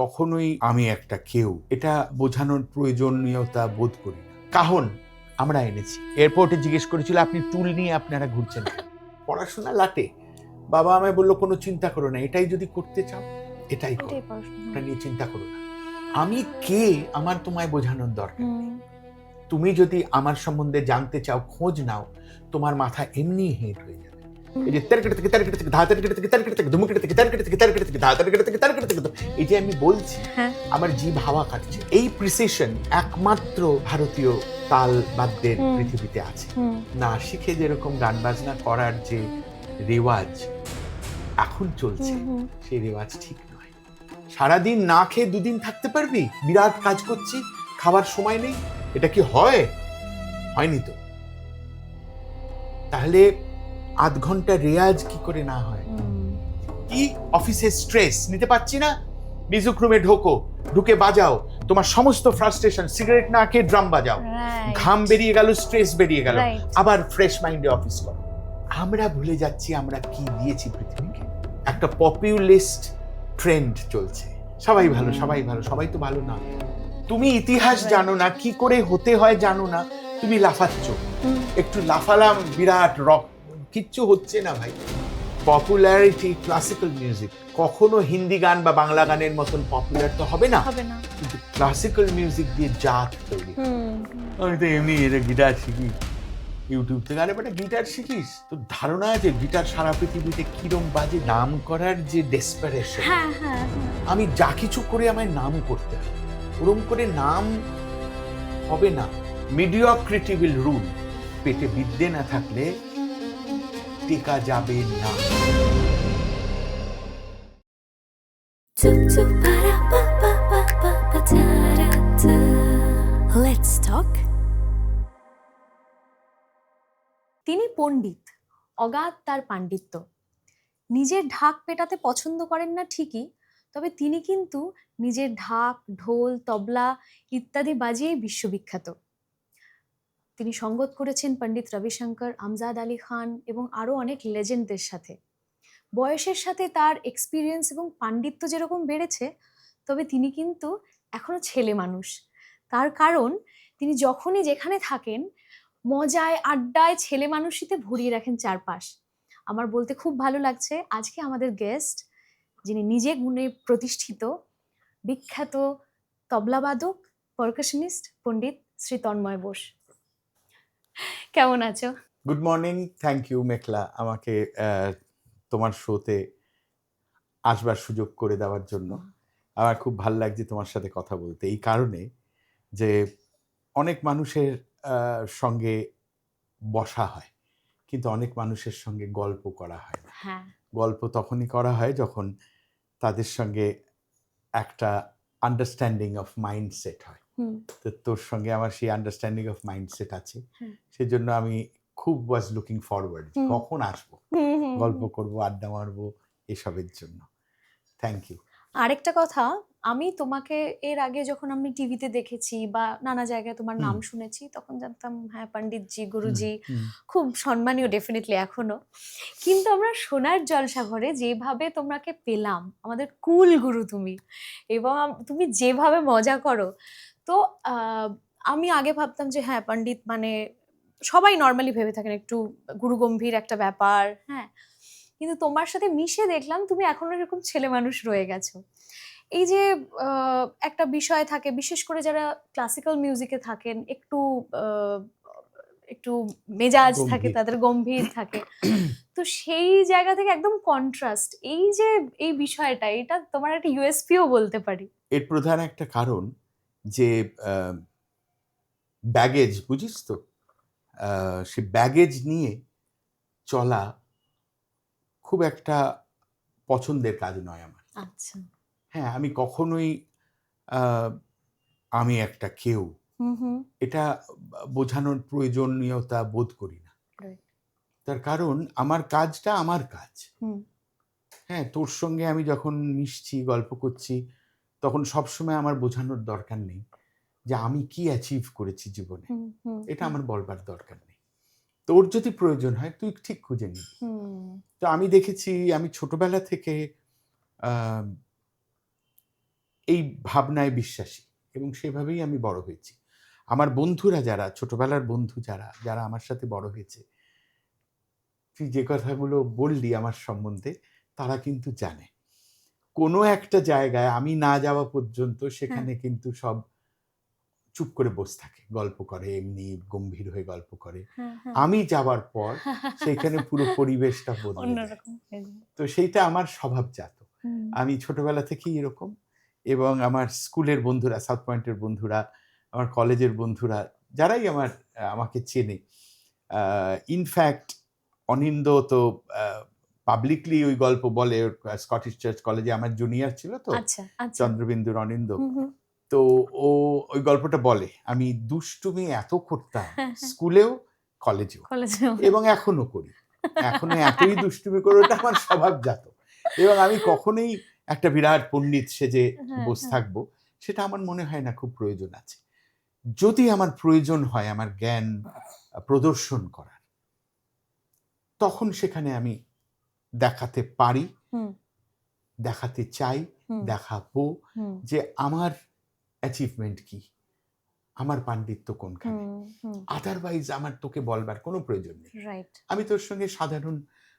কখনোই আমি একটা কেউ এটা বোঝানোর প্রয়োজনীয়তা বোধ করি না। কাহন আমরা এনেছি, এয়ারপোর্টে জিজ্ঞেস করেছিল আপনি টুল নিয়ে আপনারা ঘুরছেন কেন? পড়াশোনা লাটে। বাবা আমায় বললো কোনো চিন্তা করো না, এটাই যদি করতে চাও এটাই করো, এটা নিয়ে চিন্তা করো না। আমি কে আমার তোমায় বোঝানোর দরকার নেই। তুমি যদি আমার সম্বন্ধে জানতে চাও খোঁজ নাও, তোমার মাথা এমনি হেঁট হয়ে যাবে। এই যে তারকেটে থেকে তারকেটে থেকে ধা তারকেটে থেকে তারকেটে থেকে ধুমকেটে থেকে তারকেটে থেকে তারকেটে থেকে ধা তারকেটে থেকে তারকেটে থেকে, এই যে আমি বলছি আমার জিভ হাওয়া কাটছে। এই প্রিসিশন একমাত্র ভারতীয় তাল বাদ্যের পৃথিবীতে আছে। না শিখে যেরকম গান বাজনা করার যে রেওয়াজ এখন চলছে, সেই রেওয়াজ ঠিক নয়। সারাদিন না খেয়ে দুদিন থাকতে পারবি? বিরাট কাজ করছি, খাবার সময় নেই, এটা কি হয়? হয়নি তো। তাহলে আধ ঘন্টা রেয়াজ কি করে না হয়? কি অফিসে স্ট্রেস নিতে পারছি না, মিউজিক রুমে ঢুকে বাজাও তোমার সমস্ত ফ্রাস্ট্রেশন, সিগারেট না খেয়ে ড্রাম বাজাও, ঘাম বেরিয়ে গেল, স্ট্রেস বেরিয়ে গেল, আবার ফ্রেশ মাইন্ডে অফিস করো। আমরা ভুলে যাচ্ছি আমরা কি দিয়েছি পৃথিবীকে। একটা পপুলিস্ট ট্রেন্ড চলছে, সবাই ভালো সবাই ভালো, সবাই তো ভালো না। তুমি ইতিহাস জানো না, কি করে হতে হয় জানো না, তুমি লাফাচ্ছ। একটু লাফালাম, বিরাট রক, কিচ্ছু হচ্ছে না ভাই। পপুলারিটি ক্লাসিক্যাল মিউজিক কখনো হিন্দি গান বা বাংলা গানের মতন পপুলার তো হবে না, কিন্তু ক্লাসিক্যাল মিউজিক দিয়ে জাত তৈরি। আমি তো এমনি এটা গিটার শিখি ইউটিউব থেকে। আরে বেটা গিটার শিখিস, তোর ধারণা আছে গিটার সারা পৃথিবীতে কিরম বাজে? নাম করার যে ডেসপারেশন, আমি যা কিছু করে আমায় নাম করতে হবে, ওরম করে নাম হবে না। Mediocrity will rule. পেটে বিদ্যে না থাকলে টেকা যাবে না। Let's talk. তিনি পণ্ডিত, অগাধ তার পাণ্ডিত্য। নিজের ঢাক পেটাতে পছন্দ করেন না ঠিকই, তবে তিনি কিন্তু নিজের ঢাক, ঢোল, তবলা ইত্যাদি বাজিয়ে বিশ্ববিখ্যাত। তিনি সঙ্গত করেছেন পণ্ডিত রবিশঙ্কর, আমজাদ আলী খান এবং আরও অনেক লেজেন্ডদের সাথে। বয়সের সাথে তার এক্সপিরিয়েন্স এবং পাণ্ডিত্য যেরকম বেড়েছে, তবে তিনি কিন্তু এখনো ছেলে মানুষ। তার কারণ তিনি যখনই যেখানে থাকেন মজায়, আড্ডায়, ছেলে মানুষইতে ভরিয়ে রাখেন চারপাশ। আমার বলতে খুব ভালো লাগছে আজকে আমাদের গেস্ট, যিনি নিজে গুণে প্রতিষ্ঠিত, বিখ্যাত তবলাবাদক, পারকাশনিস্ট পণ্ডিত শ্রী তন্ময় বোস। কেমন আছো? Good morning, thank you Mekhala, আমাকে তোমার শোতে আসবার সুযোগ করে দেওয়ার জন্য। আমার খুব ভালো লাগছে তোমার সাথে কথা বলতে, এই কারণে যে অনেক মানুষের সঙ্গে বসা হয়, কিন্তু অনেক মানুষের সঙ্গে গল্প করা হয় না। গল্প তখনই করা হয় যখন তাদের সঙ্গে একটা আন্ডারস্ট্যান্ডিং অফ মাইন্ডসেট হয়। তো তোর সঙ্গে আমার সেই আন্ডারস্ট্যান্ডিং অফ মাইন্ডসেট আছে, সেজন্য আমি খুব ওয়াজ লুকিং ফরওয়ার্ড কখন আসবো, গল্প করবো, আড্ডা মারবো, এসবের জন্য। Thank you. আরেকটা কথা, আমি তোমাকে এর আগে যখন আমি টিভিতে দেখেছি বা নানা জায়গায় তোমার নাম শুনেছি, তখন জানতাম হ্যাঁ পণ্ডিতজি, গুরুজি, খুব সম্মানীয় ডেফিনেটলি এখনো। কিন্তু আমরা সোনার জলসাঘরে যেভাবে তোমাকে পেলাম, আমাদের কুল গুরু তুমি, এবং তুমি যেভাবে মজা করো, তো আমি আগে ভাবতাম যে হ্যাঁ পণ্ডিত মানে সবাই নর্মালি ভেবে থাকেন একটু গুরু গম্ভীর একটা ব্যাপার, হ্যাঁ, কিন্তু তোমার সাথে মিশে দেখলাম তুমি এখনো এরকম ছেলে মানুষ রয়ে গেছো। এই যে একটা বিষয় থাকে, বিশেষ করে যারা ক্লাসিক্যাল মিউজিকে থাকেন, একটু মেজাজ থাকে তাদের, গম্ভীর থাকে, তো সেই জায়গা থেকে একদম কন্ট্রাস্ট, এই যে এই বিষয়টা, এটা তোমার একটা ইউএসপিও বলতে পারি। এর প্রধান একটা কারণ যে ব্যাগেজ, বুঝিস তো, সে ব্যাগেজ নিয়ে চলা খুব একটা পছন্দের কাজ নয় আমার। আচ্ছা, হ্যাঁ, আমি কখনোই আমি একটা কেউ এটা বোঝানোর প্রয়োজনীয়তা বোধ করি না। তার কারণ আমার কাজটা আমার কাজ। হ্যাঁ, তোর সঙ্গে আমি যখন মিশছি, গল্প করছি, তখন সবসময় আমার বোঝানোর দরকার নেই যে আমি কি অ্যাচিভ করেছি জীবনে, এটা আমার বলবার দরকার নেই। তোর যদি প্রয়োজন হয় তুই ঠিক খুঁজে নিবি। তো আমি দেখেছি, আমি ছোটবেলা থেকে এই ভাবনায় বিশ্বাসী, এবং সেভাবেই আমি বড় হয়েছি। আমার বন্ধুরা যারা, ছোটবেলার বন্ধু যারা যারা আমার সাথে বড় হয়েছে, তুই যে কথাগুলো বললি আমার সম্বন্ধে, তারা কিন্তু জানে কোনো একটা জায়গায় আমি না যাওয়া পর্যন্ত সেখানে কিন্তু সব চুপ করে বসে থাকে, গল্প করে, এমনি গম্ভীর হয়ে গল্প করে। আমি যাওয়ার পর সেখানে পুরো পরিবেশটা বদলে যায়। অন্যরকম হয়ে যায়। তো সেইটা আমার স্বভাবজাত। আমি ছোটবেলা থেকেই এরকম, এবং আমার স্কুলের বন্ধুরা, সাউথ পয়েন্টের বন্ধুরা, আমার কলেজের বন্ধুরা, যারাই আমাকে চেনে, ইনফ্যাক্ট অনিন্দ তো পাবলিকলি ওই গল্প বলে। স্কটিশ চার্চ কলেজে আমার জুনিয়র ছিল তো, আচ্ছা আচ্ছা। চন্দ্রবিন্দুর অনিন্দ। হুম, হুম। তো ও ওই গল্পটা বলে, আমি দুষ্টুমি এত করতাম স্কুলেও, কলেজেও, কলেজেও। এবং এখনো করি। এখনো এতই দুষ্টুমি করে, ওটা আমার স্বভাবজাত। এবং আমি কখনোই একটা বিরাট পণ্ডিত সেজে বসে থাকবো, সেটা আমার মনে হয় না খুব প্রয়োজন আছে। যদি আমার প্রয়োজন হয় আমার জ্ঞান প্রদর্শন করার, তখন সেখানে আমি দেখাতে পারি, দেখাতে চাই, দেখাবো যে আমার অ্যাচিভমেন্ট কি, আমার পাণ্ডিত্য কোনখানে। আদারওয়াইজ আমার তোকে বলবার কোনো প্রয়োজন নেই। আমি তোর সঙ্গে সাধারণ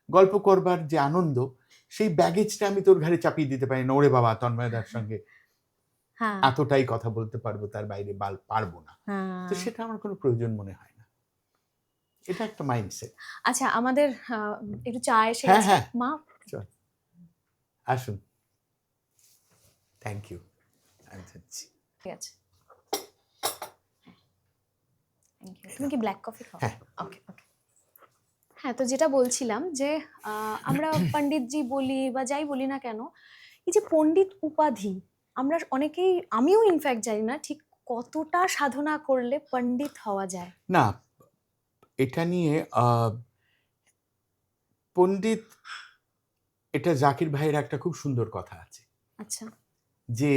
গল্প করবার যে আনন্দ, সেই ব্যাগেজটা আমি তোর ঘাড়ে চাপিয়ে দিতে পারি না। ওরে বাবা, তন্ময়দার সঙ্গে এতটাই কথা বলতে পারবো, তার বাইরে পারবো না। তো সেটা আমার কোনো প্রয়োজন মনে হয় না। এটা একটা মাইন্ডসেট। আচ্ছা, আমাদের একটু চা এসে হ্যাঁ গেছে। হ্যাঁ, মা, চল আসুন। Thank you. আমি যাচ্ছি। ঠিক আছে। তুমি কি ব্ল্যাক কফি খাও? হ্যাঁ। ওকে ওকে। হ্যাঁ, তো যেটা বলছিলাম যে আমরা পণ্ডিতজি বলি বা যাই বলি না কেন, এই যে পণ্ডিত উপাধি, আমরা অনেকেই, আমিও ইনফ্যাক্ট জানি না ঠিক কতটা সাধনা করলে পণ্ডিত হওয়া যায়। না, এটা নিয়ে পণ্ডিত, এটা জাকির ভাইয়ের একটা খুব সুন্দর কথা আছে। আচ্ছা। যে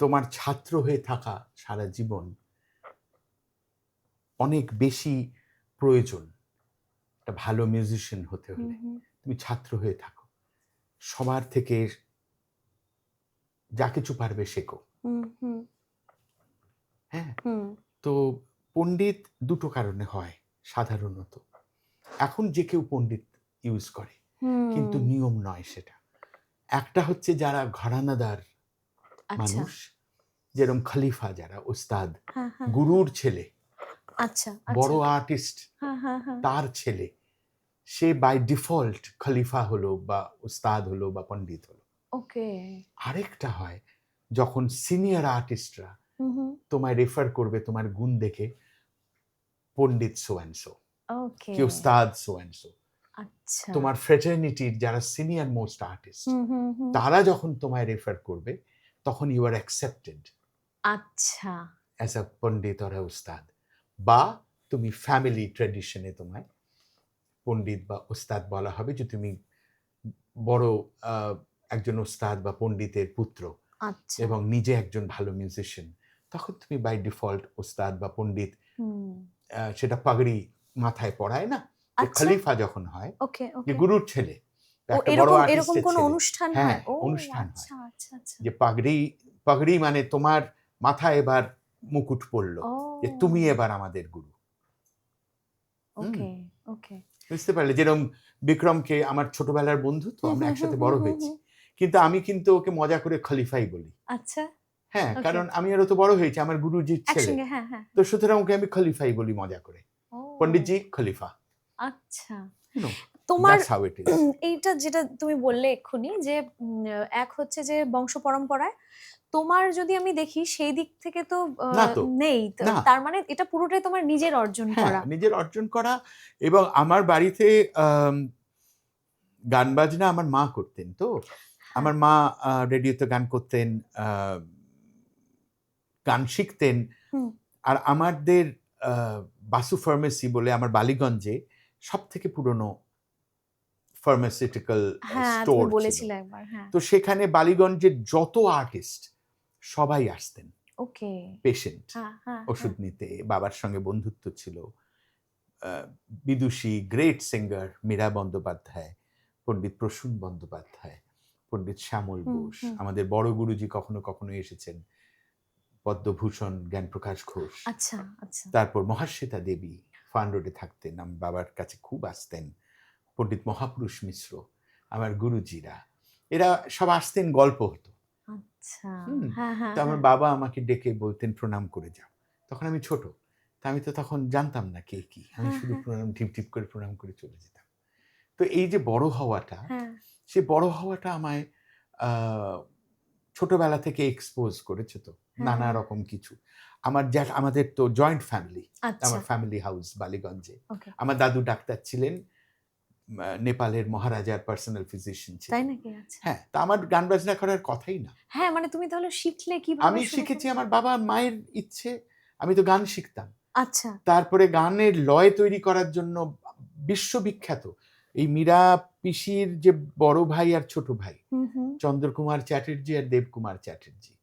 তোমার ছাত্র হয়ে থাকা সারা জীবন অনেক বেশি প্রয়োজন। একটা ভালো মিউজিশিয়ান হতে হলে তুমি ছাত্র হয়ে থাকো, সবার থেকে যা কিছু পারবে শেখো। হ্যাঁ, তো পণ্ডিত দুটো কারণে হয় সাধারণত। এখন যে কেউ পণ্ডিত ইউজ করে, কিন্তু নিয়ম নয় সেটা। একটা হচ্ছে যারা ঘরানাদার মানুষ, যেরকম খলিফা, যারা উস্তাদ, গুরুর ছেলে, আচ্ছা, বড় আর্টিস্ট, তার ছেলে, সে বাই ডিফল্ট খলিফা হলো বা উস্তাদ হলো বা পণ্ডিত হলো। ওকে। আরেকটা হয় যখন সিনিয়র আর্টিস্টরা তোমায় রেফার করবে তোমার গুণ দেখে, পণ্ডিত সো অ্যান্ড সো, কি উস্তাদ সো অ্যান্ড সো। আচ্ছা। তোমার ফ্রেটার্নিটির যারা সিনিয়র মোস্ট আর্টিস্ট, তারা যখন তোমায় রেফার করবে, তখন ইউ আর অ্যাকসেপ্টেড আচ্ছা অ্যাজ আ পণ্ডিত অর উস্তাদ। বা তুমি ফ্যামিলি ট্র্যাডিশনে তোমায় পণ্ডিত বা উস্তাদ বলা হবে যে তুমি বড় একজন উস্তাদ বা পণ্ডিতের পুত্র এবং নিজে একজন ভালো মিউজিশিয়ান, তখন তুমি বাই ডিফল্ট উস্তাদ বা পণ্ডিত। সেটা পাগড়ি মাথায় পড়ায় না, খলিফা যখন হয়, যে গুরুর ছেলে, একটা বড় আর্টিস্টের ছেলে, অনুষ্ঠান হ্যাঁ হয়, অনুষ্ঠান হয়, যে পাগড়ি মানে তোমার মাথায় এবার মুকুট পড়লো, যে তুমি এবার আমাদের গুরু। ওকে ওকে, বুঝতে পারলে? যেরকম বিক্রমকে আমার ছোটবেলার বন্ধু, তো আমরা একসাথে বড় হয়েছি, কিন্তু আমি কিন্তু ওকে মজা করে খলিফাই বলি। আচ্ছা। হ্যাঁ, কারণ আমি আরো তো বড় হয়েছি, আমার গুরুজির ছেলে, তো সুতরাং ওকে আমি খলিফাই বলি মজা করে, পণ্ডিতজি খলিফা। আচ্ছা, তোমার That's how it is. এইটা যেটা তুমি বললে এক্ষুনি, যে এক হচ্ছে যে বংশ পরম্পরায়, তোমার যদি আমি দেখি সেই দিক থেকে তো নেই, তার মানে এটা পুরোটাই তোমার নিজের অর্জন করা। নিজের অর্জন করা। এবং আমার বাড়িতে গান বাজনা আমার মা করতেন, তো আমার মা রেডিওতে গান করতেন, গান শিখতেন। আর আমাদের বাসু ফার্মেসি বলে আমার বালিগঞ্জে সব থেকে পুরনো ফার্মাসিউটিক্যাল স্টোর ছিল, তো সেখানে বালিগঞ্জের যত আর্টিস্ট সবাই আসতেন পেশেন্ট ওষুধ নিতে। বাবার সঙ্গে বন্ধুত্ব ছিল। বিদুষী গ্রেট সিঙ্গার মীরা বন্দ্যোপাধ্যায়, পণ্ডিত প্রসূন বন্দ্যোপাধ্যায়, পণ্ডিত শ্যামল হুম, বোস, হুম। আমাদের বড় গুরুজি কখনো কখনো এসেছেন, পদ্মভূষণ জ্ঞানপ্রকাশ ঘোষ, আচ্ছা আচ্ছা। তারপর মহাশ্বেতা দেবী ফান রোডে থাকতেন, আমার বাবার কাছে খুব আসতেন, পণ্ডিত মহাপুরুষ মিশ্র, আমার গুরুজিরা, এরা সব আসতেন, গল্প হতো। আচ্ছা। হুম। হ্যাঁ হ্যাঁ তো আমার হ্যাঁ। বাবা আমাকে ডেকে বলতেন প্রণাম করে যাও। তখন আমি ছোট, তা আমি তো তখন জানতাম না কে কি, আমি হ্যাঁ, শুধু হ্যাঁ। প্রণাম টিপ টিপ করে প্রণাম করে চলে যেতাম। তো এই যে বড় হওয়াটা, হ্যাঁ। সে বড় হওয়াটা আমায় আহ, ছোটবেলা থেকে এক্সপোজ করেছে তো হ্যাঁ, নানা হ্যাঁ। রকম কিছু। আমাদের তো জয়েন্ট ফ্যামিলি, আচ্ছা। আমার ফ্যামিলি হাউস বালিগঞ্জে। ওকে। আমার দাদু ডাক্তার ছিলেন, নেপালের মহারাজার পার্সোনাল ফিজিশিয়ান তাই ছিলেন। নাকি? আচ্ছা। হ্যাঁ, তা আমার গান বাজনা করার কথাই না। হ্যাঁ, মানে তুমি তাহলে শিখলে কিভাবে আমি শুরু শিখেছি করলে? আমার বাবা মায়ের ইচ্ছে, আমি তো গান শিখতাম। আচ্ছা। তারপরে গানের লয় তৈরি করার জন্য বিশ্ববিখ্যাত এই মীরা পিসির যে বড় ভাই আর ছোট ভাই, হুম, হুম। চন্দ্রকুমার চ্যাটার্জি আর দেবকুমার চ্যাটার্জি,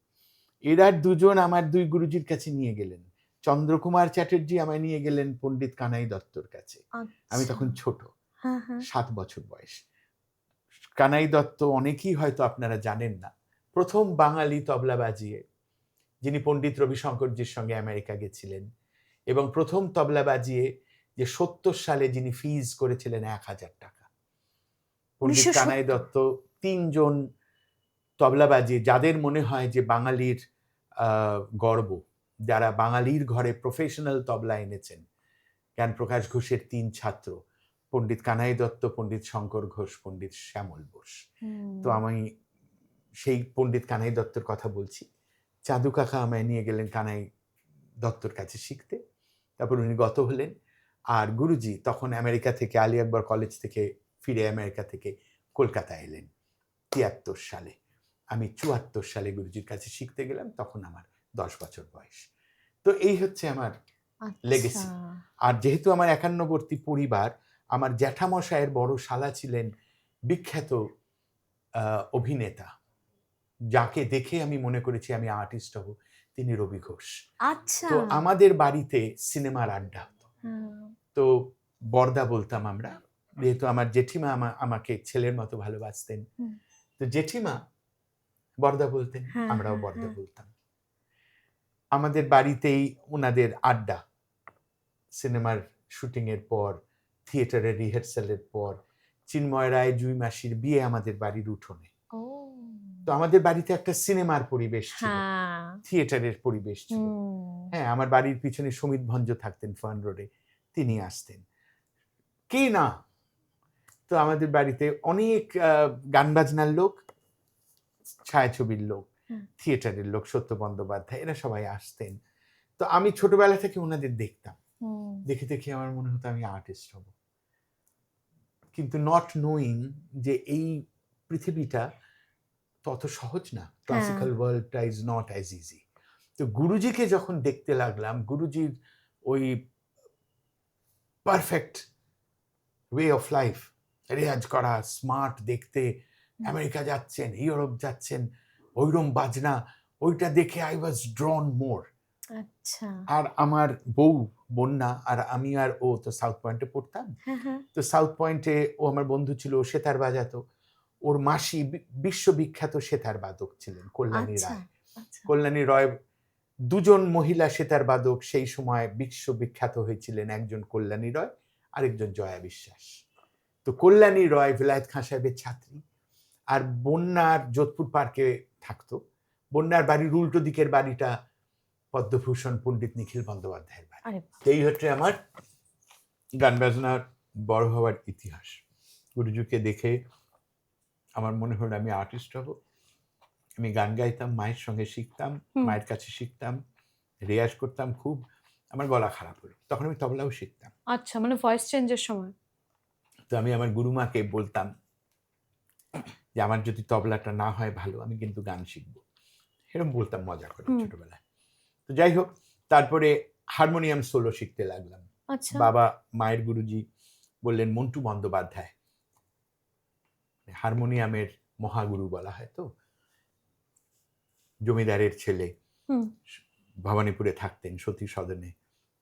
এরা দুজন আমার দুই গুরুজির কাছে নিয়ে গেলেন। চন্দ্রকুমার চ্যাটার্জি আমায় নিয়ে গেলেন পণ্ডিত কানাই দত্তর কাছে। আমি আচ্ছা। তখন ছোট, হ্যাঁ, হ্যাঁ। 7 বছর বয়স। কানাই দত্ত অনেকেই হয়তো আপনারা জানেন না, প্রথম বাঙালি তবলা বাজিয়ে, যিনি পণ্ডিত রবিশঙ্করজির সঙ্গে আমেরিকা গেছিলেন, এবং প্রথম তবলা বাজিয়ে যে 70 সালে যিনি ফিজ করেছিলেন 1000 টাকা। পণ্ডিত কানাই ১৯৭০। দত্ত 3জন তবলা বাজিয়ে, যাদের মনে হয় যে বাঙালির গর্ব, যারা বাঙালির ঘরে প্রফেশনাল তবলা এনেছেন, জ্ঞানপ্রকাশ ঘোষের 3 ছাত্র, পণ্ডিত কানাই দত্ত, পণ্ডিত শঙ্কর ঘোষ, পণ্ডিত শ্যামল বোস। তো হুম। আমি সেই পণ্ডিত কানাই দত্তর কথা বলছি। চাঁদু কাকা আমায় নিয়ে গেলেন কানাই দত্তর কাছে শিখতে। তারপর উনি গত হলেন। আর গুরুজি তখন আমেরিকা থেকে, আলী আকবর কলেজ থেকে ফিরে আমেরিকা থেকে কলকাতায় এলেন 73 সালে। আমি 74 সালে গুরুজির কাছে শিখতে গেলাম, তখন আমার 10 বছর বয়স। তো এই হচ্ছে আমার আচ্ছা। লেগেসি। আর যেহেতু আমার একান্নবর্তী পরিবার, আমার জ্যাঠামশায়ের বড় শালা ছিলেন বিখ্যাত অভিনেতা, যাকে দেখে আমি মনে করেছি আমি আর্টিস্ট হব, তিনি রবি ঘোষ। আচ্ছা। তো আমাদের বাড়িতে সিনেমার আড্ডা হতো। হ্যাঁ। তো বরদা বলতাম আমরা, যেহেতু আমার জেঠিমা আমাকে ছেলের মতো ভালোবাসতেন, হুম। তো জেঠিমা বরদা বলতেন, হ্যাঁ, আমরাও হ্যাঁ, বরদা হ্যাঁ। বলতাম। আমাদের বাড়িতেই ওনাদের আড্ডা, সিনেমার শুটিংয়ের পর, থিয়েটারের রিহার্সালের পর, চিন্ময় রায় জুই মাসির বিয়ে আমাদের বাড়ির উঠোনে। ও! তো আমাদের বাড়িতে একটা সিনেমার পরিবেশ ছিল, হ্যাঁ। থিয়েটারের পরিবেশ ছিল। হুম। হ্যাঁ, আমার বাড়ির পিছনে সমিত ভঞ্জ থাকতেন ফান রোডে, তিনি আসতেন। কে না? তো আমাদের বাড়িতে অনেক গান বাজনার লোক, ছায়াছবির লোক, হুম। থিয়েটারের লোক, সত্য বন্দ্যোপাধ্যায়, এরা সবাই আসতেন। তো আমি ছোটবেলা থেকে ওনাদের দেখতাম, হুম। দেখে দেখে আমার মনে হতো আমি আর্টিস্ট হব। কিন্তু নট নোয়িং যে এই পৃথিবীটা তত সহজ না, হ্যাঁ। ক্লাসিক্যাল ওয়ার্ল্ডটা ইজ নট অ্যাজ ইজি। তো গুরুজিকে যখন দেখতে লাগলাম, গুরুজির ওই পারফেক্ট ওয়ে অফ লাইফ, রেয়াজ করা, স্মার্ট দেখতে, আমেরিকা যাচ্ছেন, ইউরোপ যাচ্ছেন, ওইরম বাজনা, ওইটা দেখে আই ওয়াজ ড্রন মোর। আচ্ছা। আর আমার বউ বন্যা আর আমি আর ও তো সাউথ পয়েন্টে পড়তাম। হ্যাঁ, হ্যাঁ। তো সাউথ পয়েন্টে ও আমার বন্ধু ছিল, ও সেতার বাজাতো। ওর মাসি বিশ্ববিখ্যাত সেতার বাদক ছিলেন, কল্যাণী আচ্ছা, রায়। আচ্ছা। কল্যাণী রয়, দুজন মহিলা সেতার বাদক সেই সময় বিশ্ববিখ্যাত হয়েছিলেন, একজন কল্যাণী রয়, আরেকজন জয়া বিশ্বাস। তো কল্যাণী রয় ভিলায়েত খাঁ সাহেবের ছাত্রী, আর বন্যার যোধপুর পার্কে থাকতো। বন্যার বাড়ির উল্টো দিকের বাড়িটা পদ্মভূষণ পণ্ডিত নিখিল বন্দ্যোপাধ্যায়ের বাড়ি। আরে এই হচ্ছে আমার গান বাজনার বড় হওয়ার ইতিহাস। গুরুজিকে দেখে আমার মনে হলো আমি আর্টিস্ট হব। আমি গান গাইতাম, মায়ের সঙ্গে শিখতাম, হুম। মায়ের কাছে শিখতাম, রেয়াজ করতাম খুব। আমার গলা খারাপ হলো, তখন আমি তবলাও শিখতাম। আচ্ছা, মানে ভয়েস চেঞ্জের সময়। তো আমি আমার গুরুমাকে বলতাম যে আমার যদি তবলাটা না হয় ভালো, আমি কিন্তু গান শিখবো, এরকম বলতাম মজা করে হুম। ছোটবেলায়। তো যাই হোক, তারপরে হারমোনিয়াম সোলো শিখতে লাগলাম। আচ্ছা। বাবা, মায়ের গুরুজি বললেন মন্টু বন্দ্যোপাধ্যায়, হারমোনিয়ামের মহাগুরু বলা হয়, তো জমিদারের ছেলে, হুম। ভবানীপুরে থাকতেন সতী সদনে,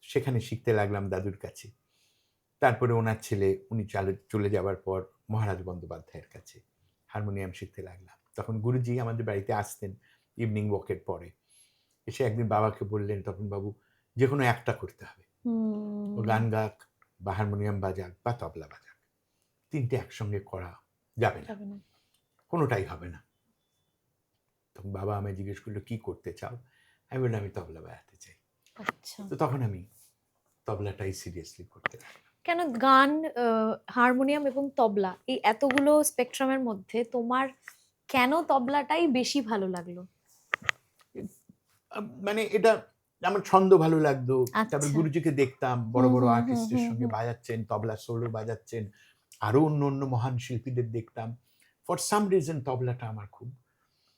সেখানে শিখতে লাগলাম দাদুর কাছে। তারপরে ওনার ছেলে, উনি চলে যাওয়ার পর মহারাজ বন্দ্যোপাধ্যায়ের কাছে হারমোনিয়াম শিখতে লাগলাম। তখন গুরুজি আমাদের বাড়িতে আসতেন ইভিনিং ওয়াকের পরে। এসে একদিন বাবাকে বললেন, তখন বাবু যে কোনো একটা করতে হবে, ও গান গাক বা হারমোনিয়াম বাজাক বা তবলা বাজাক, তিনটে একসঙ্গে করা যাবে না, কোনোটাই হবে না। তখন বাবা আমায় জিজ্ঞেস করলো কি করতে চাও, আমি বললাম আমি তবলা বাজাতে চাই। আচ্ছা, তো তখন আমি তবলাটাই সিরিয়াসলি করতে লাগলাম। কেন গান, হারমোনিয়াম এবং তবলা, এই এতগুলো স্পেকট্রামের মধ্যে তোমার কেন তবলাটাই বেশি ভালো লাগলো? মানে এটা আমার ছন্দ ভালো লাগতো। তারপর আচ্ছা। গুরুজিকে দেখতাম বড় বড় হুম, হুম, আর্টিস্টের হুম, সঙ্গে হুম। বাজাচ্ছেন, তবলা সোলো বাজাচ্ছেন, আরো অন্য অন্য মহান শিল্পীদের দেখতাম। ফর সাম রিজন তবলাটা আমার খুব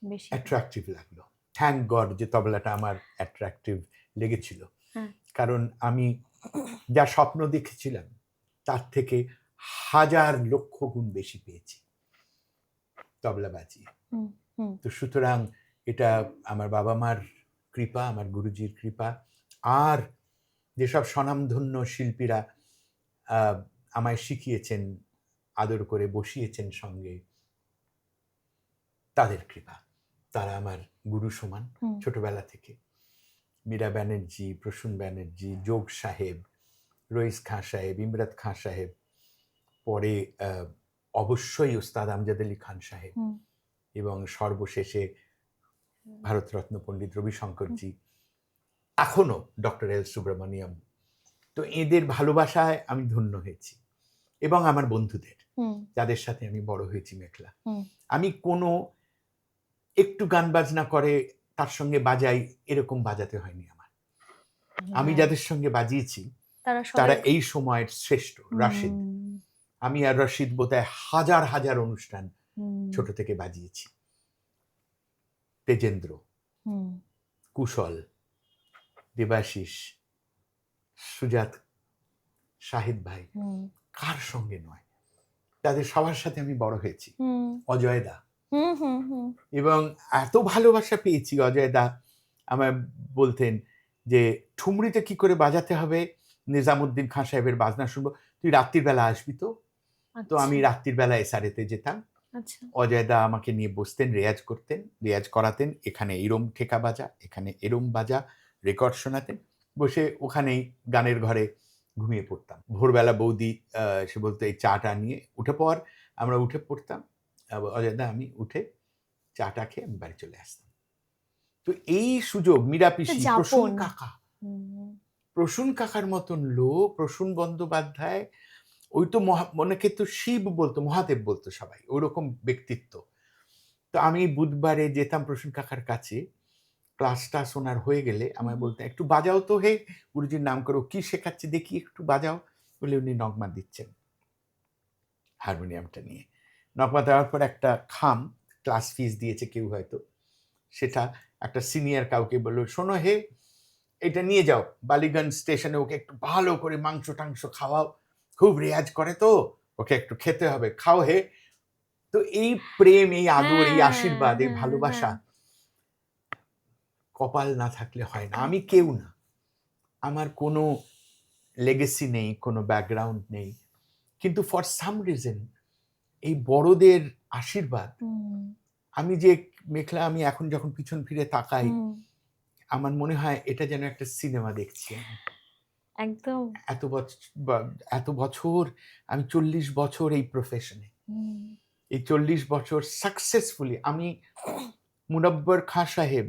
বেশি অ্যাট্রাকটিভ লাগলো। থ্যাংক গড যে তবলাটা আমার অ্যাট্রাকটিভ লেগেছিল। হ্যাঁ। কারণ আমি যা স্বপ্ন দেখেছিলাম তার থেকে হাজার লক্ষ গুণ বেশি পেয়েছি তবলা বাজিয়ে। হুম, হুম। তো সুতরাং এটা আমার বাবা মার কৃপা, আমার গুরুজির কৃপা, আর যেসব স্বনামধন্য শিল্পীরা আমায় শিখিয়েছেন, আদর করে বসিয়েছেন সঙ্গে, তাদের কৃপা। তারা আমার গুরু সমান হুম। ছোটবেলা থেকে। মীরা ব্যানার্জি, প্রসূন ব্যানার্জি, যোগ সাহেব, রইস খাঁ সাহেব, ইমরাত খাঁ সাহেব, পরে অবশ্যই ওস্তাদ আমজাদ আলী খান সাহেব, হুম। এবং সর্বশেষে ভারতরত্ন পণ্ডিত রবিশঙ্করজি, এখনো ডক্টর এল সুব্রমণিয়াম। তো এদের ভালোবাসায় আমি ধন্য হয়েছি, এবং আমার বন্ধুদের, হুম, যাদের সাথে আমি বড় হয়েছি মেঘলা। হুম। আমি কোনো একটু গান বাজনা করে তার সঙ্গে বাজাই এরকম বাজাতে হয়নি আমার। আমি হ্যাঁ, যাদের সঙ্গে বাজিয়েছি তারা তারা সবাই এই সময়ের শ্রেষ্ঠ। রাশিদ, হুম, আমি আর রশিদ বোধহয় হাজার হাজার অনুষ্ঠান হুম, ছোট থেকে বাজিয়েছি। তেজেন্দ্র, হুম, কুশল, দেবাশিস, সুজাত, শাহিদ ভাই, হুম, কার সঙ্গে নয়, তাদের সবার সাথে আমি বড় হয়েছি। হুম, অজয় দা, হুম, হুম, হুম। এবং এত ভালোবাসা পেয়েছি। অজয় দা আমায় বলতেন যে ঠুমরিতে কি করে বাজাতে হবে, নিজামুদ্দিন খান সাহেবের বাজনা শুনবো, তুই রাত্রির বেলা আসবি তো। তো আমি আচ্ছা, রাত্রির বেলা এসআরএতে যেতাম, আচ্ছা। অজয় দা আমাকে নিয়ে বসতেন, রেয়াজ করতেন, রেয়াজ করাতেন, এখানে এরম ঠেকা বাজা, এখানে এরম বাজা, রেকর্ড শোনাতেন। বসে ওখানেই গানের ঘরে ঘুমিয়ে পড়তাম। ভোরবেলা বৌদি সে বলতো এই চাটা নিয়ে উঠে পড়, আমরা উঠে পড়তাম, অজয় দা আমি উঠে চাটা খেয়ে আমি বাড়ি চলে আসতাম। তো এই সুযোগ, মীরা পিসি, প্রসূন যাপন। কাকা, হুম, প্রসূন কাকার মতন লোক, প্রসূন বন্দ্যোপাধ্যায়, ওই তো অনেকে তো শিব বলতো, মহাদেব বলতো সবাই, ওইরকম ব্যক্তিত্ব। তো আমি বুধবারে যেতাম প্রসূন কাকার কাছে, ক্লাসটা শোনার হয়ে গেলে আমায় বলতেন একটু বাজাও তো হে, গুরুজির নাম করো, কি শেখাচ্ছে দেখি একটু বাজাও, বলে উনি নগমা দিচ্ছেন হারমোনিয়ামটা নিয়ে। নগমা দেওয়ার পর একটা খাম, ক্লাস ফিস দিয়েছে কেউ হয়তো, সেটা একটা সিনিয়র কাউকে বললো, শোনো হে, এটা নিয়ে যাও বালিগঞ্জ স্টেশনে, ওকে একটু ভালো করে মাংস টাংস খাওয়াও, খুব রেয়াজ করে তো, ওকে একটু খেতে হবে, খাও হে। তো এই প্রেম, এই আদর, এই হ্যাঁ, আশীর্বাদ, এই হ্যাঁ, ভালোবাসা হ্যাঁ। কপাল না থাকলে হয় না। আমি কেউ না, আমার কোনো লেগেসি নেই, কোনো ব্যাকগ্রাউন্ড নেই, কিন্তু ফর সাম রিজন এই বড়দের আশীর্বাদ, হুম, আমি যে মেঘলা, আমি এখন যখন পিছন ফিরে তাকাই, হুম, আমার মনে হয় এটা যেন একটা সিনেমা দেখছি আমি। একদম। এত বছর, এত বছর, আমি 40 বছর এই প্রফেশনে, হুম, এই 40 বছর সাকসেসফুলি। আমি মুনব্বর খাঁ সাহেব,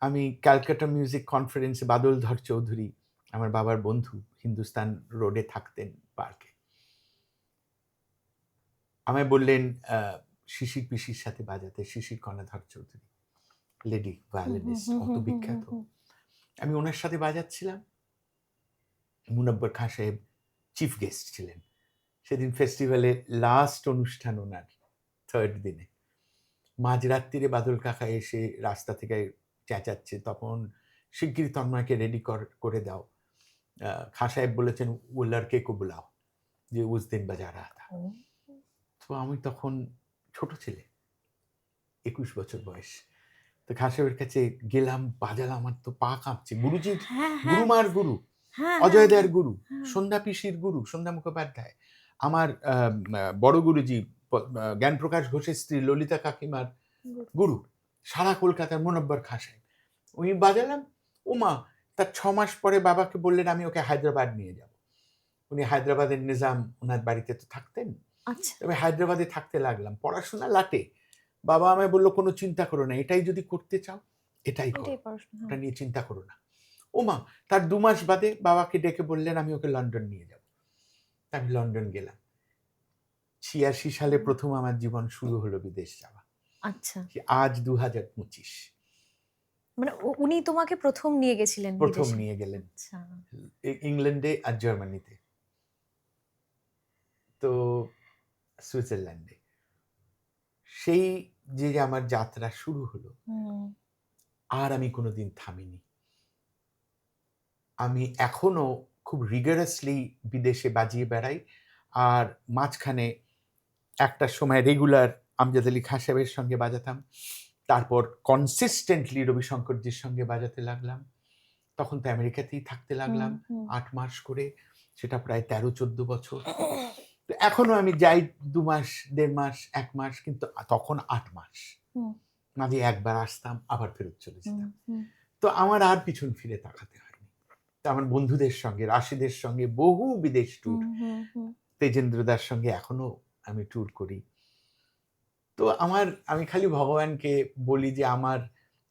আমি ক্যালকাটা মিউজিক কনফারেন্সে, বাদলধর চৌধুরী আমার বাবার বন্ধু, হিন্দুস্তান রোডে থাকতেন পার্কে, আমায় বললেন শিশির পিসির সাথে বাজাতে, শিশির কর্ণাধর চৌধুরী, লেডি হুম, হুম, ভায়োলিনিস্ট, হুম, অত হুম, হুম, বিখ্যাত। হুম। আমি ওনার সাথে বাজাচ্ছিলাম, মুনব্বর খাঁ সাহেব চিফ গেস্ট ছিলেন সেদিন ফেস্টিভ্যালের লাস্ট অনুষ্ঠান ওনার, থার্ড দিনে। মাঝরাত্রিরে বাদল কাকা এসে রাস্তা থেকে চেঁচাচ্ছে, তখন শিগগিরই তন্ময়কে রেডি করে দাও। খাঁ সাহেব বলেছেন ও লড়কে কো বুলাও, যে উস দিন বাজা রাহা থা। ও, তো আমি তখন ছোট ছেলে, 21 বছর বয়স। তো খাঁ সাহেবের কাছে গেলাম, বাজালাম, আমার তো পা কাঁপছে। গুরুজির, হ্যাঁ, হ্যাঁ, গুরুমার গুরু, হ্যাঁ, হ্যাঁ, অজয় দার গুরু, হ্যাঁ। সন্ধ্যা পিসির গুরু, সন্ধ্যা মুখোপাধ্যায়, আমার বড় গুরুজি জ্ঞানপ্রকাশ ঘোষের স্ত্রী ললিতা কাকিমার গুরু, সারা কলকাতার মুনব্বর খাঁ সাহেব। উনি বাজালাম, ওমা, তার 6 মাস পরে বাবাকে বললেন আমি ওকে হায়দ্রাবাদ নিয়ে যাব। উনি হায়দ্রাবাদের নিজাম ওনার বাড়িতে তো থাকতেন। আচ্ছা, তবে হায়দ্রাবাদে থাকতে লাগলাম, পড়াশোনা লাটে। বাবা আমায় বললো কোনো চিন্তা করো না, এটাই যদি করতে চাও এটাই করো, এটাই পড়াশোনা। ওটা নিয়ে চিন্তা করো না। ওমা, তার 2 মাস বাদে বাবাকে ডেকে বললেন আমি ওকে লন্ডন নিয়ে যাব। আমি লন্ডন গেলাম। 86 সালে প্রথম আমার জীবন শুরু হলো বিদেশ যাওয়া। আচ্ছা, আজ 2025। মানে উনি তোমাকে প্রথম নিয়ে গেছিলেন প্রথম বিদেশে? নিয়ে গেলেন আচ্ছা, ইংল্যান্ডে আর জার্মানিতে, তো সুইজারল্যান্ডে। সেই যে আমার যাত্রা শুরু হলো, আর আমি কোনোদিন থামিনি। আমি এখনো খুব রিগারাসলি বিদেশে বাজিয়ে বেড়াই। আর মাঝখানে একটা সময় রেগুলার আমজাদ আলী খাঁ সাহেবের সঙ্গে বাজাতাম, তারপর কনসিস্টেন্টলি রবিশঙ্করজির সঙ্গে বাজাতে লাগলাম। তখন তো আমেরিকাতেই থাকতে লাগলাম 8 মাস করে, সেটা প্রায় 13-14 বছর। তো এখনো আমি যাই 2 মাস, 1.5 মাস, 1 মাস, কিন্তু তখন 8 মাস। মাঝে একবার আসতাম, আবার ফেরত চলে যেতাম। তো আমার আর পিছন ফিরে তাকাতে হয়নি। তো আমার বন্ধুদের সঙ্গে, রাশিদের সঙ্গে বহু বিদেশ ট্যুর, তেজেন্দ্রদার সঙ্গে এখনো আমি ট্যুর করি। তো আমি খালি ভগবানকে বলি যে আমার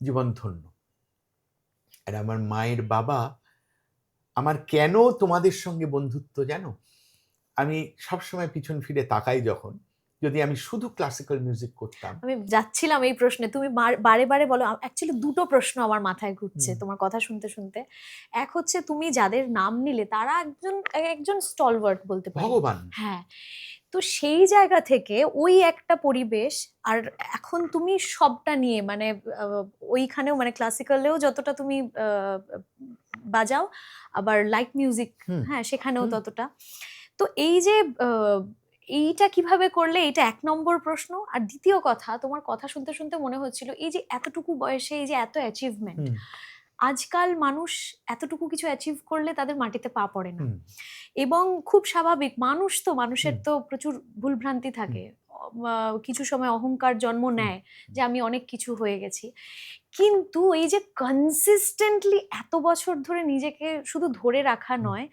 জীবন ধন্য। আর আমার মায়ের বাবা, আমার কেন তোমাদের সঙ্গে বন্ধুত্ব জানো? আমি সবসময় পিছন ফিরে তাকাই যখন, যদি আমি শুধু ক্লাসিক্যাল মিউজিক করতাম। আমি যাচ্ছিলাম এই প্রশ্নে, তুমি বারে বারে বলো। অ্যাকচুয়ালি দুটো প্রশ্ন আমার মাথায় ঘুরছে তোমার কথা শুনতে শুনতে। এক হচ্ছে, তুমি যাদের নাম নিলে তারা একজন স্টলওয়ার্ট বলতে পারি, ভগবান। হ্যাঁ। তো সেই জায়গা থেকে ওই একটা পরিবেশ, আর এখন তুমি সবটা নিয়ে মানে ওইখানেও মানে ক্লাসিক্যালেও যতটা তুমি বাজাও, আবার লাইট মিউজিক, হ্যাঁ, সেখানেও ততটা। তো এই যে এইটা কিভাবে করলে, এটা 1 নম্বর প্রশ্ন। আর দ্বিতীয় কথা, তোমার কথা শুনতে শুনতে মনে হচ্ছিল এই যে এতটুকু বয়সে এই যে এত অ্যাচিভমেন্ট, আজকাল মানুষ এতটুকু কিছু অ্যাচিভ করলে তাদের মাটিতে পা পড়ে না। এবং খুব স্বাভাবিক, মানুষের তো প্রচুর ভুলভ্রান্তি থাকে, কিছু সময় অহংকার জন্ম নেয় যে আমি অনেক কিছু হয়ে গেছি। কিন্তু এই যে কনসিস্টেন্টলি এত বছর ধরে নিজেকে শুধু ধরে রাখা নয়,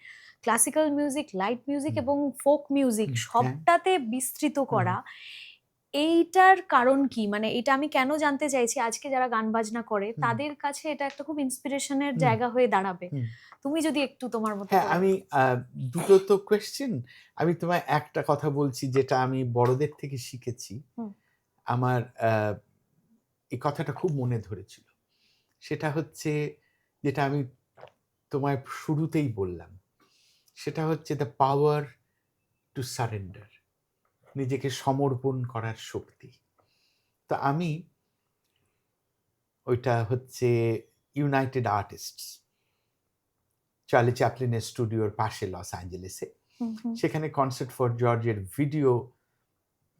ক্লাসিক্যাল মিউজিক, লাইট মিউজিক এবং ফোক মিউজিক সবটাতে বিস্তৃত করা, এইটার কারণ কি? মানে এটা আমি কেন জানতে চাইছি, আজকে যারা গান বাজনা করে তাদের কাছে এটা একটা খুব ইন্সপিরেশনের জায়গা হয়ে দাঁড়াবে। তুমি যদি একটু তোমার মতো। হ্যাঁ, আমি দুটো তো কোয়েশ্চেন। আমি তোমায় একটা কথা বলছি যেটা আমি বড়দের থেকে শিখেছি। আমার এই কথাটা খুব মনে ধরেছিল। সেটা হচ্ছে যেটা আমি তোমায় শুরুতেই বললাম, সেটা হচ্ছে দ্য পাওয়ার টু সারেন্ডার, নিজেকে সমর্পণ করার শক্তি। তো আমি ওইটা হচ্ছে ইউনাইটেড আর্টিস্টস, চার্লি চ্যাপলিনের স্টুডিওর পাশে লস অ্যাঞ্জেলেসে। সেখানে কনসার্ট ফর জর্জের ভিডিও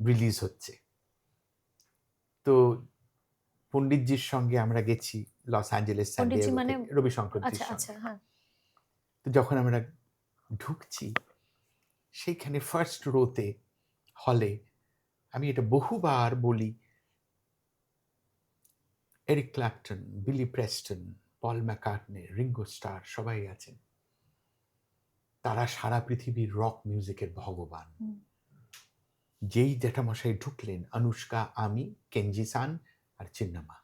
রিলিজ হচ্ছে। তো পণ্ডিতজির সঙ্গে আমরা গেছি লস অ্যাঞ্জেলেস, সান ডিয়েগো থেকে, রবিশঙ্করজির সঙ্গে। তো যখন আমরা ঢুকছি সেইখানে ফার্স্ট রোতে হলে, আমি এটা বহুবার বলি, এরিক ক্ল্যাপটন, বিলি প্রেস্টন, পল ম্যাকার্টনি, রিঙ্গো স্টার সবাই আছেন। তারা সারা পৃথিবীর রক মিউজিকের ভগবান। যেই জ্যাঠামশাই ঢুকলেন, অনুষ্কা, আমি, কেনজি সান আর চিন্নামা,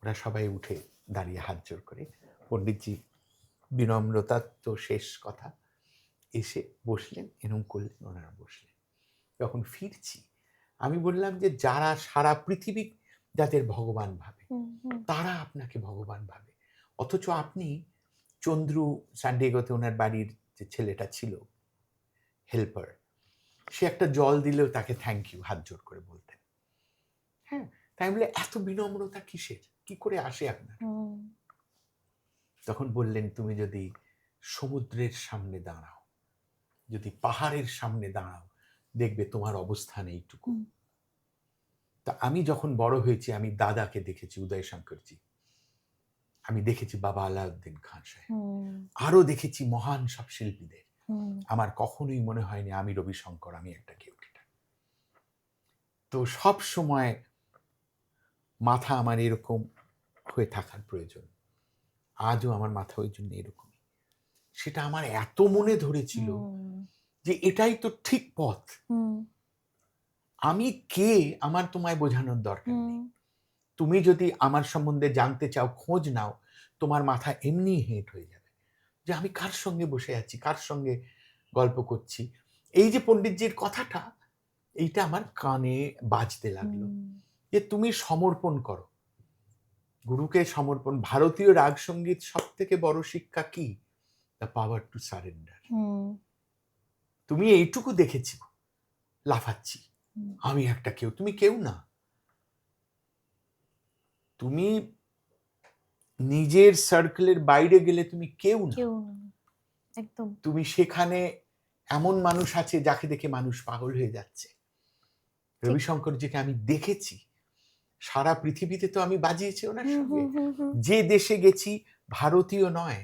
ওরা সবাই উঠে দাঁড়িয়ে হাত জোর করে, পণ্ডিতজি বিনম্রতা তো শেষ কথা, এসে বসলেন, এরম করলেন, ওনারা বসলেন। যখন ফিরছি আমি বললাম যে যারা সারা পৃথিবী যাদের ভগবান ভাবে, তারা আপনাকে ভগবান ভাবে, অথচ আপনি চন্দ্রু, সান ডিয়েগোতে ওনার বাড়ির যে ছেলেটা ছিল হেল্পার, সে একটা জল দিলেও তাকে থ্যাংক ইউ হাত জোর করে বলতেন। হ্যাঁ, তাই বলে এত বিনম্রতা কিসের, কি করে আসে আপনার? তখন বললেন, তুমি যদি সমুদ্রের সামনে দাঁড়াও, যদি পাহাড়ের সামনে দাঁড়াও, দেখবে তোমার অবস্থান এইটুকু। তা আমি যখন বড় হয়েছি, আমি দাদাকে দেখেছি, উদয় শঙ্করজি, আমি দেখেছি বাবা আলাউদ্দিন খান সাহেব, আরো দেখেছি মহান সব শিল্পীদের। আমার কখনোই মনে হয়নি আমি রবিশঙ্কর, আমি একটা কেউ। তো সব সময় মাথা আমার এরকম হয়ে থাকার প্রয়োজন। আজও আমার মাথা ওই জন্য এরকম। সেটা আমার এত মনে ধরেছিল যে এটাই তো ঠিক পথ। আমি কে আমার তোমায় বোঝানোর দরকার নেই। তুমি যদি আমার সম্বন্ধে জানতে চাও, খোঁজ নাও, তোমার মাথা এমনি হেঁট হয়ে যাবে যে আমি কার সঙ্গে বসে আছি, কার সঙ্গে গল্প করছি। এই যে পণ্ডিতজির কথাটা, এইটা আমার কানে বাজতে লাগলো যে তুমি সমর্পণ করো, গুরুকে সমর্পণ। ভারতীয় রাগ সঙ্গীত সব থেকে বড় শিক্ষা কি? The power to surrender. তুমি এইটুকু দেখেছি, লাফাচ্ছি, আমি একটা কেউ, তুমি কেউ না। তুমি নিজের সার্কেলের বাইরে গেলে তুমি কেউ না। একদম। তুমি সেখানে এমন মানুষ আছে যাকে দেখে মানুষ পাগল হয়ে যাচ্ছে। রবিশঙ্করজিকে আমি দেখেছি, সারা পৃথিবীতে তো আমি বাজিয়েছি ওনার সঙ্গে। যে দেশে গেছি ভারতীয় নয়,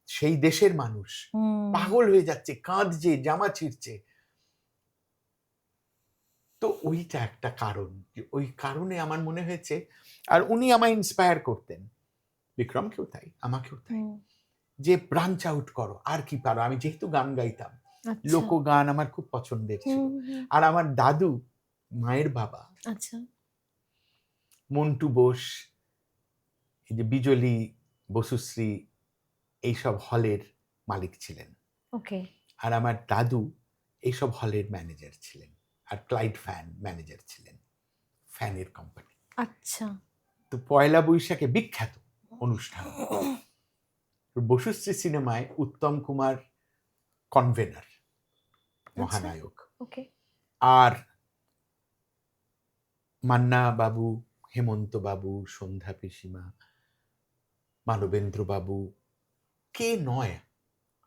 সেই দেশের মানুষ পাগল হয়ে যাচ্ছে, কাঁদছে, জামা ছিঁড়ছে। তো ওইটা একটা কারণ, ওই কারণে আমার মনে হয়েছে। আর উনি আমায় ইন্সপায়ার করতেন, বিক্রমকেও তাই, আমাকেও তাই, যে ব্রাঞ্চ আউট করো, আর কি পারো। আমি যেহেতু গান গাইতাম, লোকগান আমার খুব পছন্দের ছিল। আর আমার দাদু, মায়ের বাবা, মন্টু বোস, এই যে বিজলি, বসুশ্রী, এইসব হলের মালিক ছিলেন। আর আমার দাদু এইসব হলের ম্যানেজার ছিলেন, আর ক্লাইড ফ্যান ম্যানেজার ছিলেন, ফ্যানের কোম্পানি। তো পয়লা বৈশাখে বিখ্যাত অনুষ্ঠান, বসুশ্রী সিনেমায় উত্তম কুমার কনভেনার, মহানায়ক। আর মান্না বাবু, হেমন্ত বাবু, সন্ধ্যা পিসিমা, মানবেন্দ্র বাবু, কে নয়,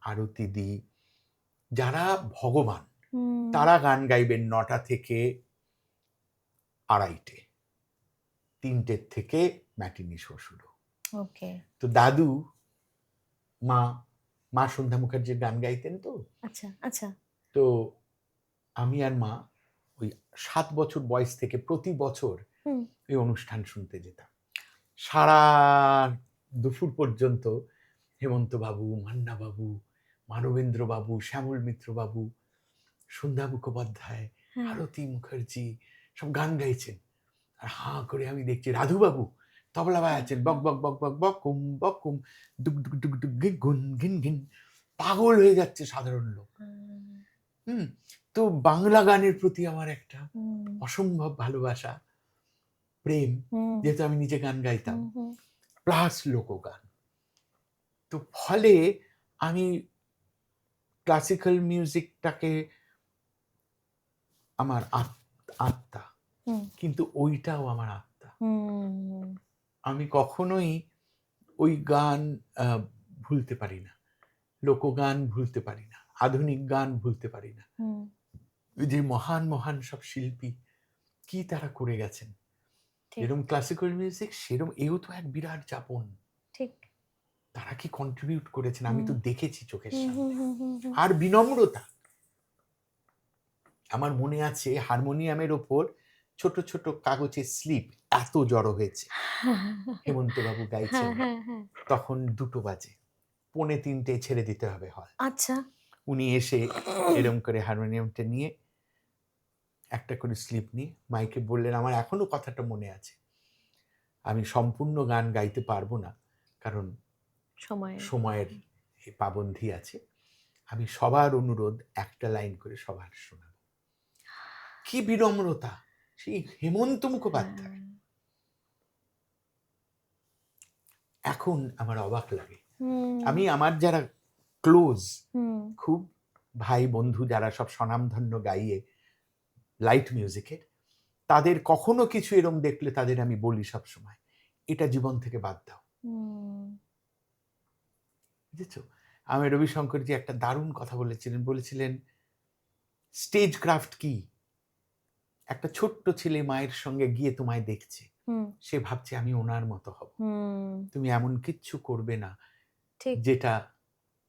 আরতি দি, যারা ভগবান, তারা গান গাইবেন 9টা থেকে 2:30, 3টের থেকে ম্যাটিনি শো শুরু। তো দাদু, মা সন্ধ্যা মুখার্জির গান গাইতেন। তো তো আমি আর মা ওই 7 বছর বয়স থেকে প্রতি বছর এই অনুষ্ঠান শুনতে যেতাম। সারা দুপুর পর্যন্ত হেমন্ত বাবু, মান্না বাবু, মানবেন্দ্র বাবু, শ্যামল মিত্র বাবু, সন্ধ্যা মুখোপাধ্যায়, আরতি মুখার্জি সব গান গাইছেন। আর হাঁ করে আমি দেখছি রাধু বাবু তবলা বাজাচ্ছেন, বক বক বক বক বকুম বকুম, ডুক ডুক ডুক ডুক গুন ঘিন ঘিন। পাগল হয়ে যাচ্ছে সাধারণ লোক। তো বাংলা গানের প্রতি আমার একটা অসম্ভব ভালোবাসা, প্রেম, যেহেতু আমি নিজে গান গাইতাম, প্লাস লোকগান। তো ফলে আমি ক্লাসিক্যাল মিউজিকটাকে আমার আত্মা, কিন্তু ওইটাও আমার আত্মা। আমি কখনোই ওই গান ভুলতে পারি না, লোকগান ভুলতে পারি না, আধুনিক গান ভুলতে পারি না। যে মহান মহান সব শিল্পী কি তারা করে গেছেন, যেরকম ক্লাসিক্যাল মিউজিক সেরকম এও তো এক বিরাট যাপন। তারা কি কন্ট্রিবিউট করেছেন আমি তো দেখেছি চোখের সামনে। আর বিনম্রতা, আমার মনে আছে হারমোনিয়ামের ওপর ছোট ছোট কাগজের স্লিপ এত জড়ো হয়েছে। হেমন্ত বাবু গাইছেন, তখন 2টো বাজে, 2:45 ছেড়ে দিতে হবে হল। উনি এসে এরম করে হারমোনিয়ামটা নিয়ে একটা করে স্লিপ নিয়ে মাইকে বললেন, আমার এখনো কথাটা মনে আছে, আমি সম্পূর্ণ গান গাইতে পারবো না কারণ সময়ের পাবন্ধি আছে, আমি সবার অনুরোধ একটা লাইন করে সবার শোনাবো। কি বিনম্রতা সেই হেমন্ত মুখোপাধ্যায়। এখন আমার অবাক লাগে, আমি আমার যারা ক্লোজ খুব ভাই বন্ধু যারা সব স্বনামধন্য গাইয়ে লাইট মিউজিকের, তাদের কখনো কিছু এরম দেখলে তাদের আমি বলি সব সময়, এটা জীবন থেকে বাদ দাও। বুঝেছো? আমি রবিশঙ্করজি একটা দারুণ কথা বলেছিলেন স্টেজ ক্রাফট কি। একটা ছোট্ট ছেলে মায়ের সঙ্গে গিয়ে তোমায় দেখছে, সে ভাবছে আমি ওনার মতো হব। তুমি এমন কিচ্ছু করবে না যেটা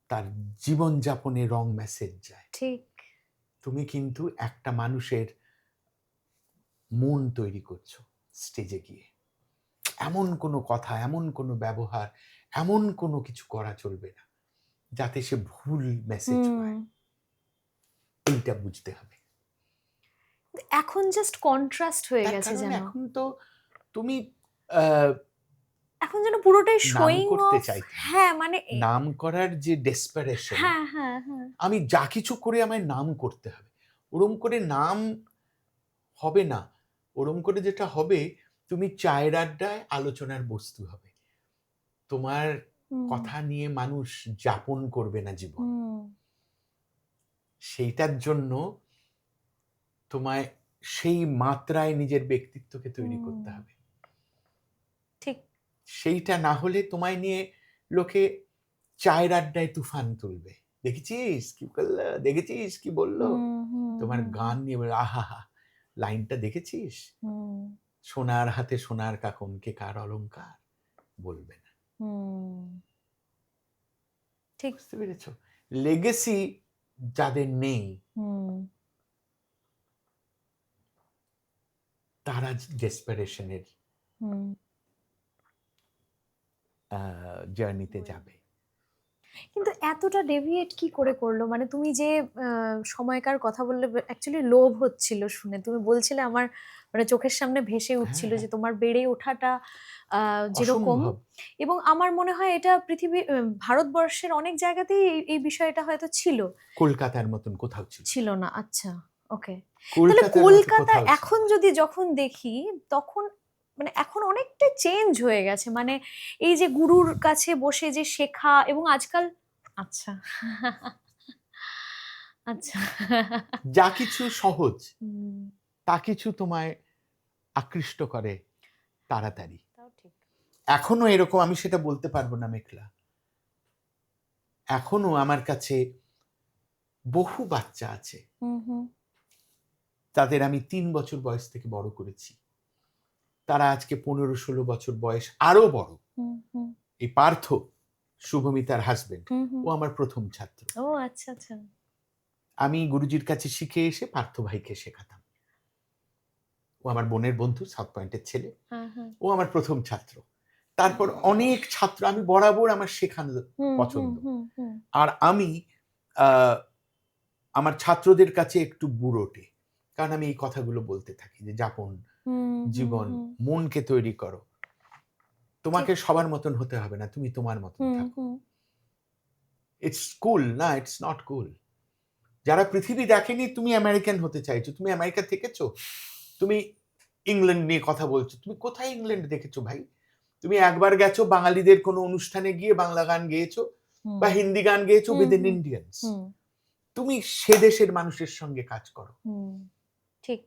তার জীবনযাপনে রং মেসেজ যায়। তুমি কিন্তু একটা মানুষের মন তৈরি করছো স্টেজে গিয়ে। এমন কোনো কথা, এমন কোনো ব্যবহার, এমন কোনো কিছু করা চলবে না যাতে সে ভুল মেসেজ পায়। এইটা বুঝতে হবে। এখন জাস্ট কন্ট্রাস্ট হয়ে তার গেছে কারণ যেন, এখন তো তুমি এখন যেন পুরোটাই নাম শোয়িং করতে অফ। চাইতে না। হ্যাঁ মানে নাম করার যে ডেসপারেশন, হ্যাঁ হ্যাঁ হ্যাঁ আমি যা কিছু করে আমায় নাম করতে হবে, ওরম করে নাম হবে না। ওরম করে যেটা হবে, তুমি চায়ের আড্ডায় আলোচনার বস্তু হবে। তোমার হুম, কথা নিয়ে মানুষ যাপন করবে না জীবন। হুম, সেইটার জন্য তোমায় সেই মাত্রায় নিজের ব্যক্তিত্বকে তৈরি হুম, করতে হবে। ঠিক। সেইটা না হলে তোমায় নিয়ে লোকে চায়ের আড্ডায় তুফান তুলবে। দেখেছিস কি করলো, দেখেছিস কি বললো, হুম, হুম, তোমার হুম, গান নিয়ে বলবে, আহা লাইনটা দেখেছিস, হুম, সোনার হাতে সোনার কাকন কে কার অলংকার, বলবে না। হুম, ঠিক। বুঝতে পেরেছো? লেগেসি যাদের নেই হুম, তারা ডেসপারেশনের হুম। জার্নিতে যাবে। কিন্তু এতটা ডেভিয়েট কি করে করলো? মানে তুমি যে সময়কার কথা বললে, অ্যাকচুয়ালি লোভ হচ্ছিল শুনে। তুমি বলছিলে, আমার মানে চোখের সামনে ভেসে উঠছিল হ্যাঁ, যে তোমার বেড়ে ওঠাটা যেরকম। অসম্ভব। এবং আমার মনে হয় এটা ভারতবর্ষের অনেক জায়গাতেই এই বিষয়টা হয়তো ছিল। কলকাতার মতন কোথাও ছিল না। ছিল না, আচ্ছা, ওকে। তাহলে কলকাতার মতো কলকাতা কোথাও ছিল এখন না। যখন দেখি, তখন মানে এখন অনেকটা চেঞ্জ হয়ে গেছে। মানে এই যে গুরুর কাছে বসে যে শেখা, এবং আজকাল, আচ্ছা আচ্ছা যা কিছু সহজ, হুম, তা কিছু তোমায় আকৃষ্ট করে তাড়াতাড়ি। তাও ঠিক। এখনো এরকম, আমি সেটা বলতে পারবো না মেঘলা। এখনো আমার কাছে বহু বাচ্চা আছে, হুম, হুম, তাদের আমি 3 বছর বয়স থেকে বড় করেছি। তারা আজকে 15-16 বছর বয়স, আরো বড়। হুম, হুম, এই পার্থ, শুভমিতার হাজবেন্ড, হুম, হুম। ও আমার প্রথম ছাত্র। ও আচ্ছা আচ্ছা। আমি গুরুজির কাছে শিখে এসে পার্থ ভাইকে শেখাতাম। ও আমার বোনের বন্ধু, সাউথ পয়েন্টের ছেলে। হ্যাঁ হ্যাঁ। ও আমার প্রথম ছাত্র। তারপর অনেক ছাত্র, আমি বরাবর আমার শেখানো হুম, হুম, পছন্দ। হুম, হুম, আর আমি আহ, আমার ছাত্রদের কাছে একটু বুড়োটে, কারণ আমি এই কথাগুলো বলতে থাকি যে যাপন, হুম, হুম, জীবন, হুম, মনকে তৈরি করো। ঠিক। তোমাকে সবার মতন হতে হবে না, তুমি তোমার মতন হুম, থাকো। হুম, ইটস কুল না, ইটস নট কুল। যারা পৃথিবী দেখেনি, তুমি আমেরিকান হতে চাইছো, তুমি আমেরিকা থেকেছো, তুমি ইংল্যান্ড নিয়ে কথা বলছো, তুমি কোথায় ইংল্যান্ড দেখেছো ভাই? তুমি একবার গেছো বাঙালিদের কোনো অনুষ্ঠানে গিয়ে বাংলা গান গেয়েছো হুম, বা হিন্দি গান গেয়েছো হুম, উইথ ইন হুম, ইন্ডিয়ান্স। হুম, তুমি সে দেশের মানুষের সঙ্গে কাজ করো, হুম, ঠিক।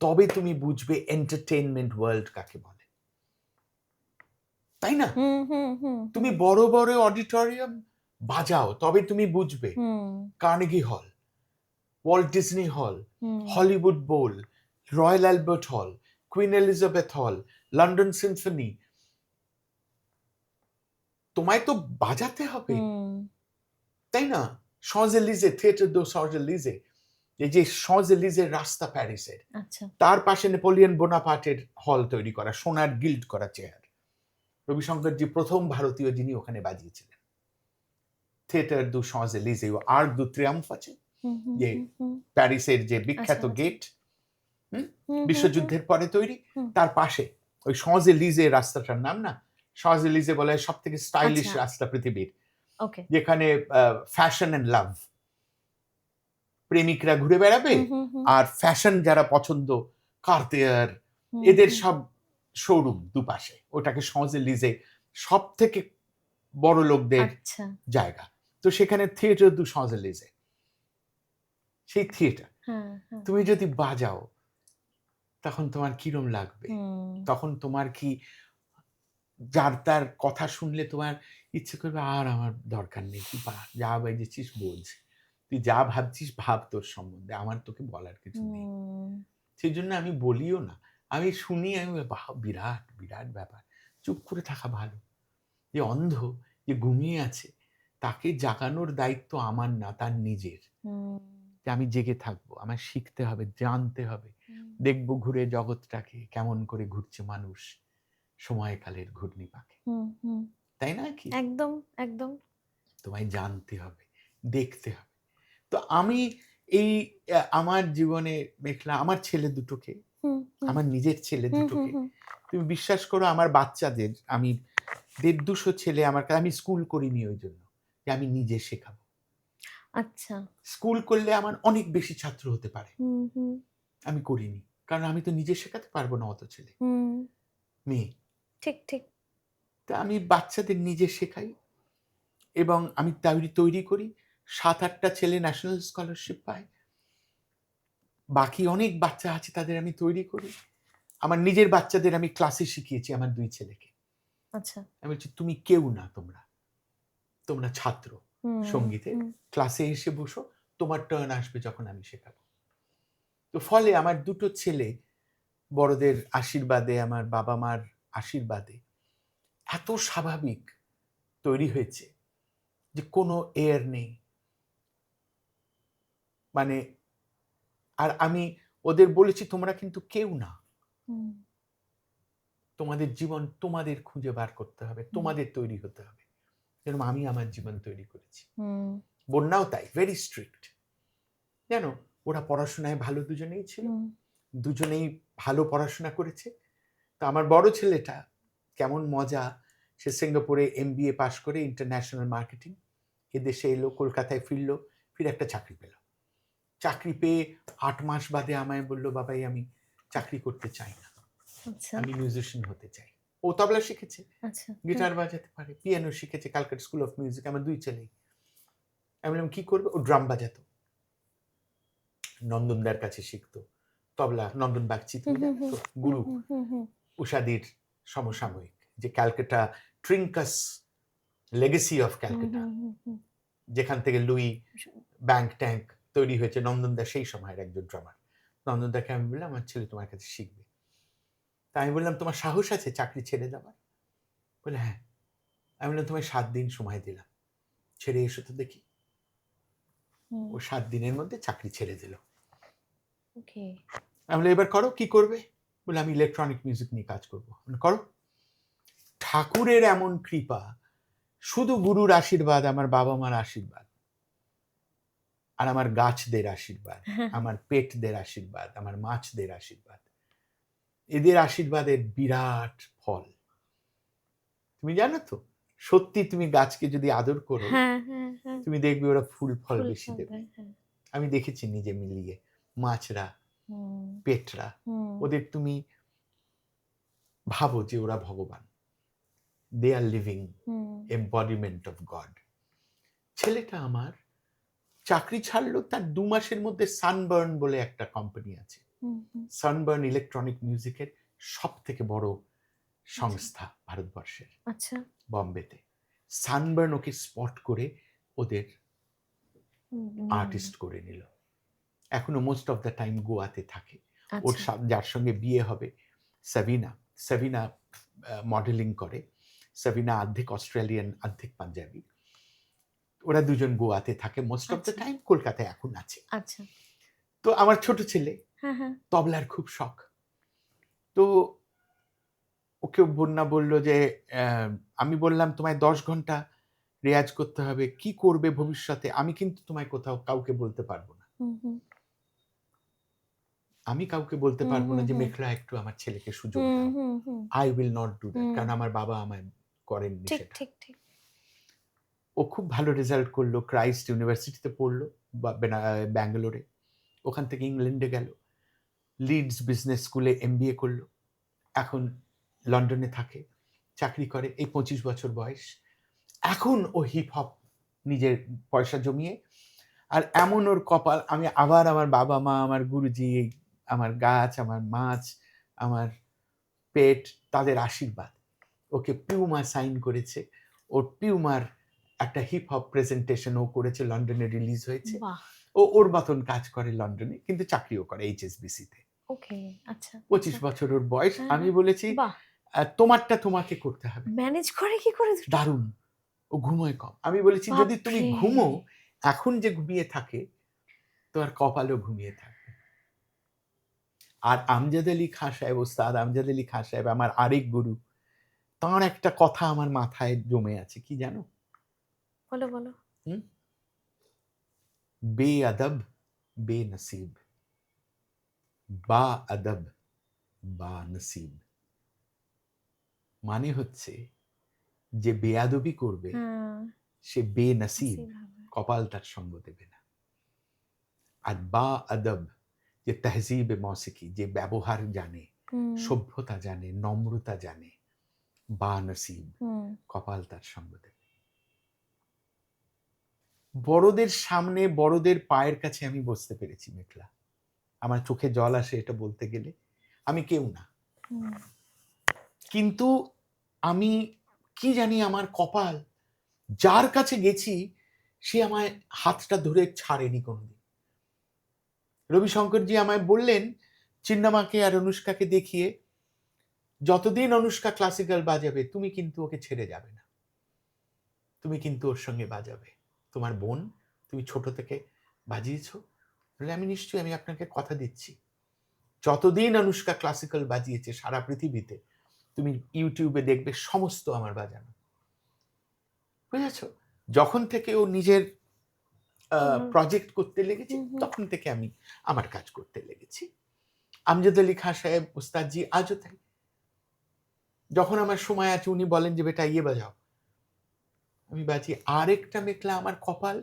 তবে তুমি বুঝবে এন্টারটেইনমেন্ট ওয়ার্ল্ড কাকে বলে, তাই না? হুম, হুম, হুম, তুমি হুম, বড় বড় অডিটোরিয়াম বাজাও, তবে তুমি বুঝবে হুম, কার্নেগি হল, ওয়াল্ট ডিজনি হল, হুম, হলিউড বোল, রয়্যাল অ্যালবার্ট হল, কুইন এলিজাবেথ হল, লন্ডন সিম্ফনি, তোমায় তো বাজাতে হবে, হুম, তাই না? শজ এলিজে, থিয়েটার দো শজ এলিজে, এই যে শজ এলিজের রাস্তা প্যারিসের, আচ্ছা। তার পাশে নেপোলিয়ন বোনাপার্টের হল তৈরি করা, সোনার গিল্ড করা চেয়ার। রবিশঙ্করজি প্রথম ভারতীয় যিনি ওখানে বাজিয়েছিলেন। থিয়েটার দু শজ এলিজে ও আর্ক দু ট্রিয়াম্ফ আছে, হুম, হুম, যে হুম, হুম, প্যারিসের যে আচ্ছা বিখ্যাত আচ্ছা। গেট, হুম, হুম, হুম, বিশ্বযুদ্ধের পরে তৈরি, হুম, তার পাশে ওই শজ এলিজে রাস্তাটার নাম না, শজ এলিজে বলে সব থেকে স্টাইলিশ আচ্ছা, রাস্তা পৃথিবীর, ওকে। যেখানে ফ্যাশন অ্যান্ড লাভ, প্রেমিকরা ঘুরে বেড়াবে, হুম, হুম, হুম, আর ফ্যাশন যারা পছন্দ, কার্তেয়ার, হুম, এদের হুম, সব শোরুম দুপাশে। ওটাকে শজ এলিজে, সব থেকে বড় লোকদের আচ্ছা। জায়গা। তো সেখানে থিয়েটার দু শজ এলিজে, সেই থিয়েটার হ্যাঁ, হ্যাঁ। তুমি যদি বাজাও, তখন তোমার কিরম লাগবে? হুম, তখন তোমার কি, যার তার কথা শুনলে তোমার ইচ্ছে করবে আর আমার দরকার নেই, তুই যা বেজেছিস বোঝ, তুই যা ভাবছিস ভাব তোর সম্বন্ধে, আমার তোকে বলার কিছু নেই। হুম, সেই জন্য আমি বলিও না, আমি শুনি, আমি বাহ বিরাট বিরাট ব্যাপার, চুপ করে থাকা ভালো। যে অন্ধ, যে ঘুমিয়ে আছে, তাকে জাগানোর দায়িত্ব আমার না, তার নিজের। হুম, যে আমি জেগে থাকবো, আমার শিখতে হবে, জানতে হবে, দেখবো ঘুরে জগৎটাকে কেমন করে ঘুরছে মানুষ সময়কালের ঘূর্ণি পাকে, তাই না? কি একদম একদম। তোমায় জানতে হবে, দেখতে হবে। তো আমি এই আমার জীবনে মেঘলা, আমার ছেলে দুটোকে, আমার নিজের ছেলে দুটোকে, তুমি বিশ্বাস করো আমার বাচ্চাদের, আমি 150-200 ছেলে আমার কাছে, আমি স্কুল করিনি ওই জন্য যে আমি নিজে শেখাবো। আচ্ছা। স্কুল করলে আমার অনেক বেশি ছাত্র হতে পারে, আমি করিনি, কারণ আমি তো নিজে শেখাতে পারবো না অত ছেলে মেয়ে। ঠিক ঠিক। তা আমি বাচ্চাদের নিজে শেখাই এবং আমি তৈরি করি। 7-8টা ছেলে ন্যাশনাল স্কলারশিপ পায়, বাকি অনেক বাচ্চা আছে তাদের আমি তৈরি করি। আমার নিজের বাচ্চাদের আমি ক্লাসে শিখিয়েছি, আমার 2 ছেলেকে। আচ্ছা। আমি বলছি তুমি কেউ না, তোমরা ছাত্র, সঙ্গীতে ক্লাসে এসে বসো, তোমার টার্ন আসবে যখন আমি শেখাবো। তো ফলে আমার 2টো ছেলে বড়দের আশীর্বাদে, আমার বাবা মার আশীর্বাদে এত স্বাভাবিক তৈরি হয়েছে যে কোনো এয়ার নেই। মানে আর আমি ওদের বলেছি তোমরা কিন্তু কেউ না, তোমাদের জীবন তোমাদের খুঁজে বার করতে হবে, তোমাদের তৈরি হতে হবে, যেরকম আমি আমার জীবন তৈরি করেছি। বন্যাও তাই, ভেরি স্ট্রিক্ট। জানো, ওরা পড়াশোনায় ভালো দুজনেই ছিল, দুজনেই ভালো পড়াশোনা করেছে। তো আমার বড় ছেলেটা কেমন মজা, সে সিঙ্গাপুরে MBA পাশ করে ইন্টারন্যাশনাল মার্কেটিং, এদেশে এলো, কলকাতায় ফিরলো, ফিরে একটা চাকরি পেল। চাকরি পেয়ে 8 মাস বাদে আমায় বললো, বাবাই আমি চাকরি করতে চাই না, আমি মিউজিশিয়ান হতে চাই। ও তবলা শিখেছে, গিটার বাজাতে পারে, পিয়ানো শিখেছে ক্যালকাটা স্কুল অফ মিউজিক, আমার 2 ছেলেই। আমি বললাম কি করবে? ও ড্রাম বাজাতো, নন্দনদার কাছে শিখতো তবলা, নন্দন বাগচি, গুরু উষাদির সমসাময়িক, যে ক্যালকাটা ট্রিঙ্কাস লেগেসি অফ ক্যালকাটা, যেখান থেকে লুই ব্যাংক ট্যাঙ্ক তৈরি হয়েছে, নন্দনদা সেই সময়ের একজন ড্রামার। নন্দনদাকে আমি বললাম আমার ছেলে তোমার কাছে শিখবে। তা আমি বললাম তোমার সাহস আছে চাকরি ছেড়ে দেওয়ার? বলে হ্যাঁ। আমি বললাম তোমায় 7 দিন সময় দিলাম, ছেড়ে এসো তো দেখি। ও 7 দিনের মধ্যে চাকরি ছেড়ে দিল। আমি বললাম এবার করো, কি করবে? বলে আমি ইলেকট্রনিক মিউজিক নিয়ে কাজ করবো। করো। ঠাকুরের এমন কৃপা, শুধু গুরুর আশীর্বাদ, আমার বাবা মার আশীর্বাদ, আর আমার গাছদের আশীর্বাদ, আমার পেটদের আশীর্বাদ, আমার মাছদের আশীর্বাদ, এদের আশীর্বাদের বিরাট ফল। তুমি জানো তো, সত্যি তুমি গাছকে যদি আদর করো, তুমি দেখবে ওরা ফুল ফল বেশি দেবে। আমি দেখেছি নিজে মিলিয়ে, মাছরা, পেটরা, ওদের তুমি ভাবো যে ওরা ভগবান, দে আর লিভিং এম্বডিমেন্ট অফ গড। ছেলেটা আমার চাকরি ছাড়লো, তার 2 মাসের মধ্যে সানবার্ন বলে একটা কোম্পানি আছে, সানবার্ন ইলেকট্রনিক মিউজিকের সব থেকে বড় সংস্থা ভারতবর্ষের, বম্বেতে। সানবার্ন ওকে স্পট করে ওদের আর্টিস্ট করে নিল। এখনো মোস্ট অফ দ্য টাইম গোয়াতে থাকে। ওর যার সঙ্গে বিয়ে হবে, সাবিনা মডেলিং করে। সাবিনা অর্ধেক অস্ট্রেলিয়ান, অর্ধেক পাঞ্জাবি। ওরা দুজন গোয়াতে থাকে মোস্ট অফ দ্য টাইম, কলকাতায় এখন আছে। তো আমার ছোট ছেলে তবলার খুব শখ, তো ওকে বন্যা বলল যে আমি বললাম তোমায় 10 ঘন্টা রেয়াজ করতে হবে, কি করবে ভবিষ্যতে আমি কিন্তু তোমায় কোথাও কাউকে বলতে পারবো না, আমি কাউকে বলতে পারবো না যে মেঘলা একটু আমার ছেলেকে সুযোগ দাও, I will not do that, কারণ আমার বাবা আমায় করেননি সেটা। ও খুব ভালো রেজাল্ট করলো, ক্রাইস্ট ইউনিভার্সিটিতে পড়লো ব্যাঙ্গালোরে, ওখান থেকে ইংল্যান্ডে গেল, লিডস বিজনেস স্কুলে MBA করলো, এখন লন্ডনে থাকে, চাকরি করে, এই 25 বছর বয়স। এখন ও হিপ হপ নিজের পয়সা জমিয়ে, আর এমন ওর কপাল, আমি আবার আমার বাবা মা, আমার গুরুজি, আমার গাছ, আমার মাছ, আমার পেট, তাদের আশীর্বাদ, ওকে পিউমা সাইন করেছে। ওর পিউমার একটা হিপ হপ প্রেজেন্টেশন ও করেছে, লন্ডনে রিলিজ হয়েছে। ও ওর মতন কাজ করে লন্ডনে, কিন্তু চাকরিও করে HSBC-তে। 25 বছর ওর বয়স। আমি বলেছি তোমারটা তোমাকে করতে হবে। ম্যানেজ করে কি করে? দারুণ। ও ঘুমোয় কম। আমি বলেছি যদি তুমি ঘুমো, এখন যে ঘুমিয়ে থাকে তোমার কপালও ঘুমিয়ে থাকবে। আর আমজাদ আলী খাঁ সাহেব, ওস্তাদ আমজাদ আলী খাঁ সাহেব আমার আরেক গুরু, তাঁর একটা কথা আমার মাথায় জমে আছে, কি জানো? বলো বলো। বেআদব বেনসিব, বা আদব বা নসিব। মানে হচ্ছে যে বেয়াদবি করবে সে বেনসিব, কপাল তার সঙ্গ দেবে না। আর বা আদব, যে তহজিব মৌসিকি, যে ব্যবহার জানে, সভ্যতা জানে, নম্রতা জানে, বা নসিব, কপাল তার সঙ্গ দেবে। বড়দের সামনে, বড়দের পায়ের কাছে আমি বসতে পেরেছি মেঘলা, আমার চোখে জল আসে এটা বলতে গেলে। আমি কেউ না, কিন্তু আমি কি জানি আমার কপাল, যার কাছে গেছি সে আমায় হাতটা ধরে ছাড়েনি কোনোদিন। রবিশঙ্করজি আমায় বললেন চিন্নামাকে আর অনুষ্কাকে দেখিয়ে, যতদিন অনুষ্কা ক্লাসিক্যাল বাজাবে তুমি কিন্তু ওকে ছেড়ে যাবে না, তুমি কিন্তু ওর সঙ্গে বাজাবে, তোমার বোন, তুমি ছোট থেকে বাজিয়েছ। বলে আমি নিশ্চয়ই, আমি আপনাকে কথা দিচ্ছি, যতদিন অনুষ্কা ক্লাসিক্যাল বাজিয়েছে সারা পৃথিবীতে, তুমি ইউটিউবে দেখবে সমস্ত আমার বাজানো। বুঝেছ? যখন থেকে ও নিজের প্রজেক্ট করতে লেগেছে তখন থেকে আমি আমার কাজ করতে লেগেছি। আমজাদ আলী খাঁ সাহেব উস্তাদজি আজও তাই, যখন আমার সময় আছে উনি বলেন যে বেটা ইয়ে বাজাও, আমি বাজি। আরেকটা মেঘলা আমার কপাল,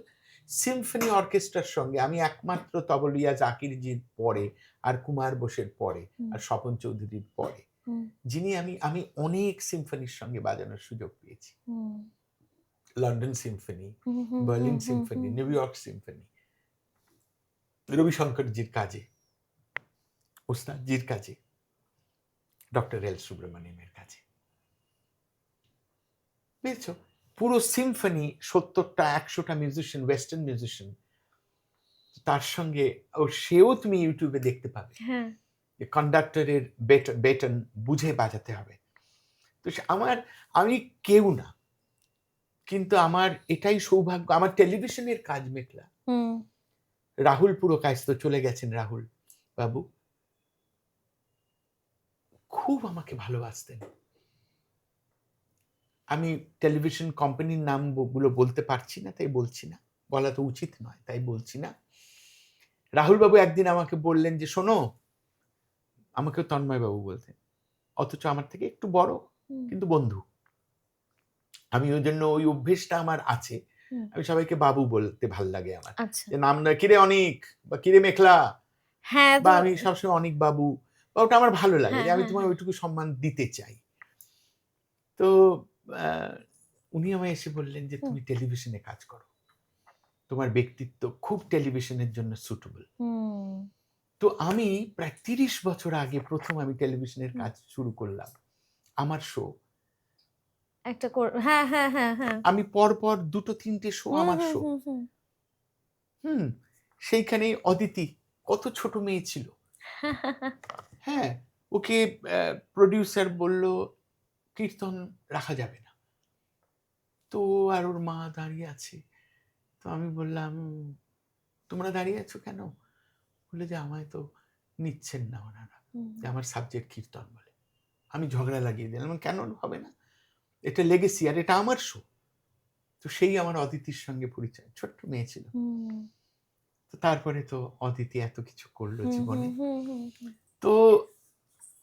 সিম্ফনি অর্কেস্ট্রার সঙ্গে আমি একমাত্র তবলিয়া জাকিরজির পরে, আর কুমার বোসের পরে, আর স্বপন চৌধুরীর পরে, যিনি আমি অনেক সিম্ফনির সঙ্গে বাজানোর সুযোগ পেয়েছি। London symphony, Berlin symphony, New York symphony, রবিশঙ্করজির কাজে, ওস্তাদজির কাজে, ডক্টর এল সুব্রমণিয়ামের কাজে। বুঝেছ? পুরো সিম্ফনি 70টা 100টা মিউজিশিয়ান, ওয়েস্টার্ন মিউজিশিয়ান, তার সঙ্গে সেও তুমি ইউটিউবে দেখতে পাবে। কন্ডাক্টরের বেটন বুঝে বাজাতে হবে। তো আমি কেউ না, কিন্তু আমার এটাই সৌভাগ্য। আমার টেলিভিশনের কাজ মেঘলা, রাহুল পুরো কায়স্ত চলে গেছেন, রাহুল বাবু খুব আমাকে ভালোবাসতেন। আমি টেলিভিশন কোম্পানির নামগুলো বলতে পারছি না, তাই বলছি না, বলা তো উচিত নয়, তাই বলছি না। রাহুল বাবু একদিন আমাকে বললেন যে শোনো, আমাকে তন্ময় বাবু বলতেন, অথচ আমার থেকে একটু বড়, কিন্তু বন্ধু। আমি ওই জন্য ওই অভ্যেসটা আমার আছে, আমি সবাইকে বাবু বলতে ভাল লাগে আমার, যে নাম না কিরে অনিক বা কিরে মেঘলা, বা আমি সবসময় অনিক বাবু, বা ওটা আমার ভালো লাগে, যে আমি তোমার ওইটুকু সম্মান দিতে চাই। তো উনি আমায় এসে বললেন যে তুমি টেলিভিশনে কাজ করো, তোমার ব্যক্তিত্ব খুব টেলিভিশনের জন্য সুটেবল। তো আমি প্রায় 30 বছর আগে প্রথম আমি টেলিভিশনের কাজ শুরু করলাম, আমার শো একটা, আমি পরপর 2-3টে শো আমার শো। সেইখানে অদিতি কত ছোট মেয়ে ছিল, হ্যাঁ, ওকে প্রডিউসার বলল কীর্তন রাখা যাবে না, তো আর ওর মা দাঁড়িয়ে আছে। তো আমি বললাম তোমরা দাঁড়িয়ে আছো কেন? বলে যে আমায় তো নিচ্ছেন না ওনারা, যে আমার সাবজেক্ট কীর্তন বলে। আমি ঝগড়া লাগিয়ে দিলাম, কেন হবে না, এটা লেগেসি আর এটা আমার শো। তো সেই আমার অদিতির সঙ্গে পরিচয়, ছোট্ট মেয়ে ছিল। তো তারপরে তো অদিতি এত কিছু করলো জীবনে। তো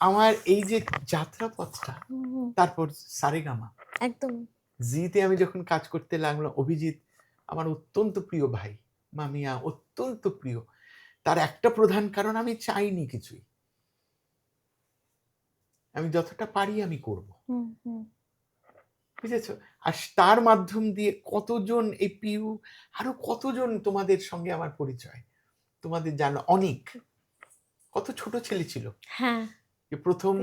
আমার এই যে যাত্রাপথটা, তারপর সারেগামা, একদম জিতে আমি যখন কাজ করতে লাগলাম, অভিজিৎ আমার অত্যন্ত প্রিয় ভাই, মামিয়া অত্যন্ত প্রিয়। তার একটা প্রধান কারণ, আমি চাইনি কিছুই, আমি যতটা পারি আমি করব, বুঝেছো? আর তার মাধ্যম দিয়ে কতজন, এই পিউ, আরো কতজন তোমাদের সঙ্গে আমার পরিচয়, তোমাদের জানো, অনেক কত ছোট ছেলে ছিল, হ্যাঁ, যে প্রথম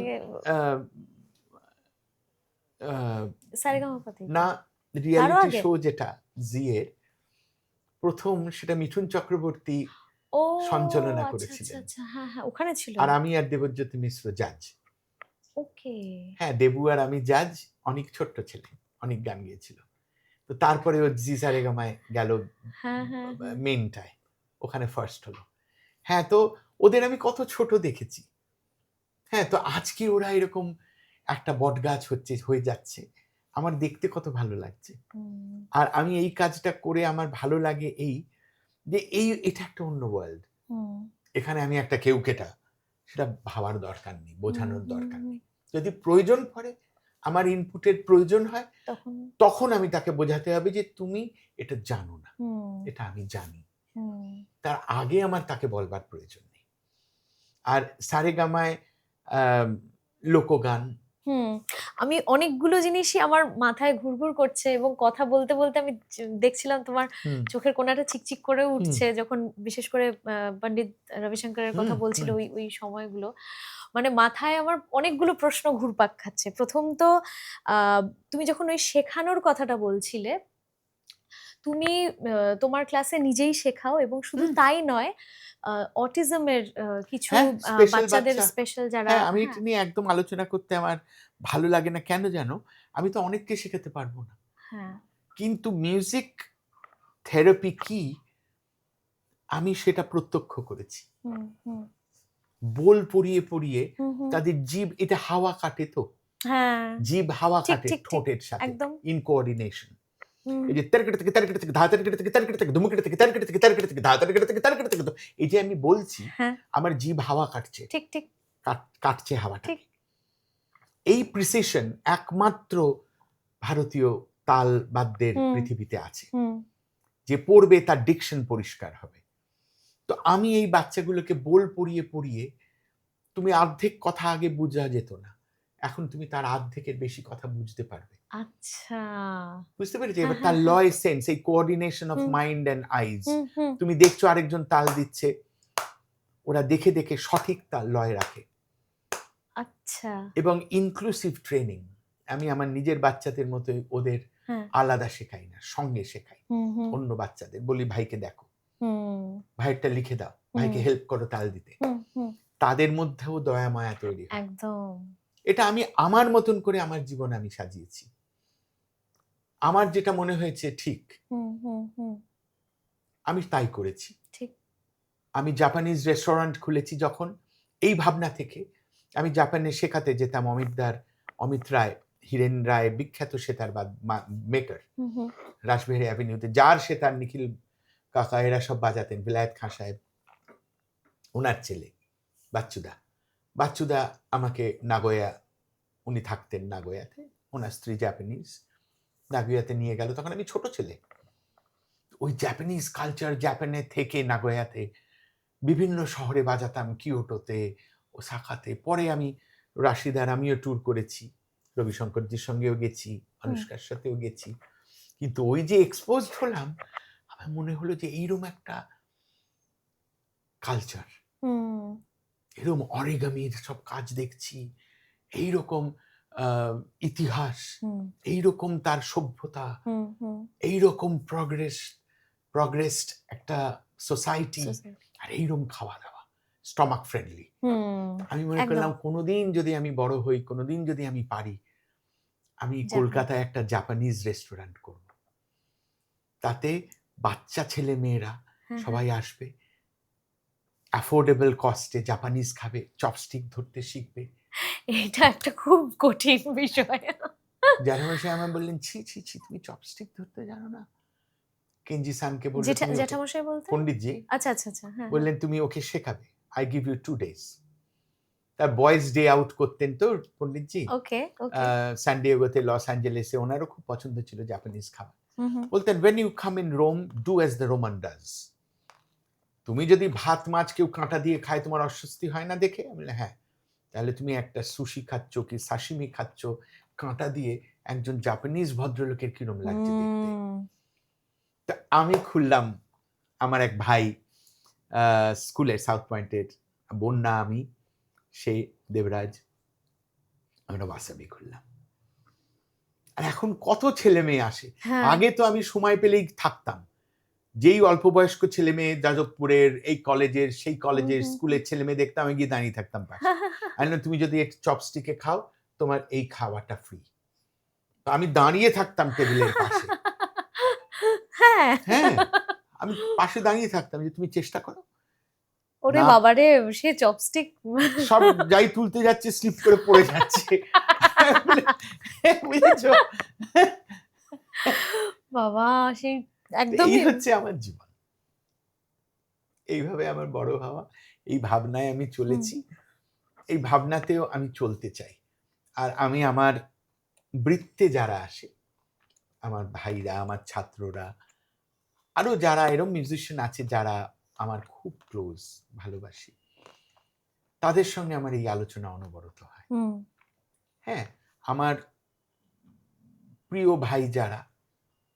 না রিয়েলিটি শো যেটা জিয়ের প্রথম, সেটা মিঠুন চক্রবর্তী সঞ্চালনা করেছিলেন, ওখানে ছিল, আর আমি আর দেবজ্যোতি মিশ্র জাজ। ওকে, হ্যাঁ, দেবু আর আমি জাজ, অনেক ছোট্ট ছেলে, অনেক গান গিয়েছিল। তো তারপরে ও জি সারেগামায় গেল মেনটায়, ওখানে ফার্স্ট হলো। হ্যাঁ, তো ওদের আমি কত ছোট দেখেছি। হ্যাঁ, তো আজকে ওরা এরকম একটা বটগাছ হয়ে যাচ্ছে, আমার দেখতে কত ভালো লাগছে। আর আমি এই কাজটা করে আমার ভালো লাগে যে এটা একটা অন্য ওয়ার্ল্ড। এখানে আমি একটা কেউকেটা, সেটা ভাবার দরকার নেই, বোঝানোর দরকার নেই। যদি প্রয়োজন পড়ে, আমার ইনপুটের প্রয়োজন হয়, তখন আমি তাকে বোঝাতে হবে যে তুমি এটা জানো না, এটা আমি জানি। তার আগে আমার তাকে বলবার প্রয়োজন নেই। আর সারেগামায় লোকগান, আমি অনেকগুলো জিনিসই আমার মাথায় ঘুরঘুর করছে এবং কথা বলতে বলতে আমি দেখছিলাম তোমার চোখের কোণাটা চিকচিক করে উঠছে যখন বিশেষ করে পণ্ডিত রবিশঙ্করের কথা বলছিল ওই সময়গুলো। মানে মাথায় আমার অনেকগুলো প্রশ্ন ঘুরপাক খাচ্ছে। প্রথম তো তুমি যখন ওই শেখানোর কথাটা বলছিলে, তুমি তোমার ক্লাসে নিজেই শেখাও এবং শুধু তাই নয়, অটিজমের কিছু বাচ্চাদের স্পেশাল যারা, আমি এটা নিয়ে একদম আলোচনা করতে আমার ভালো লাগে না। কেন জানো, আমি তো অনেককে শেখাতে পারবো না, কিন্তু মিউজিক থেরাপি কি আমি সেটা প্রত্যক্ষ করেছি। বোল পড়িয়ে পড়িয়ে তাদের জিভ, এটা হাওয়া কাটে, তো জিভ হাওয়া কাটে ঠোঁটের সাথে, ইন কোঅর্ডিনেশন। এই যে তারকেটে থেকে তারকেটে থেকে ধা তারকেটে থেকে তারকেটে থেকে ধুমকেটে থেকে তারকেটে থেকে তারকেটে থেকে ধা তারকেটে থেকে তারকেটে থেকে, এই যে আমি বলছি আমার জিভ হাওয়া কাটছে, ঠিক ঠিক কাটছে হাওয়াটা। এই প্রিসিশন একমাত্র ভারতীয় তাল বাদ্যের পৃথিবীতে আছে। যে পড়বে তার ডিকশন পরিষ্কার হবে। তো আমি এই বাচ্চাগুলোকে বোল পড়িয়ে পড়িয়ে, তুমি অর্ধেক কথা আগে বোঝা যেত না, এখন তুমি তার অর্ধেকের বেশি কথা বুঝতে পারবে। আচ্ছা, বুঝতে পেরেছি? এবার তার লয় সেন্স, এই কোঅর্ডিনেশন অফ মাইন্ড এন্ড আইজ। তুমি দেখছো আরেকজন তাল দিচ্ছে, ওরা দেখে দেখে সঠিক তাল লয় রাখে। আচ্ছা, এবং ইনক্লুসিভ ট্রেনিং, আমি আমার নিজের বাচ্চাদের মতোই ওদের আলাদা শেখাই না, সঙ্গে শেখাই। অন্য বাচ্চাদের বলি ভাইকে দেখো, ভাইয়েরটা লিখে দাও, ভাইকে হেল্প করো তাল দিতে। তাদের মধ্যেও দয়া মায়া তৈরি হয়। একদম, এটা আমি আমার মতন করে আমার জীবন আমি সাজিয়েছি। আমার যেটা মনে হয়েছে ঠিক, আমি তাই করেছি। আমি জাপানিজ রেস্টুরেন্ট খুলেছি যখন, এই ভাবনা থেকে। আমি জাপানে শেখাতে যেতাম, অমিত রায়, হিরেন রায়, বিখ্যাত সেতার মেকার, রাসবিহারী অ্যাভিনিউতে, যার সেতার নিখিল কাকা এরা সব বাজাতেন, বিলায়েত খাঁ সাহেব, ওনার ছেলে বাচ্চুদা আমাকে নাগোয়া, উনি থাকতেন নাগোয়াতে, ওনার স্ত্রী জাপানিজ, নাগোয়াতে নিয়ে গেল। তখন আমি ছোট ছেলে, ওই জাপানিজ কালচার, জাপানে থেকে নাগোয়াতে বিভিন্ন শহরে বাজাতাম, কিয়োটোতে, ওসাকাতে। পরে আমি রাশিদার, আমিও ট্যুর করেছি, রবিশঙ্করজির সঙ্গেও গেছি, অনুষ্কার সাথেও গেছি। কিন্তু ওই যে এক্সপোজড হলাম, আমার মনে হলো যে এইরকম একটা কালচার, এরকম অরিগামির সব কাজ দেখছি, এইরকম ইতিহাস, এইরকম তার সভ্যতা, এইরকম প্রগ্রেসড একটা সোসাইটি, আর এইরকম খাওয়া দাওয়া, স্টমাক ফ্রেন্ডলি। আমি মনে করলাম কোনোদিন যদি আমি বড় হই, কোনোদিন যদি আমি পারি, আমি কলকাতায় একটা জাপানিজ রেস্টুরেন্ট করব। তাতে বাচ্চা ছেলে মেয়েরা সবাই আসবে, অ্যাফোর্ডেবল কস্টে জাপানিজ খাবে, চপস্টিক ধরতে শিখবে। এটা একটা খুব কঠিন বিষয়। জ্যাঠামশাই আমার বললেন, ছি ছি ছি, তুমি চপস্টিক ধরতে জানো না? কেনজি সানকে বললেন, জ্যাঠামশাই বলতে পণ্ডিতজি, আচ্ছা আচ্ছা আচ্ছা, বললেন তুমি ওকে শেখাবে, আই গিভ ইউ 2 days। তার বয়েজ ডে আউট করতেন তো পণ্ডিতজি, সান ডিয়েগোতে, লস অ্যাঞ্জেলেসে, ওনারও খুব পছন্দ ছিল জাপানিজ খাবার। বলতেন, when you come in Rome, do as the Roman does। তুমি যদি ভাত মাছ কেউ কাঁটা দিয়ে খায়, তোমার অস্বস্তি হয় না দেখে? আমি বললাম হ্যাঁ। তাহলে তুমি একটা সুশি খাচ্ছ কি সাশিমি খাচ্ছ কাঁটা দিয়ে, একজন জাপানিজ ভদ্রলোকের কিরম লাগছে দেখতে। তা আমি খুললাম, আমার এক ভাই স্কুলের, সাউথ পয়েন্টের, বন্যা, আমি, সে দেবরাজ, আমরা ওয়াসাবি খুললাম। আর এখন কত ছেলে মেয়ে আসে। আগে তো আমি সময় পেলেই থাকতাম, যেই অল্প বয়স্ক ছেলে মেয়ে যাদবপুরের, এই কলেজের, সেই কলেজের, স্কুলের ছেলে মেয়ে দেখতাম, আমি গিয়ে দাঁড়িয়ে থাকতাম পাশে। তুমি যদি একটু চপস্টিকে খাও, তোমার এই খাওয়াটা ফ্রি। আমি দাঁড়িয়ে থাকতাম টেবিলের পাশে। হ্যাঁ, আমি পাশে দাঁড়িয়ে থাকতাম যে তুমি চেষ্টা করো, ওরে না। বাবারে, সে চপস্টিক। সব যাই তুলতে যাচ্ছে স্লিপ করে পড়ে যাচ্ছে। বুঝেছো? বাবা, সেই এই একদমই। হচ্ছে আমার জীবন, এইভাবে আমার বড় হওয়া, এই ভাবনায় আমি চলেছি, এই ভাবনাতেও আমি চলতে চাই। আর আমি আমার বৃত্তে যারা আসে, আমার ভাইরা, আমার ছাত্ররা, আরো যারা এরকম মিউজিশিয়ান আছে যারা আমার খুব ক্লোজ, ভালোবাসি, তাদের সঙ্গে আমার এই আলোচনা অনবরত হয়। হ্যাঁ, আমার প্রিয় ভাই যারা,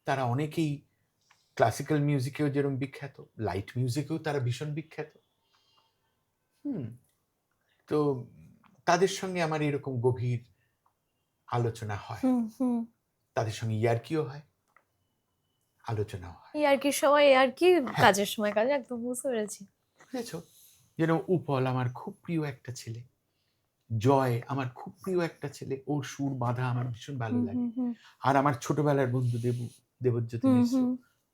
তারা অনেকেই ক্লাসিক্যাল মিউজিকেও যেরকম বিখ্যাত, লাইট মিউজিকেও তারা ভীষণ বিখ্যাত। তো তাদের সঙ্গে আমার এরকম গভীর আলোচনা হয়, তাদের সঙ্গে ইয়ার্কিও হয়, আলোচনাও হয়। ইয়ার্কির সময় ইয়ার্কি, হ্যাঁ। কাজের সময় কাজ, একদম বুঝতে পেরেছি। বুঝেছো? যেন উপল আমার খুব প্রিয় একটা ছেলে, জয় আমার খুব প্রিয় একটা ছেলে, ওর সুর বাঁধা আমার ভীষণ ভালো লাগে। আর আমার ছোটবেলার বন্ধু দেবজ্যোতি মিশ্র,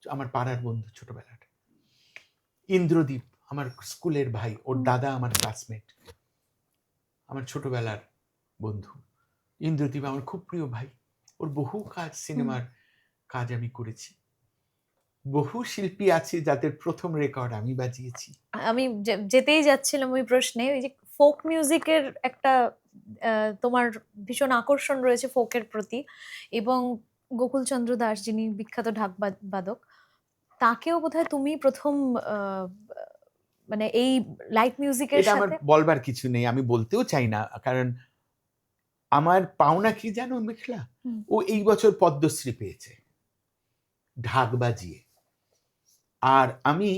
আমার পাড়ার বন্ধু ছোটবেলার। ইন্দ্রদীপ আমার স্কুলের ভাই, ওর দাদা আমার ক্লাসমেট, আমার ছোটবেলার বন্ধু। ইন্দ্রদীপ আমার খুব প্রিয় ভাই, ওর বহু কাজ, সিনেমার কাজ আমি করেছি। বহু শিল্পী আছে যাদের প্রথম রেকর্ড আমি বাজিয়েছি। আমি যেতেই যাচ্ছিলাম ওই প্রশ্নে, ওই যে ফোক মিউজিকের একটা তোমার ভীষণ আকর্ষণ রয়েছে ফোকের প্রতি, এবং গোকুলচন্দ্র দাস যিনি বিখ্যাত ঢাক বাদক, তাকেও বোধহয় তুমি প্রথম মানে এই লাইট মিউজিকের এটা আমার সাথে। বলবার কিছু নেই, আমি বলতেও চাই না, কারণ আমার পাওনা কি জানো মেখলা, ও এই বছর পদ্মশ্রী পেয়েছে ঢাক বাজিয়ে। আর আমি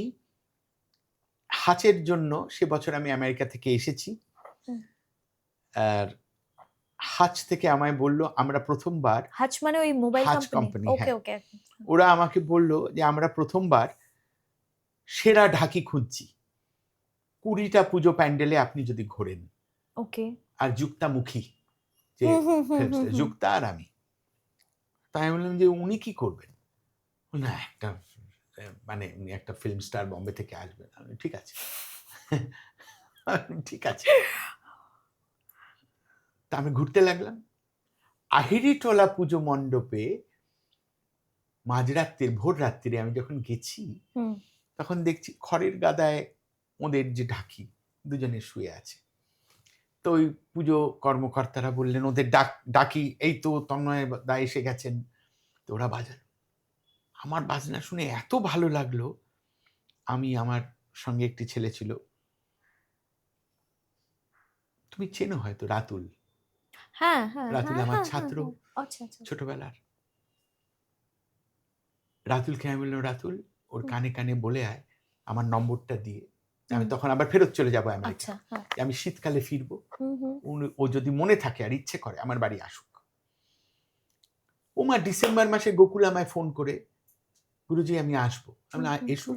হাচের জন্য সে বছর আমি আমেরিকা থেকে এসেছি, আর হাচ থেকে আমায় বলল আমরা প্রথমবার, হাচ মানে ওই মোবাইল হাচ কোম্পানি? কোম্পানি, ওকে হ্যাঁ, ওকে। ওরা আমাকে বলল যে আমরা প্রথমবার সেরা ঢাকি খুঁজছি, 20টা পুজো প্যান্ডেলে আপনি যদি ঘোরেন। ওকে। আর যুক্তামুখী যে যুক্তা আর আমি, তাই আমি বললাম যে উনি কি করবেন? না, একটা মানে উনি একটা ফিল্ম স্টার, বম্বে থেকে আসবেন। আমি ঠিক আছে, ঠিক আছে। তা আমি ঘুরতে লাগলাম আহিরিটোলা পুজো মণ্ডপে। মাঝরাত্রির, ভোর রাত্রিরে আমি যখন গেছি, তখন দেখছি খড়ের গাদায় ওদের যে ঢাকি দুজনে শুয়ে আছে। তো ওই পুজো কর্মকর্তারা বললেন ওদের ডাকি, এই তো তন্ময় দা এসে গেছেন। তো ওরা বাজালো, আমার বাজনা শুনে এত ভালো লাগলো। আমি, আমার সঙ্গে একটি ছেলে ছিল, তুমি চেনো হয়তো, রাতুল। হ্যাঁ হ্যাঁ রাতুল হ্যাঁ আমার হ্যাঁ, ছাত্র, আচ্ছা আচ্ছা। ছোটবেলার। রাতুলকে আমি বললাম, রাতুল ওর কানে কানে বলে আয় আমার নম্বরটা দিয়ে, আমি তখন আবার ফেরত চলে যাবো আমেরিকা, আমি শীতকালে ফিরবো, ও যদি মনে থাকে আর ইচ্ছে করে আমার বাড়ি আসুক। ও মা ডিসেম্বর মাসে গোকুল আমায় ফোন করে, গুরুজি আমি আসবো। আমি এসো।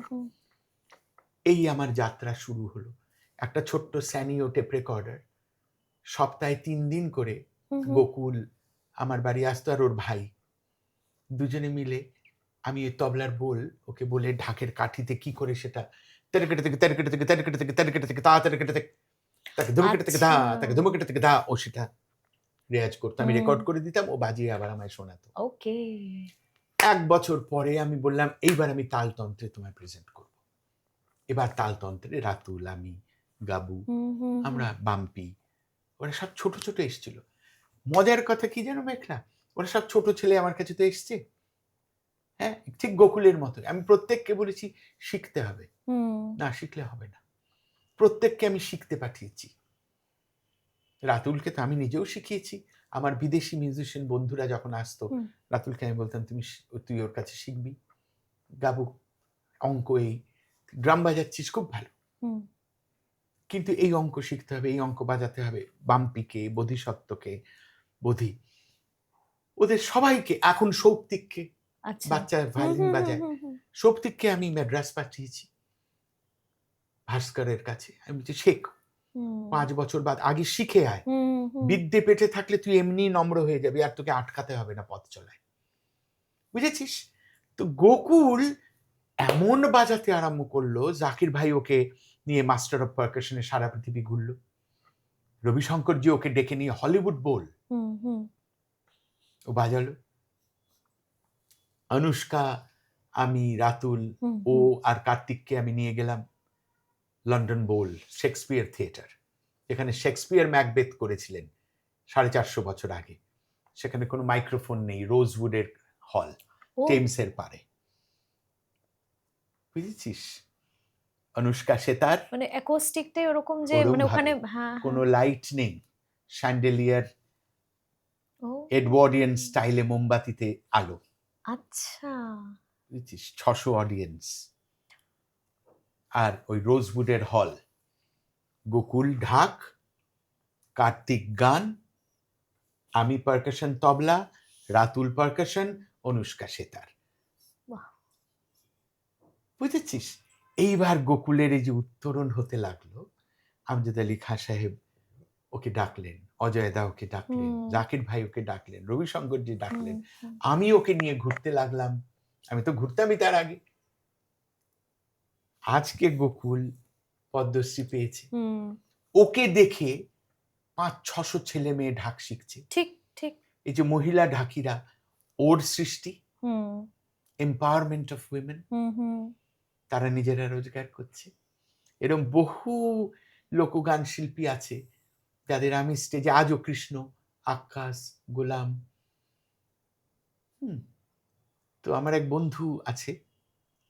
এই আমার যাত্রা শুরু হলো। একটা ছোট্ট স্যানিও টেপ রেকর্ডার, সপ্তাহে 3 দিন করে গোকুল আমার বাড়ি আসতো, আর ওর ভাই, দুজনে মিলে আমি ওই তবলার বোল ওকে বলে ঢাকের কাঠিতে কি করে সেটা তেরকেটে থেকে তেরকেটে থেকে তেরকেটে থেকে তেরকেটে থেকে তা তেরকেটে থেকে তাকে ধুমকেটে থেকে দা, তাকে ধুমকেটে থেকে দা, ও সেটা রেয়াজ করতো, আমি রেকর্ড করে দিতাম, ও বাজিয়ে আবার আমায় শোনাতো। ওকে। 1 বছর পরে আমি বললাম এইবার আমি তালতন্ত্রে তোমায় প্রেজেন্ট করব। এবার তালতন্ত্রে রাতুল, আমি, গাবু, আমরা বাম্পি, ওরা সব ছোট ছোট এসেছিল। মজার কথা কি জানো মেঘনা, ওরা সব ছোট ছেলে আমার কাছে তো এসছে, হ্যাঁ, ঠিক গোকুলের মতো। আমি প্রত্যেককে বলেছি শিখতে হবে, না শিখলে হবে না। প্রত্যেককে আমি শিখতে পাঠিয়েছি। রাতুলকে তো আমি নিজেও শিখিয়েছি। আমার বিদেশি মিউজিশিয়ান বন্ধুরা যখন আসতো, রাতুলকে আমি বলতাম তুই ওর কাছে শিখবি। গাবু, অঙ্ক, এই ড্রাম বাজাচ্ছিস খুব ভালো, কিন্তু এই অঙ্ক শিখতে হবে, এই অঙ্ক বাজাতে হবে। বাম্পিকে, বোধিসত্ত্বকে, বোধি, ওদের সবাইকে, এখন সৌপ্তিককে, বাচ্চা ভায়োলিন বাজায়, সৌপ্তিককে আমি ম্যাড্রাস পাঠিয়েছি ভাস্করের কাছে। আমি বলছি শেখ, 5 বছর বাদ, আগে শিখে আয়। বিদ্যে পেটে থাকলে তুই এমনি নম্র হয়ে যাবি, আর তোকে আটকাতে হবে না পথ চলায়, বুঝেছিস? তো গোকুল এমন বাজাতে আরম্ভ করলো, জাকির ভাই ওকে নিয়ে মাস্টার অফ পারকাশনে সারা পৃথিবী ঘুরলো, রবিশঙ্করজি ওকে ডেকে নিয়ে হলিউড বোল ও বাজালো, অনুষ্কা, আমি, রাতুল, ও আর কার্তিককে আমি নিয়ে গেলাম লন্ডন বোল, শেক্সপিয়ার থিয়েটার, যেখানে শেক্সপিয়ার ম্যাকবেথ করেছিলেন 450 বছর আগে। সেখানে কোনো মাইক্রোফোন নেই, রোজউডের হল, টেমসের পারে, বুঝেছিস? অনুষ্কা সেতার, মানে অ্যাকোস্টিকটাই ওরকম যে মানে ওখানে কোনো লাইট নেই, শ্যান্ডেলিয়ার, ও এডওয়ার্ডিয়ান স্টাইলে মোমবাতিতে আলো, আচ্ছা, বুঝেছিস? 600 অডিয়েন্স, আর ওই রোজউডের হল, গোকুল ঢাক, কার্তিক গান, আমি পারকাশন তবলা, রাতুল পারকাশন, অনুষ্কা সেতার, বাহ। বুঝেছিস? এইবার গোকুলের এই যে উত্তরণ হতে লাগলো, আমজাদ আলী খাঁ সাহেব ওকে ডাকলেন, অজয় দা ওকে ডাকলেন, জাকির ভাই ওকে ডাকলেন, রবিশঙ্করজি ডাকলেন, আমি ওকে নিয়ে ঘুরতে লাগলাম। আমি তো ঘুরতামই তার আগে। আজকে গোকুল পদ্মশ্রী পেয়েছে, ওকে দেখে 500-600 ছেলে মেয়ে ঢাক শিখছে। ঠিক ঠিক। এই যে মহিলা ঢাকিরা, ওর সৃষ্টি, এম্পাওয়ারমেন্ট অফ উইমেন, তারা নিজেরা রোজগার করছে। এরকম বহু লোকগান শিল্পী আছে যাদের আমি স্টেজে, আজও কৃষ্ণ, আকাশ, গোলাম। তো আমার এক বন্ধু আছে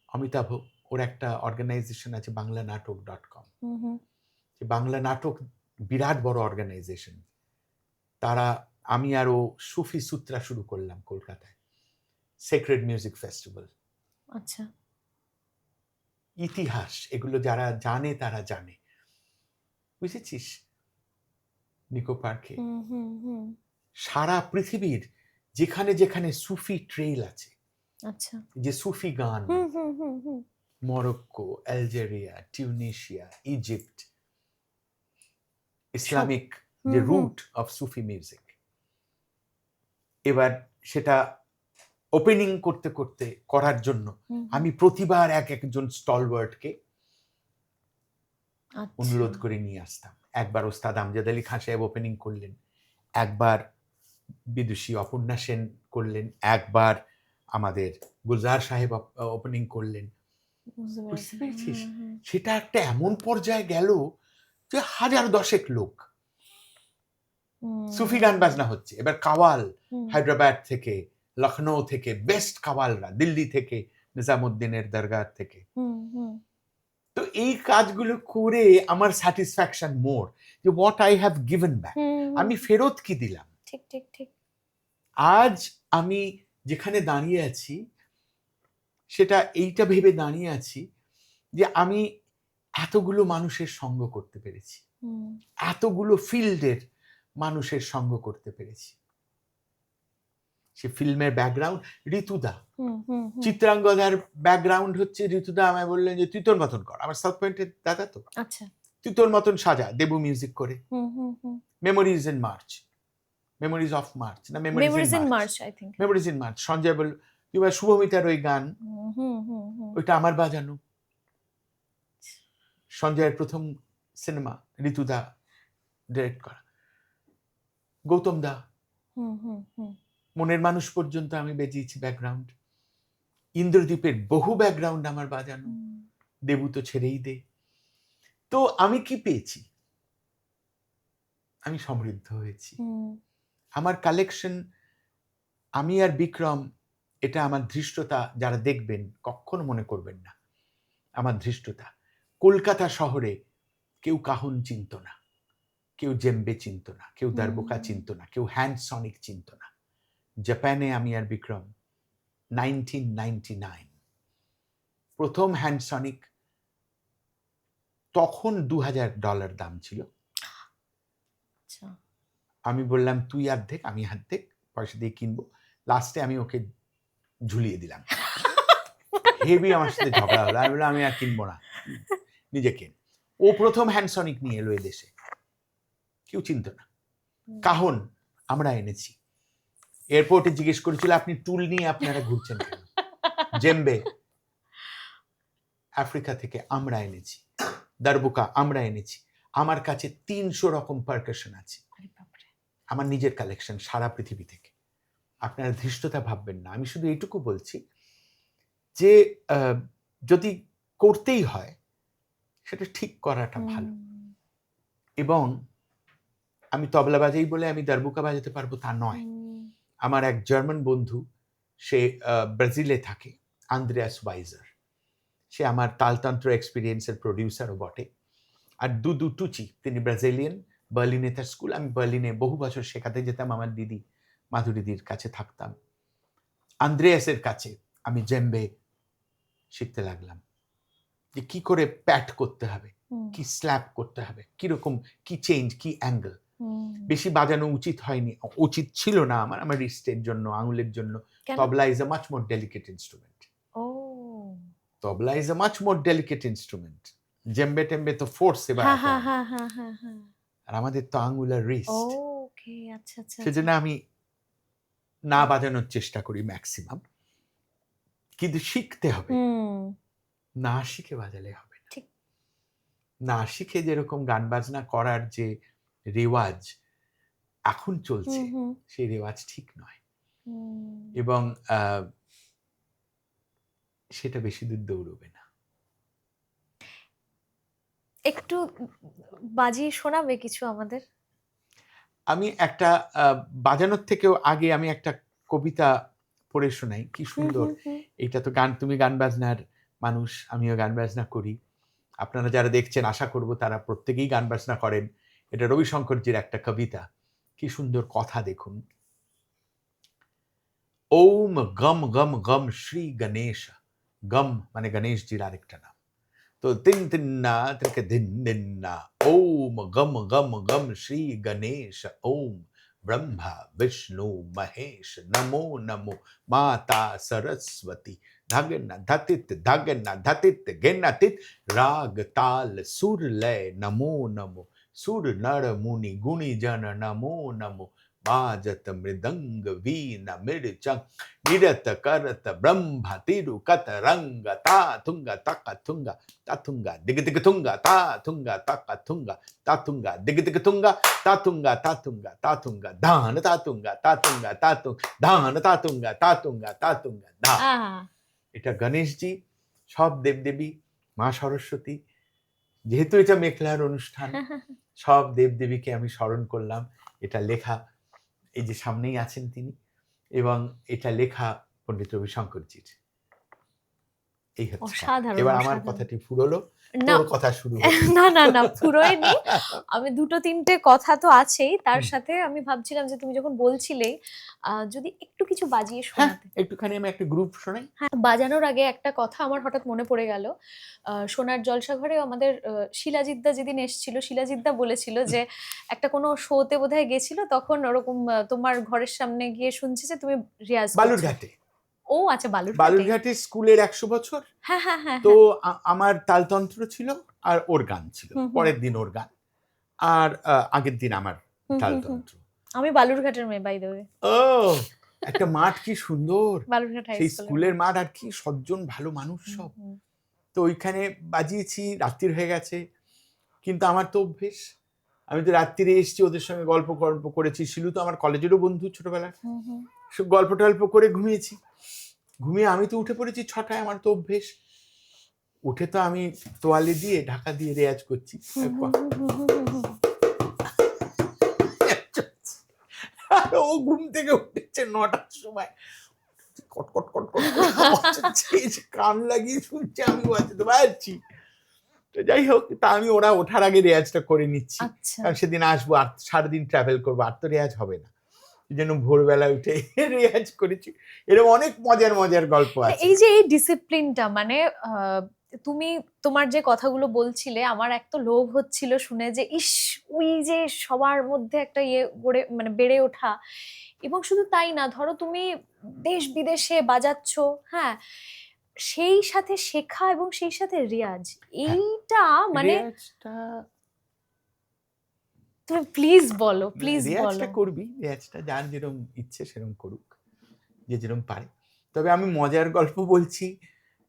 অমিতাভ, ওর একটা অর্গানাইজেশন আছে bangla-natok.com। বাংলা নাটক বিরাট বড় অর্গানাইজেশন। তারা, আমি আরো সুফি সূত্রা শুরু করলাম কলকাতায়, সেক্রেড মিউজিক ফেস্টিভ্যাল। আচ্ছা, ইতিহাস এগুলো যারা জানে তারা জানে, বুঝেছিস? নিকো পার্কে সারা পৃথিবীর যেখানে যেখানে সুফি ট্রেইল আছে, আচ্ছা, যে সুফি গান, Morocco, Algeria, Tunisia, Egypt, Islamic যে রুট অফ সুফি মিউজিক, এবার সেটা ওপেনিং করতে করতে করার জন্য আমি প্রতিবার একজন স্টলওয়ার্ডকে অনুরোধ করে নিয়ে আসতাম। একবার ওস্তাদ আমজাদ আলী খাঁ সাহেব ওপেনিং করলেন, একবার বিদুষী অপর্ণা সেন করলেন, একবার আমাদের গুলজার সাহেব ওপেনিং করলেন, বুঝতে পেরেছিস? সেটা একটা এমন পর্যায়ে গেল যে 1000-10 লোক, সুফি গান বাজনা হচ্ছে। এবার কাওয়াল হায়দ্রাবাদ থেকে, লখনৌ থেকে বেস্ট কাওয়ালরা, দিল্লি থেকে নিজামুদ্দিনের দরগাহ থেকে। তো এই কাজগুলো করে আমার স্যাটিসফ্যাকশন মোর, যে what I have given back, আমি ফেরত কি দিলাম। ঠিক ঠিক ঠিক। আজ আমি যেখানে দাঁড়িয়ে আছি সেটা এইটা ভেবে দাঁড়িয়ে আছি যে আমি এতগুলো মানুষের সঙ্গ করতে পেরেছি, এতগুলো ফিল্ডের মানুষের সঙ্গ করতে পেরেছি। সে ফিল্মের ব্যাকগ্রাউন্ড, ঋতুদা, চিত্রাঙ্গদার ব্যাকগ্রাউন্ড হচ্ছে, ঋতুদা আমায় বললেন যে তুই তোর মতন কর, আমার সাউথ পয়েন্টের দাদা তো, আচ্ছা, তুই তোর মতন সাজা, দেবু মিউজিক করে। Memories in March, memories of March না memories in March, I think memories in March, Sanjay বল, কিংবা শুভমিতার ওই গান, ওইটা আমার বাজানো। সঞ্জয়ের প্রথম সিনেমা, ঋতুদা ডিরেক্ট করা। গৌতম দা, মনের মানুষ পর্যন্ত আমি বেজিয়েছি ব্যাকগ্রাউন্ড। ইন্দ্রদীপের বহু ব্যাকগ্রাউন্ড আমার বাজানো, দেবু তো ছেড়েই দে। তো আমি কি পেয়েছি? আমি সমৃদ্ধ হয়েছি। আমার কালেকশন, আমি আর বিক্রম, এটা আমার ধৃষ্টতা। যারা দেখবেন কখনো মনে করবেন না আমার ধৃষ্টতা। কলকাতা শহরে কেউ কাহন চিনত না, কেউ জেম্বে চিনত না, কেউ দারবোকা চিনত না, কেউ হ্যান্ড সনিক চিনত না। জাপানে আমি আর বিক্রম 1999 প্রথম হ্যান্ড সনিক, তখন $2000 দাম ছিল। আমি বললাম তুই অর্ধেক আমি অর্ধেক, পয়সা দিয়ে কিনবো। লাস্টে আমি ওকে ঝুলিয়ে দিলাম, হেভি আমার সাথে ঝগড়া হলো। আমি বললাম আমি আর কিনবো না, নিজে কেন। ও প্রথম হ্যান্ডসনিক নিয়ে এলো এদেশে, কেউ চিনত না। কাহন আমরা এনেছি। এয়ারপোর্টে জিজ্ঞেস করেছিল আপনি টুল নিয়ে আপনারা ঘুরছেন কেন? জেম্বে আফ্রিকা থেকে আমরা এনেছি, দারবুকা আমরা এনেছি। আমার কাছে 300 রকম পারকাশন আছে, আরে বাপরে। আমার নিজের কালেকশন সারা পৃথিবী থেকে। আপনারা ধৃষ্টতা ভাববেন না, আমি শুধু এইটুকু বলছি যে যদি করতেই হয় সেটা ঠিক করাটা ভালো। এবং আমি তবলা বাজাই বলে আমি দারবুকা বাজাতে পারবো তা নয়। আমার এক জার্মান বন্ধু, সে ব্রাজিলে থাকে, আন্দ্রেয়াস ওয়াইজার, সে আমার তালতন্ত্র এক্সপিরিয়েন্সের প্রডিউসারও বটে। আর দুদু টুচি, তিনি ব্রাজিলিয়ান, বার্লিনে তার স্কুল। আমি বার্লিনে বহু বছর শেখাতে যেতাম, আমার দিদি মাধুরীদির কাছে থাকতাম। আন্দ্রেয়াসের কাছে আমি জেম্বে শিখতে লাগলাম, যে কি করে প্যাট করতে হবে, কি স্ল্যাপ করতে হবে, কিরকম কি চেঞ্জ, কি অ্যাঙ্গেল। বেশি বাজানো উচিত হয়নি, উচিত ছিল না আমার রিস্টের জন্য, আঙুলের জন্য। Tabla is a much more delicate instrument. Tabla is a much more delicate instrument. Djembe টেম্বে তো ফোর্সে বাজাতে হয়, আর আমাদের তো আঙুলের রিস্ট। সেজন্য আমি না বাজানোর চেষ্টা করি ম্যাক্সিমাম, কিন্তু শিখতে হবে, না শিখে বাজালে হবে না। না শিখে যেরকম গান বাজনা করার যে রেওয়াজ এখন চলছে, সেই রেওয়াজ ঠিক নয়, এবং সেটা বেশি দূর দৌড়বে না। একটু বাজিয়ে শোনাবে কিছু আমাদের? আমি একটা বাজানোর থেকেও আগে আমি একটা কবিতা পড়ে শোনাই, কি সুন্দর। এটা তো গান, তুমি গান বাজনার মানুষ, আমিও গান বাজনা করি। আপনারা যারা দেখছেন আশা করব তারা প্রত্যেকেই গান বাজনা করেন। এটা রবিশঙ্করজির একটা কবিতা, কি সুন্দর কথা দেখুন। ওম গম গম গম শ্রী গণেশ, গম মানে গণেশজির আরেকটা নাম, তো তিন তিন না থেকে দিন দিন না। ওম গম গম গম শ্রী গণেশ, ওম ব্রহ্মা বিষ্ণু মহেশ, নমো নমো মাতা सरस्वती। धगन धतित धगन धतित गिनतित, राग ताल सुर लय नमो नमो। सुर नर मुनि गुणी जन नमो नमो। बाजत मृदंग वीण मृचंग, निरत करत ब्रह्म तिरुकत रंग। ता थुंग तक थुंग ताथुंगा दिग दिग थुंगा ता थुंगा तक थुंगा ताथुंगा दिग दिग थुंगा ताथुंगा ताथुंगा ताथुंगा धान ताथुंगा ताथुंगा तातुंग धान ताथुंगा ताथुंगा ताथुंगा धा। এটা গণেশজি, সব দেবদেবী, মা সরস্বতী, যেহেতু এটা মেঘলার অনুষ্ঠান, সব দেবদেবীকে আমি স্মরণ করলাম। এটা লেখা, এই যে সামনেই আছেন তিনি, এবং এটা লেখা পণ্ডিত রবিশঙ্করজির। এই হচ্ছে, এবার আমার কথাটি ফুরলো, তোর কথা শুরু। না না না, ফুরোয়নি। আমি দুটো তিনটে কথা তো আছেই, তার সাথে আমি ভাবছিলাম যে তুমি যখন বলছিলে যদি একটু কিছু বাজিয়ে শোনাতে। একটুখানি আমি একটা গ্রুপ শোনাই। হ্যাঁ, বাজানোর আগে একটা কথা আমার হঠাৎ মনে পড়ে গেল। সোনার জলসাঘরে আমাদের শিলাজিদ্দা যেদিন এসেছিল, শিলাজিদ্দা বলেছিল যে একটা কোনো শোতে বোধহয় গেছিল, তখন ওরকম তোমার ঘরের সামনে গিয়ে শুনছে যে তুমি রিয়াজ করছো। বালুরঘাটে। ও আচ্ছা, বালুরঘাটে স্কুলের 100 বছর। হ্যাঁ হ্যাঁ হ্যাঁ। তো আমার তালতন্ত্র ছিল আর ওর গান ছিল, পরের দিন ওর গান, আর আগের দিন আমার তালতন্ত্র। আমি বালুরঘাটের মেয়ে, বাই দ্য ওয়ে। ও, একটা মাঠ কি সুন্দর, বালুরঘাট হাই সেই স্কুলের স্কুলের মাঠ, আর কি সজ্জন ভালো মানুষ সব। তো ওইখানে বাজিয়েছি, রাত্রির হয়ে গেছে, কিন্তু আমার তো অভ্যেস, আমি তো রাত্রিরে এসেছি, ওদের সঙ্গে গল্প গল্প করেছি। শিলু তো আমার কলেজেরও বন্ধু ছোটবেলার, সব গল্প টল্প করে ঘুমিয়েছি। ঘুমিয়ে আমি তো উঠে পড়েছি 6টায়, আমার তো অভ্যেস। উঠে তো আমি তোয়ালে দিয়ে ঢাকা দিয়ে রেয়াজ করছি। ও ঘুম থেকে উঠেছে 9টার সময়, কটকট কটকট কান লাগিয়ে শুনছে, আমি বাজাতে পারছি। তো যাই হোক, তা আমি ওরা ওঠার আগে রেয়াজটা করে নিচ্ছি, কারণ সেদিন আসবো, আর সারাদিন ট্রাভেল করবো, আর তো রেয়াজ হবে না। এই জন্য ভোরবেলা উঠে রেয়াজ করেছি। এরকম অনেক মজার মজার গল্প আছে। এই যে এই ডিসিপ্লিনটা, মানে তুমি তোমার যে কথাগুলো বলছিলে, আমার এক তো লোভ হচ্ছিল শুনে যে ইস, ওই যে সবার মধ্যে একটা ইয়ে গড়ে, মানে বেড়ে ওঠা। এবং শুধু তাই না, ধরো তুমি দেশ বিদেশে বাজাচ্ছ, হ্যাঁ, সেই সাথে শেখা এবং সেই সাথে রিয়াজ, এইটা মানে তুমি প্লিজ বলো, প্লিজ বলো। রেয়াজটা করবি, রেয়াজটা যার যেরকম ইচ্ছে সেরকম করুক, যে যেরকম পারে। তবে আমি মজার গল্প বলছি,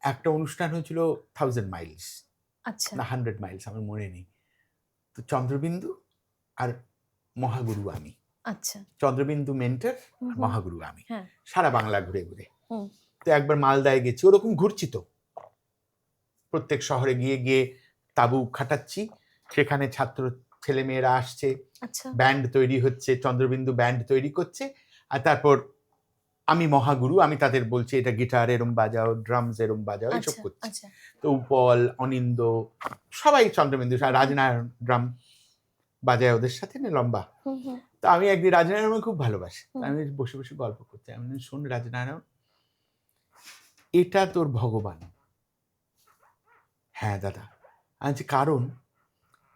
একটা অনুষ্ঠান হয়েছিল 1000 মাইলস আচ্ছা না 100 মাইলস, আমার মনে নেই। তো চন্দ্রবিন্দু আর মহাগুরু আমি, আচ্ছা চন্দ্রবিন্দু মেন্টর, হুম, হুম, মহাগুরু আমি, হ্যাঁ সারা বাংলা ঘুরে ঘুরে। হুম। তো একবার মালদায় গেছি, ওরকম ঘুরছি তো, প্রত্যেক শহরে গিয়ে গিয়ে তাঁবু খাটাচ্ছি, সেখানে ছাত্র ছেলে মেয়েরা আসছে, আচ্ছা ব্যান্ড তৈরি হচ্ছে, চন্দ্রবিন্দু ব্যান্ড তৈরি করছে, আর তারপর আমি মহাগুরু, আমি তাদের বলছি এটা গিটার এরম বাজাও, ড্রামস এরম বাজাও, এইসব আচ্ছা করছি। আচ্ছা তো উপল, অনিন্দ, সবাই চন্দ্রবিন্দু, রাজনারায়ণ ড্রাম বাজায় ওদের সাথে না লম্বা। হুম, হুম, তো আমি একদিন রাজনারায়ণ খুব ভালোবাসি, হুম। আমি বসে বসে গল্প করছি, আমি বললাম, শোন রাজনারায়ণ, এটা তোর ভগবান। হ্যাঁ দাদা। আচ্ছা, কারণ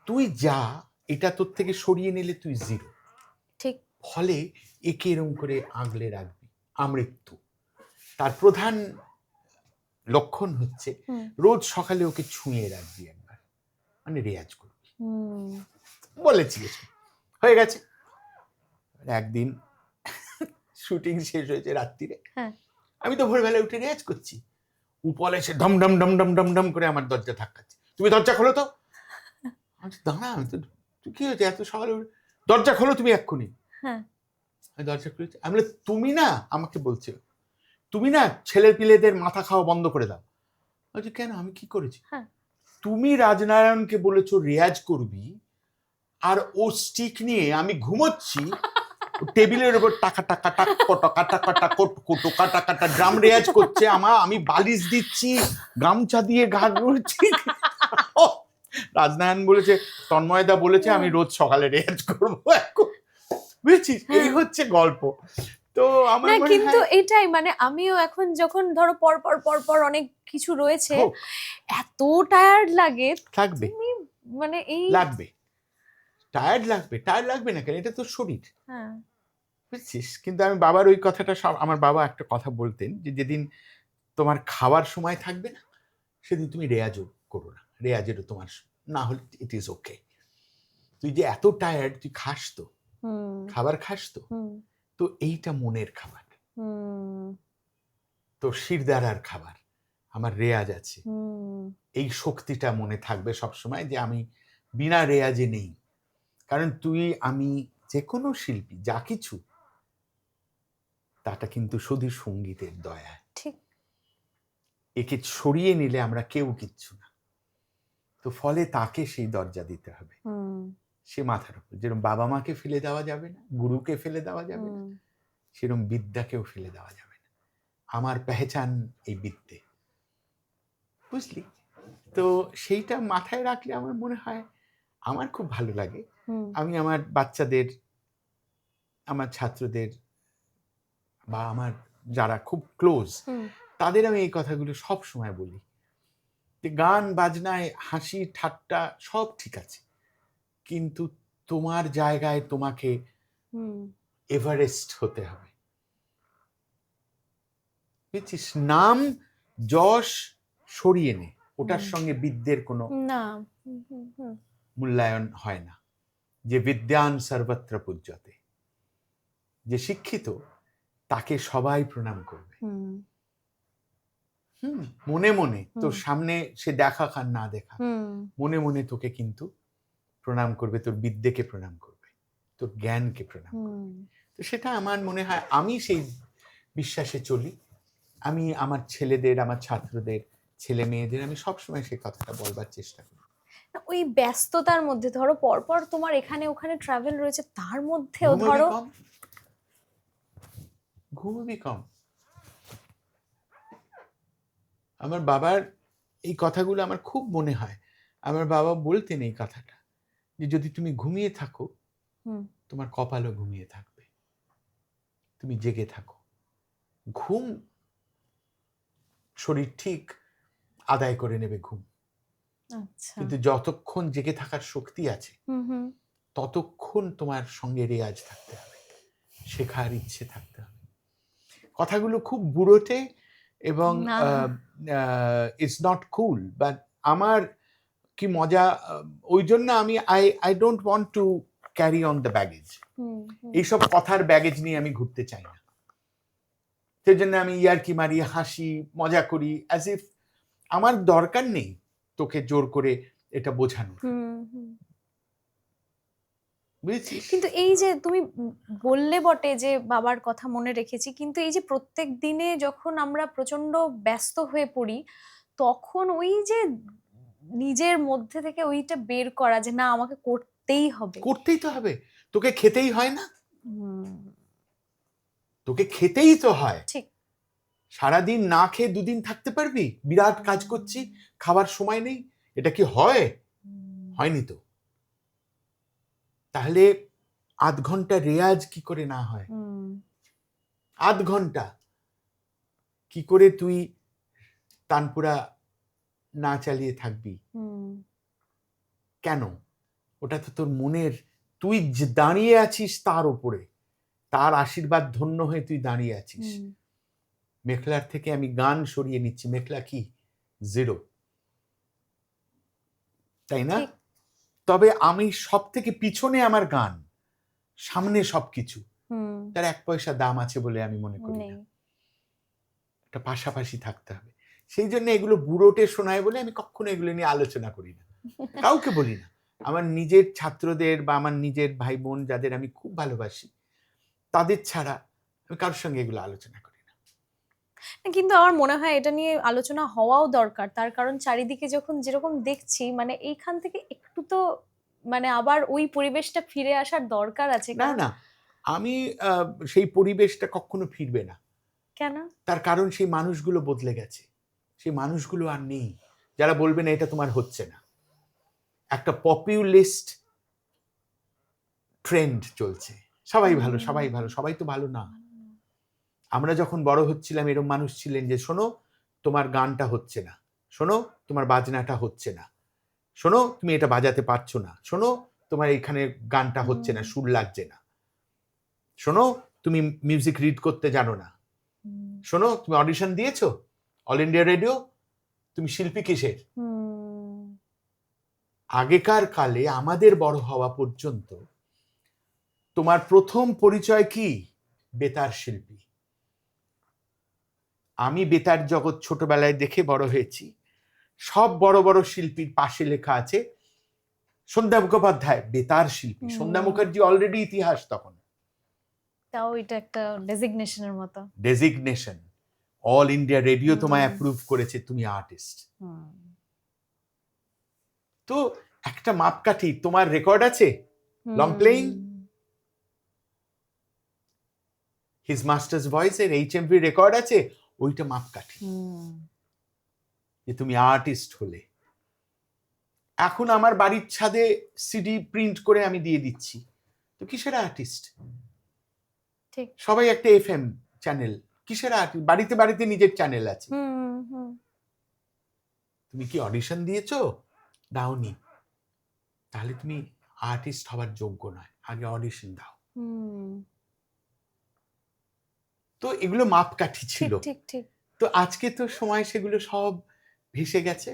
তুই যা, এটা তোর থেকে সরিয়ে নিলে তুই জিরো, ঠিক ফলে একে এরম করে আগলে রাখবি, আমৃত্যু। তার প্রধান লক্ষণ হচ্ছে হুম, রোজ সকালে ওকে ছুঁয়ে রাখবি একবার, মানে রেয়াজ করবি। হুম, বলেছি, হয়ে গেছে। একদিন শুটিং শেষ হয়েছে রাত্রিরে, হ্যাঁ আমি তো ভোরবেলা উঠে রেয়াজ করছি, উপল এসে ডম ডম ডম ডম ডম ডম করে আমার দরজা ধাক্কাচ্ছে, তুমি দরজা খোলো তো। আমি বলছি, দাঁড়া, আমি তো, তুই কি হয়েছে এত সকালে দরজা খোলো তুমি এক্ষুনি। হ্যাঁ আমি দরজা খুলেছি, আমি বলি, তুমি না, আমাকে বলছে, তুমি না ছেলে পিলেদের মাথা খাওয়া বন্ধ করে দাও। বলছি, কেন, আমি কি করেছি? হ্যাঁ। তুমি রাজনারায়ণকে বলেছো রেয়াজ করবি, আর ও স্টিক নিয়ে, আমি ঘুমোচ্ছি, টেবিলের উপর টাকা টাকা টাক টকা টাকা টাক টোকা টাকাটা ড্রাম রেয়াজ করছে, আমি বালিশ দিচ্ছি, গামছা দিয়ে গা ঘুরছি। রাজনারায়ণ বলেছে, তন্ময়দা বলেছে আমি রোজ সকালে রেয়াজ করবো এখন, বুঝছিস? এই হচ্ছে গল্প। তো আমার না মনে কিন্তু হয় এটাই মানে আমিও এখন যখন ধরো পর পর পর পর অনেক কিছু রয়েছে, হোক, এত টায়ার্ড লাগে, থাকবে, তুমি মানে এই লাগবে, টায়ার্ড লাগবে না কেন, এটা তো শরীর, হ্যাঁ বুঝছিস? কিন্তু আমি বাবার ওই কথাটা, সব আমার বাবা একটা কথা বলতেন, যে যেদিন তোমার খাওয়ার সময় থাকবে না, সেদিন তুমি রেয়াজও করো না, রেয়াজেরও তোমার না হলে ইট ইজ ওকে। তুই যে এত টায়ার্ড, তুই খাস তো, হুম খাবার খাস তো, হুম তো এইটা মনের খাবার, হুম তো শিরদাঁড়ার খাবার, আমার রেয়াজ আছে, হুম এই শক্তিটা মনে থাকবে সবসময়, যে আমি বিনা রেয়াজে নেই। কারণ তুই, আমি, যে কোনো শিল্পী, যা কিছু, তাটা কিন্তু শুধু সঙ্গীতের দয়া। ঠিক একে সরিয়ে নিলে আমরা কেউ কিচ্ছু না। তো ফলে তাকে সেই দরজা দিতে হবে, হুম সে মাথার উপর, যেরকম বাবা মাকে ফেলে দেওয়া যাবে না, গুরুকে ফেলে দেওয়া যাবে না, হুম সেরকম বিদ্যাকেও ফেলে দেওয়া যাবে না। আমার পেহচান এই বিদ্যে, বুঝলি? তো সেইটা মাথায় রাখলে আমার মনে হয়, আমার খুব ভালো লাগে। হুম আমি আমার বাচ্চাদের, আমার ছাত্রদের, বা আমার যারা খুব ক্লোজ, হুম তাদের আমি এই কথাগুলো সব সময় বলি, যে গান বাজনায় হাসি ঠাট্টা সব ঠিক আছে, কিন্তু তোমার জায়গায় তোমাকে হুম এভারেস্ট হতে হবে, বুঝছিস? নাম যশ সরিয়ে নে, ওটার সঙ্গে বিদ্যের কোনো না হুম হুম হুম মূল্যায়ন হয় না। যে বিদ্যান সর্বত্র পূজ্যতে, যে শিক্ষিত, তাকে সবাই প্রণাম করবে। হুম মনে মনে তোর হুম। সামনে সে দেখা আর না দেখা, হুম মনে মনে তোকে কিন্তু প্রণাম করবে, তোর বিদ্যেকে প্রণাম করবে, তোর জ্ঞানকে প্রণাম করবে। হুম তো সেটা আমার মনে হয়, আমি সেই বিশ্বাসে চলি। আমি আমার ছেলেদের, আমার ছাত্রদের, ছেলে মেয়েদের আমি সবসময় সেই কথাটা বলবার চেষ্টা করি। ওই ব্যস্ততার মধ্যে ধরো পরপর তোমার এখানে ওখানে ট্রাভেল রয়েছে, তার মধ্যেও ঘুমবি ধরো কম, ঘুমবি কম। আমার বাবার এই কথাগুলো আমার খুব মনে হয়। আমার বাবা বলতেন এই কথাটা, যে যদি তুমি ঘুমিয়ে থাকো, হুম তোমার কপালও ঘুমিয়ে থাকবে, তুমি জেগে থাকো। ঘুম শরীর ঠিক আদায় করে নেবে ঘুম, আচ্ছা কিন্তু যতক্ষণ জেগে থাকার শক্তি আছে, হুম হুম ততক্ষণ তোমার সঙ্গে রেয়াজ থাকতে হবে, শেখার ইচ্ছে থাকতে হবে। কথাগুলো খুব বুড়োটে এবং না ইটস নট কুল, বাট আমার কি মজা, ওই জন্য আমি I don't want to carry on the baggage. Hmm hmm এইসব কথার ব্যাগেজ নিয়ে আমি ঘুরতে চাই না। সেই জন্য আমি ইয়ার্কি মারি, হাসি মজা করি, অ্যাজ ইফ আমার দরকার নেই তোকে জোর করে এটা বোঝানোর, বুঝেছিস? কিন্তু এই যে তুমি বললে বটে যে বাবার কথা মনে রেখেছি, কিন্তু এই যে প্রত্যেক দিনে যখন আমরা প্রচন্ড ব্যস্ত হয়ে পড়ি, তখন ওই যে নিজের মধ্যে থেকে ওইটা বের করা যে না আমাকে করতেই হবে। করতেই তো হবে, তোকে খেতেই হয় না? হুম, তোকে খেতেই তো হয়। ঠিক। সারাদিন না খেয়ে দুদিন থাকতে পারবি? বিরাট কাজ করছি, খাবার সময় নেই, এটা কি হয়? হয়নি তো। তাহলে আধ ঘন্টা রেয়াজ কি করে না হয়? আধ ঘন্টা কি করে তুই তানপুরা না চালিয়ে থাকবি? কেন? ওটা তো তোর মনের, তুই যে দাঁড়িয়ে আছিস তার উপরে, তার আশীর্বাদ ধন্য হয়ে তুই দাঁড়িয়ে আছিস। মেখলার থেকে আমি গান সরিয়ে নিচ্ছি, মেখলা কি? জিরো, তাই না? তবে আমি সব থেকে পিছনে আমার গান, সামনে সবকিছু। তার 1 পয়সা দাম আছে বলে আমি মনে করি না। এটা পাশাপাশি থাকতে হবে। সেই জন্য এগুলো বুড়োটে শোনায় বলে আমি কখনো এগুলো নিয়ে আলোচনা করি না, কাউকে বলি না। আমার নিজের ছাত্রদের বা আমার নিজের ভাই বোন যাদের আমি খুব ভালোবাসি, তাদের ছাড়া আমি কারোর সঙ্গে এগুলো আলোচনা করি না। কিন্তু আমার মনে হয় এটা নিয়ে আলোচনা হওয়াও দরকার, তার কারণ চারিদিকে যখন যেরকম দেখছি, মানে এইখান থেকে একটু তো মানে আবার ওই পরিবেশটা ফিরে আসার দরকার আছে। না না, আমি সেই পরিবেশটা কখনো ফিরবে না। কেন? তার কারণ সেই মানুষগুলো বদলে গেছে, সেই মানুষগুলো আর নেই যারা বলবে না এটা তোমার হচ্ছে না। একটা পপুলিস্ট ট্রেন্ড চলছে, সবাই ভালো সবাই ভালো, সবাই তো ভালো না। আমরা যখন বড় হচ্ছিলাম এরকম মানুষ ছিলেন যে শোনো তোমার গানটা হচ্ছে না, শোনো তোমার বাজনাটা হচ্ছে না, শোনো তুমি এটা বাজাতে পারছো না, শোনো তোমার এখানে গানটা হচ্ছে না, সুর লাগছে না, শোনো তুমি মিউজিক রিড করতে জানো না, শোনো তুমি অডিশন দিয়েছো অল ইন্ডিয়া রেডিও, তুমি শিল্পী কিসের? আগেকার কালে আমাদের বড় হওয়া পর্যন্ত তোমার প্রথম পরিচয় কি? বেতার শিল্পী। আমি বেতার জগৎ ছোটবেলায় দেখে বড় হয়েছি। সব বড় বড় শিল্পীর পাশে লেখা আছে সন্ধ্যা মুখোপাধ্যায় বেতার শিল্পী। সন্ধ্যা মুখার্জি অলরেডি ইতিহাস তখন। তাও এটা একটা ডেজিগনেশনের মতো। ডেজিগনেশন, অল ইন্ডিয়া রেডিও তোমায় অ্যাপ্রুভ করেছে, তুমি আর্টিস্ট। তো একটা মাপকাঠি, তোমার রেকর্ড আছে লং প্লেইং, হিজ মাস্টার্স ভয়েসের HMV রেকর্ড আছে, ওইটা মাপকাঠি যে তুমি আর্টিস্ট হলে। এখন আমার বাড়ির ছাদে সিডি প্রিন্ট করে আমি দিয়ে দিচ্ছি, তো কিসের আর্টিস্ট? ঠিক। সবাই একটা FM চ্যানেল, কিসের আর্টিস্ট? বাড়িতে বাড়িতে নিজের চ্যানেল আছে। তুমি কি অডিশন দিয়েছো? দাওনি, তাহলে তুমি আর্টিস্ট হওয়ার যোগ্য নয়, আগে অডিশন দাও। তো এগুলো মাপকাঠি ছিল। ঠিক ঠিক। তো আজকে তো সময় সেগুলো সব ভেসে গেছে,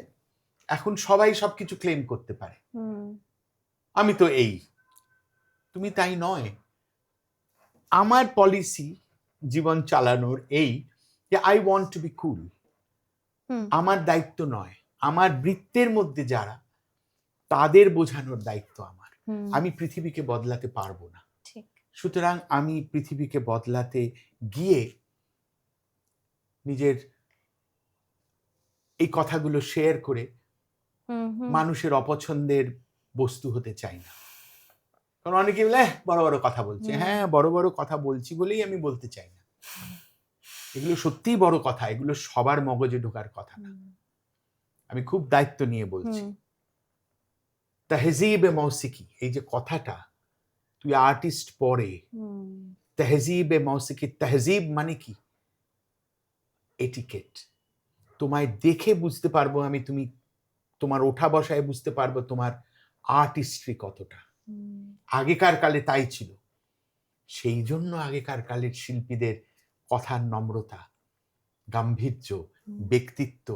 এখন সবাই সবকিছু ক্লেম করতে পারে। আমি তো এই, তুমি তাই নয়। আমার পলিসি জীবন চালানোর এই যে আই ওয়ান্ট টু বি কুল। আমার দায়িত্ব নয়, আমার বৃত্তের মধ্যে যারা, তাদের বোঝানোর দায়িত্ব আমার। আমি পৃথিবীকে বদলাতে পারবো না, সুতরাং আমি পৃথিবীকে বদলাতে গিয়ে নিজের এই কথাগুলো শেয়ার করে মানুষের অপছন্দের বস্তু হতে চাই না। কারণ অনেকে বলে বড় বড় কথা বলছে, হ্যাঁ বড় বড় কথা বলছি বলেই আমি বলতে চাই না। এগুলো সত্যিই বড় কথা, এগুলো সবার মগজে ঢোকার কথা না। আমি খুব দায়িত্ব নিয়ে বলছি। তাহজিব-এ মৌসিকি, এই যে কথাটা, তুই আর্টিস্ট পড়ে, তাহজিব-এ মৌসিকি, তাহজিব মানে কি? এটিকেট। তোমায় দেখে বুঝতে পারবো আমি, তুমি তোমার ওঠা বসায় বুঝতে পারবো তোমার আর্টিস্ট্রি কতটা। আগেকার কালে তাই ছিল। সেই জন্য আগেকার কালের শিল্পীদের কথার নম্রতা, গাম্ভীর্য, ব্যক্তিত্ব,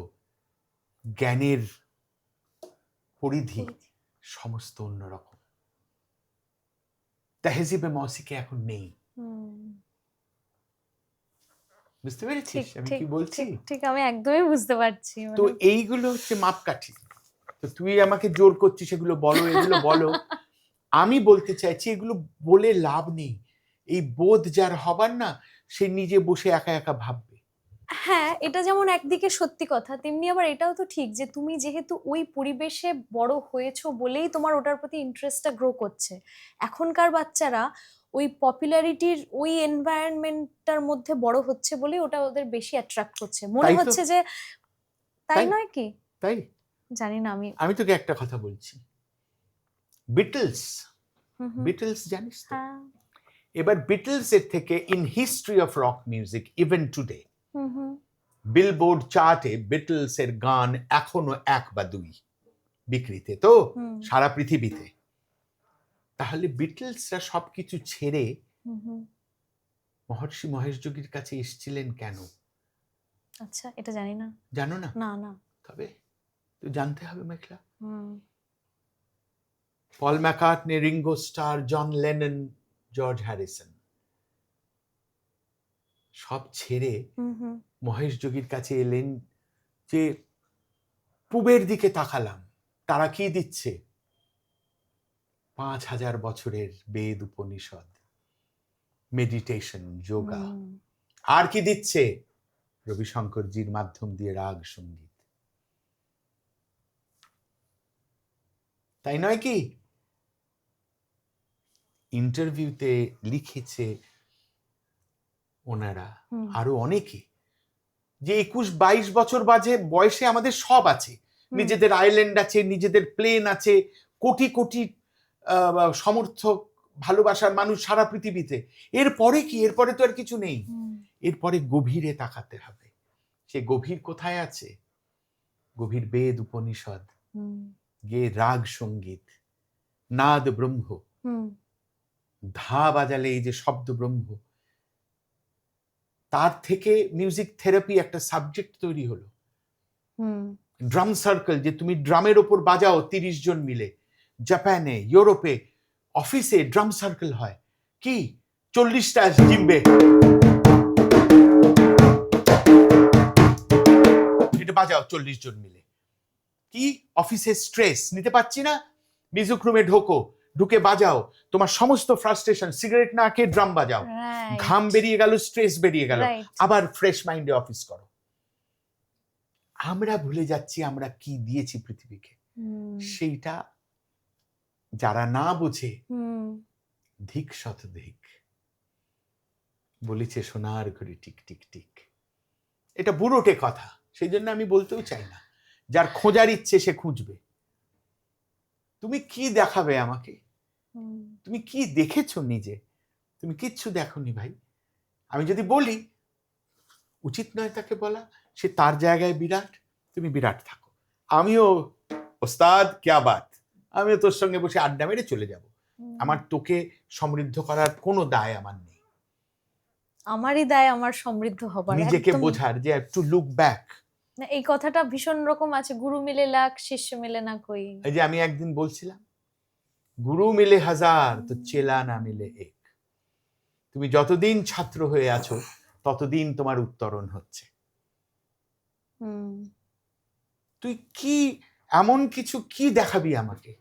জ্ঞানের পরিধি সমস্ত অন্যরকম। তাহজিবে মৌসিকি এখন নেই। বুঝতে পেরেছিস ঠিক আমি ঠিক কি বলছি? ঠিক ঠিক আমি একদমই বুঝতে পারছি তো এইগুলো হচ্ছে মাপকাঠি। তো তুই আমাকে জোর করছিস এগুলো বলো, এগুলো বলো। আমি বলতে চাইছি এগুলো বলে লাভ নেই। এই বোধ যার হবার না, সে নিজে বসে একা একা ভাববে। হ্যাঁ, এটা যেমন একদিকে সত্যি কথা, তেমনি আবার এটাও তো ঠিক যে তুমি যেহেতু ওই পরিবেশে বড় হয়েছো বলেই তোমার ওটার প্রতি ইন্টারেস্টটা গ্রো করছে। এখনকার বাচ্চারা ওই পপুলারিটির ওই এনভায়রনমেন্টটার মধ্যে বড় হচ্ছে বলেই ওটা ওদের বেশি অ্যাট্রাক্ট করছে, মনে তাই তো, হচ্ছে যে তাই তাই নয় কি? তাই জানি না আমি। আমি তোকে একটা কথা বলছি। বিটলস, হুম হুম। বিটলস জানিস তো? হ্যাঁ। এবার বিটলস এর থেকে in history of rock music even today hmm hmm. Billboard চার্টে বিটলস এর গান এখনো 1 বা 2 বিক্রিতে, তো হুম। সারা পৃথিবীতে। তাহলে বিটলসরা সবকিছু ছেড়ে হুম হুম। মহর্ষি মহেশ যোগীর কাছে এসেছিলেন কেন? আচ্ছা, এটা জানি না। জানো না? না না। তবে তো জানতে হবে মেঘলা। হুম Paul McCartney, Ringo Starr, John Lennon, George Harrison সব ছেড়ে হুম হুম। মহেশ যোগীর কাছে এলেন যে পূবের দিকে তাকালাম, তারা কি দিচ্ছে? 5000 বছরের বেদ উপনিষদ, মেডিটেশন, যোগা। হুম। আর কি দিচ্ছে? রবিশঙ্করজির মাধ্যম দিয়ে রাগ সঙ্গীত। তাই নয় কি? ইন্টারভিউতে লিখেছে ওনারা, হুম। আরো অনেকে, যে 21-22 বছর বয়সে আমাদের সব আছে। নিজেদের আইল্যান্ড আছে, নিজেদের প্লেন আছে, কোটি কোটি সমর্থক, ভালোবাসার মানুষ সারা পৃথিবীতে। এরপরে কি? এরপরে তো আর কিছু নেই। হুম। এরপরে গভীরে তাকাতে হবে। সে গভীর কোথায় আছে? গভীর বেদ উপনিষদ, হুম। গে রাগ সঙ্গীত, নাদ ব্রহ্ম, হুম। ধা বাজালে এই যে শব্দ ব্রহ্ম, তার থেকে মিউজিক থেরাপি একটা সাবজেক্ট তৈরি হলো। হুম। ড্রাম সার্কেল, যে তুমি ড্রামের ওপর বাজাও 30 জন মিলে। জাপানে, ইউরোপে, অফিসে ড্রাম সার্কেল হয়। কি 40টা জিম্বে, এটা বাজাও 40 জন মিলে। কি অফিসে স্ট্রেস নিতে পারছি না, মিউজিক রুমে ঢুকে বাজাও তোমার সমস্ত ফ্রাস্ট্রেশন, সিগারেট না খেয়ে ড্রাম বাজাও। Right. ঘাম বেরিয়ে গেল, স্ট্রেস বেরিয়ে গেল, Right. আবার ফ্রেশ মাইন্ডে অফিস করো। আমরা ভুলে যাচ্ছি আমরা কি দিয়েছি পৃথিবীকে। সেইটা যারা না বুঝে, ধিক শত ধিক। বলেছে সোনার ঘড়ি টিক টিক টিক। এটা বুড়োটে কথা, সেই জন্য আমি বলতেও চাই না। যার খোঁজার ইচ্ছে সে খুঁজবে। তুমি কি দেখাবে আমাকে? তুমি কি দেখেছো নিজে? তুমি কিচ্ছু দেখোনি ভাই। আমি যদি বলি, উচিত নয় তাকে বলা, সে তার জায়গায় বিরাট, তুমি বিরাট থাকো। আমিও ওস্তাদ ক্যা বাত, আমিও তোর সঙ্গে বসে আড্ডা মেরে চলে যাব। আমার তোকে সমৃদ্ধ করার কোনো দায় আমার নেই। আমারই দায় আমার সমৃদ্ধ হবার, নিজেকে একদম। বোঝার, যে টু লুক ব্যাক। না, এই কথাটা ভীষণ রকম আছে, গুরু মিলে লাখ শিষ্য মিলে না কই। এই যে আমি একদিন বলছিলাম, গুরু মিলে হাজার তো চেলা না মিলে এক। তুমি যতদিন ছাত্র হয়ে আছো ততদিন তোমার উত্তরণ হচ্ছে। তুই কি এমন কিছু কি দেখাবি আমাকে?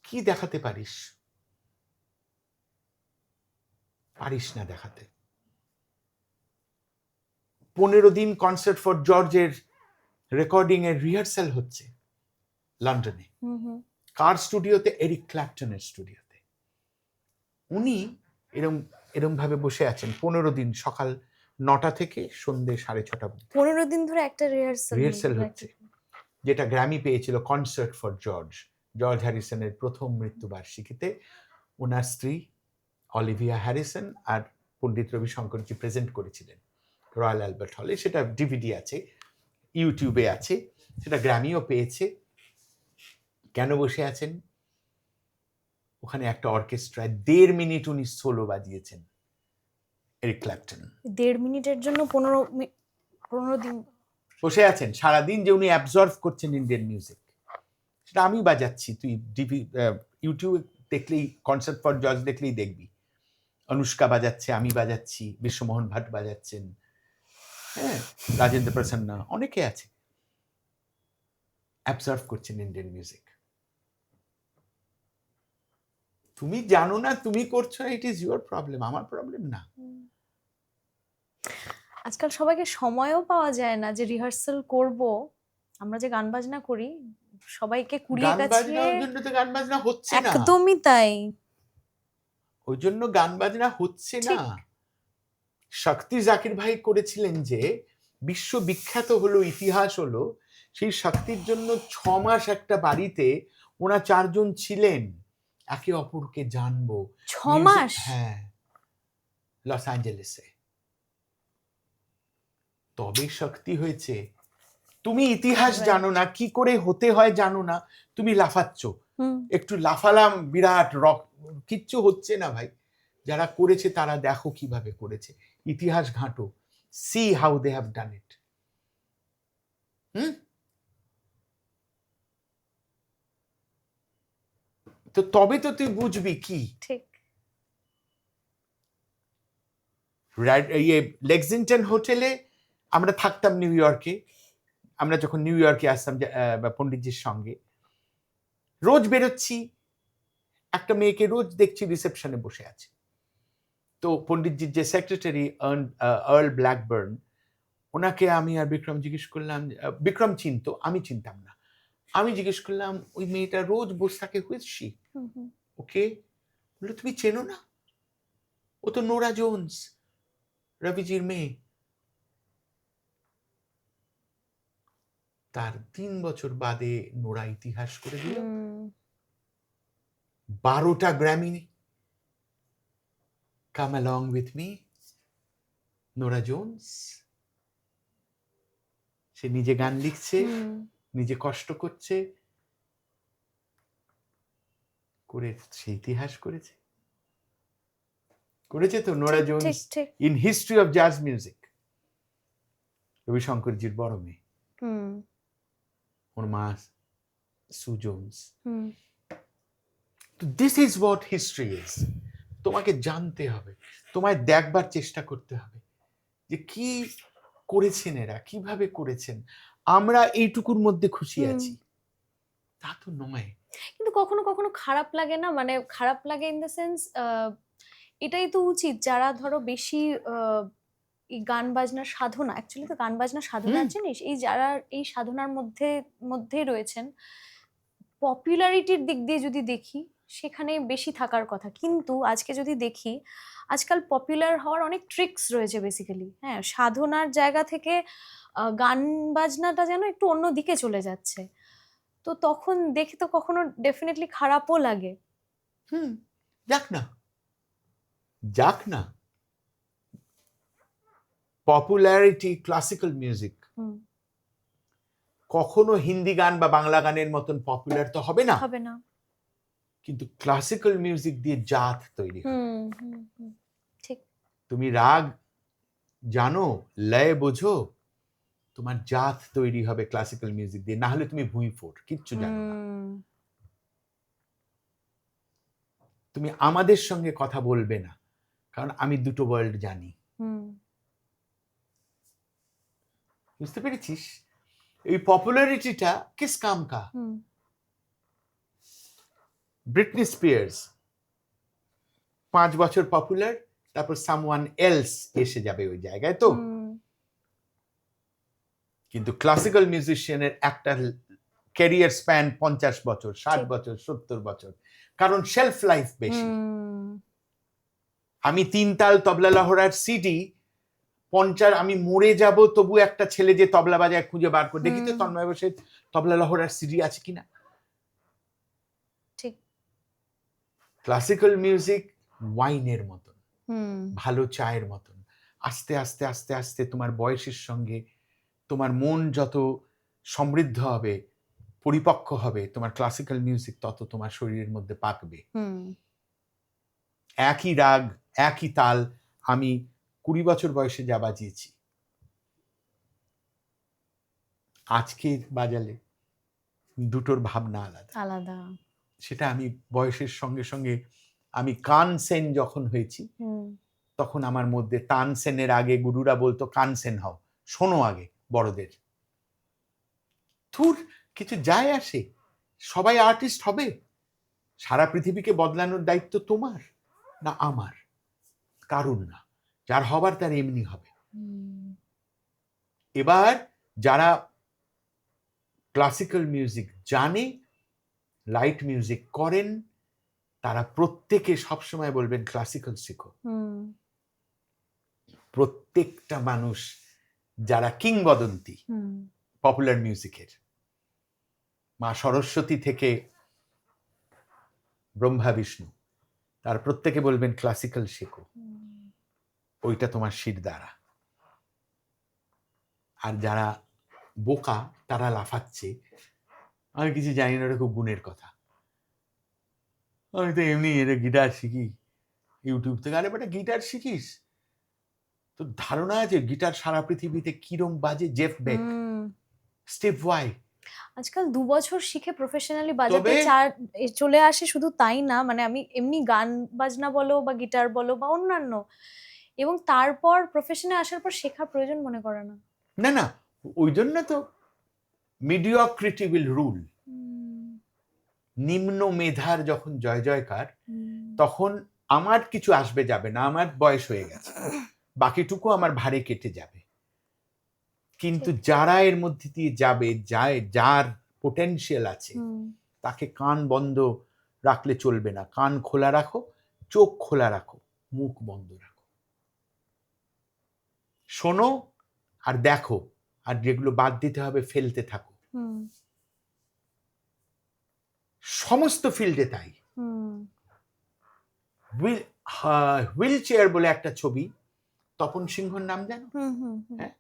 কি দেখাতে পারিস? পারিস না দেখাতে। 15 দিন কনসার্ট ফর জর্জের রেকর্ডিং এর রিহার্সাল হচ্ছে লন্ডনে। কার স্টুডিওতে? এরিক ক্ল্যাপটনের স্টুডিওতে। উনি এরম ভাবে বসে আছেন 15 দিন, সকাল 9টা থেকে সন্ধ্যে 6:30 অবধি 15 দিন ধরে একটা রিহার্সাল হচ্ছে, যেটা গ্র্যামি পেয়েছিল কনসার্ট ফর জর্জ হ্যারিসনের প্রথম মৃত্যুবার্ষিকীতে। ওনার স্ত্রী অলিভিয়া হ্যারিসন আর পণ্ডিত রবিশঙ্করজি প্রেজেন্ট করেছিলেন রয়্যাল অ্যালবার্ট হলে। সেটা ডিভিডি আছে, ইউটিউবে আছে, সেটা গ্র্যামিও পেয়েছে। কেন বসে আছেন? ওখানে একটা অর্কেস্ট্রায় 1.5 মিনিট উনি সোলো বাজিয়েছেন, এরিক ক্ল্যাপটন। 1.5 মিনিটের জন্য 15 দিন বসে আছেন সারাদিন, যে উনি অ্যাবজর্ভ করছেন ইন্ডিয়ান মিউজিক। সেটা আমি বাজাচ্ছি, তুই ইউটিউব দেখলেই, কনসার্ট ফর জর্জ দেখলেই দেখবি। অনুষ্কা বাজাচ্ছে, আমি বাজাচ্ছি, বিশ্বমোহন ভাট বাজাচ্ছেন, হ্যাঁ, রাজেন্দ্র প্রসন্ন, অনেকে আছে অ্যাবজর্ভ করছেন ইন্ডিয়ান মিউজিক। তুমি জানো না, তুমি করছো, ইট ইজ ইউর প্রবলেম, আমার প্রবলেম না। আজকাল সবাইকে সময়ও পাওয়া যায় না যে রিহার্সাল করব। আমরা যে গান বাজনা করি, সবাইকে কুড়িয়ে গান কাছিয়ে বাজনার জন্য তো গান বাজনা হচ্ছে না, একদমই তাই। ওই জন্য গান বাজনা হচ্ছে না। ঠিক। শক্তি জাকির ভাই করেছিলেন যে বিশ্ববিখ্যাত হলো, ইতিহাস হলো, সেই শক্তির জন্য 6 মাস একটা বাড়িতে ওরা 4 জন ছিলেন, একে অপরকে জানবো। 6 মাস? হ্যাঁ, লস অ্যাঞ্জেলেসে। তবে শক্তি হয়েছে। তুমি ইতিহাস Right. জানো না, কি করে হতে হয় জানো না, তুমি লাফাচ্ছ। হুম। একটু লাফালাম, বিরাট রক, কিচ্ছু হচ্ছে না ভাই। যারা করেছে তারা দেখো কিভাবে করেছে, ইতিহাস ঘাঁটো, see how they have done it. তো তবে তো তুই বুঝবি কি। ঠিক। ইয়ে লেক্সিংটন হোটেলে আমরা থাকতাম নিউ ইয়র্কে, আমরা যখন নিউ ইয়র্কে আসতাম পণ্ডিতজির সঙ্গে, রোজ বেরোচ্ছি, একটা মেয়েকে রোজ দেখছি রিসেপশনে বসে আছে। তো পণ্ডিতজির যে সেক্রেটারি আর্ল ব্ল্যাকবার্ন, ওনাকে আমি আর বিক্রম জিজ্ঞেস করলাম, বিক্রম চিনতো, আমি চিনতাম না। আমি জিজ্ঞেস করলাম, ওই মেয়েটা রোজ বসে থাকে, হুইসি ওকে? বললো তুমি চেনো না, ও তো নোরা জোন্স, রবিজির মেয়ে। তার 3 বছর বাদে নোরা ইতিহাস করে দিল, 12টা Grammy. Come along with me, Norah Jones. সে নিজে গান লিখছে, নিজে কষ্ট করছে, করে সে ইতিহাস করেছে, করেছে তো Nora Jones in history of জাজ মিউজিক। রবিশঙ্করজির বড় মেয়ে, ওর মা সু Jones. This is what history is. তোমাকে জানতে হবে, তোমায় দেখবার চেষ্টা করতে হবে যে কি করেছেন এরা, কিভাবে করেছেন। আমরা এইটুকুর মধ্যে খুশি আছি, তা তো নয়। কিন্তু কখনো কখনো খারাপ লাগে না, মানে খারাপ লাগে ইন দ্য সেন্স, এটাই তো উচিত যারা ধরো বেশি এই গান বাজনার সাধনা, অ্যাকচুয়ালি তো গান বাজনা সাধনার জিনিস, এই যারা এই সাধনার মধ্যেই রয়েছেন, পপুলারিটির দিক দিয়ে যদি দেখি সেখানে বেশি থাকার কথা। কিন্তু আজকে যদি দেখি, আজকাল পপুলার হওয়ার অনেক ট্রিক্স রয়েছে বেসিক্যালি। হ্যাঁ, সাধনার জায়গা থেকে গান বাজনাটা যেন একটু অন্য দিকে চলে যাচ্ছে। তো তখন দেখে তো কখনো ডেফিনেটলি খারাপও লাগে। যাক না, যাক না। পপুলারিটি, ক্লাসিক্যাল মিউজিক কখনো হিন্দি গান বা বাংলা গানের মতন পপুলার তো হবে না, হবে না। কিন্তু ক্লাসিক্যাল মিউজিক দিয়ে জাত তৈরি হবে। ঠিক। তুমি রাগ জানো, লয় বোঝো, তোমার জাত তৈরি হবে ক্লাসিক্যাল মিউজিক দিয়ে, না হলে তুমি ভুঁইফোড়, কিচ্ছু জানো না। তুমি আমাদের সঙ্গে কথা বলবে না, কারণ আমি দুটো ওয়ার্ল্ড জানি। বুঝতে পেরেছিস? এই পপুলারিটিটা কিস কাম কা? ব্রিটনি স্পিয়ার্স 5 বছর পপুলার, তারপর সামওয়ান এলস এসে যাবে ওই জায়গায় তো। কিন্তু ক্লাসিক্যাল মিউজিশিয়ানের একটা ক্যারিয়ার স্প্যান 50 বছর, 60 বছর, 70 বছর, কারণ শেলফ লাইফ বেশি। আমি 3 তাল তবলা লহরার সিডি 50, আমি মরে যাব তবু একটা ছেলে যে তবলা বাজায় খুঁজে বার করে দেখি তো তন্ময় বসে তবলা লহরার সিডি আছে কিনা। ঠিক। ক্লাসিক্যাল মিউজিক ওয়াইনের মতন, ভালো চায়ের মতন। আস্তে আস্তে আস্তে আস্তে তোমার বয়সের সঙ্গে তোমার মন যত সমৃদ্ধ হবে, পরিপক্ক হবে, তোমার ক্লাসিক্যাল মিউজিক তত তোমার শরীরের মধ্যে পাকবে। একই রাগ, একই তাল আমি 20 বছর বয়সে যা বাজিয়েছি, আজকে বাজালে দুটোর ভাবনা আলাদা আলাদা। সেটা আমি বয়সের সঙ্গে সঙ্গে আমি কানসেন যখন হয়েছি তখন আমার মধ্যে তানসেনের আগে গুরুরা বলতো কানসেন হও, শোনো আগে বড়দের। ধুর, কিছু যায় আসে, সবাই আর্টিস্ট হবে, সারা পৃথিবীকে বদলানোর দায়িত্ব তোমার না আমার, কারণ না, যার হবার তার এমনি হবে। এবার যারা ক্লাসিক্যাল মিউজিক জানে, লাইট মিউজিক করেন, তারা প্রত্যেকে সবসময় বলবেন ক্লাসিক্যাল শিখো। প্রত্যেকটা মানুষ যারা কিংবদন্তি পপুলার মিউজিকের, মা সরস্বতী থেকে ব্রহ্মা বিষ্ণু, তার প্রত্যেকে বলবেন ক্লাসিক্যাল শেখো, ওইটা তোমার শির দ্বারা। আর যারা বোকা তারা লাফাচ্ছে, আমি কিছু জানি না, ওটা খুব গুণের কথা, আমি তো এমনি এটা গিটার শিখি ইউটিউব থেকে। আরে বেটা, গিটার শিখিস, তো ধারণা আছে গিটার সারা পৃথিবীতে কিরম বাজে? Jeff Beck, Steve Vai. আজকাল 2 বছর শিখে প্রফেশনালি বাজাতে চলে আসে। শুধু তাই না, মানে আমি এমনি গান বাজনা বলো বা গিটার বলো বা অন্যান্য, এবং তারপর প্রফেশনে আসার পর শেখার প্রয়োজন মনে করে না। না না, ওই জন্য তো মিডিওক্রিটি উইল রুল। নিম্ন মেধার যখন জয় জয়কার, তখন আমার কিছু আসবে যাবে না, আমার বয়স হয়ে গেছে, বাকিটুকু আমার ভারে কেটে যাবে। কিন্তু যারা এর মধ্যে দিয়ে যাবে, যার পোটেনশিয়াল আছে, তাকে কান বন্ধ রাখলে চলবে না। কান খোলা রাখো, চোখ খোলা রাখো, মুখ বন্ধ রাখো, শোনো আর দেখো, আর যেগুলো বাদ দিতে হবে ফেলতে থাকো। সমস্ত ফিল্ডে তাই। হুইল চেয়ার বলে একটা ছবি, তপন সিংহর নাম জানো? হ্যাঁ,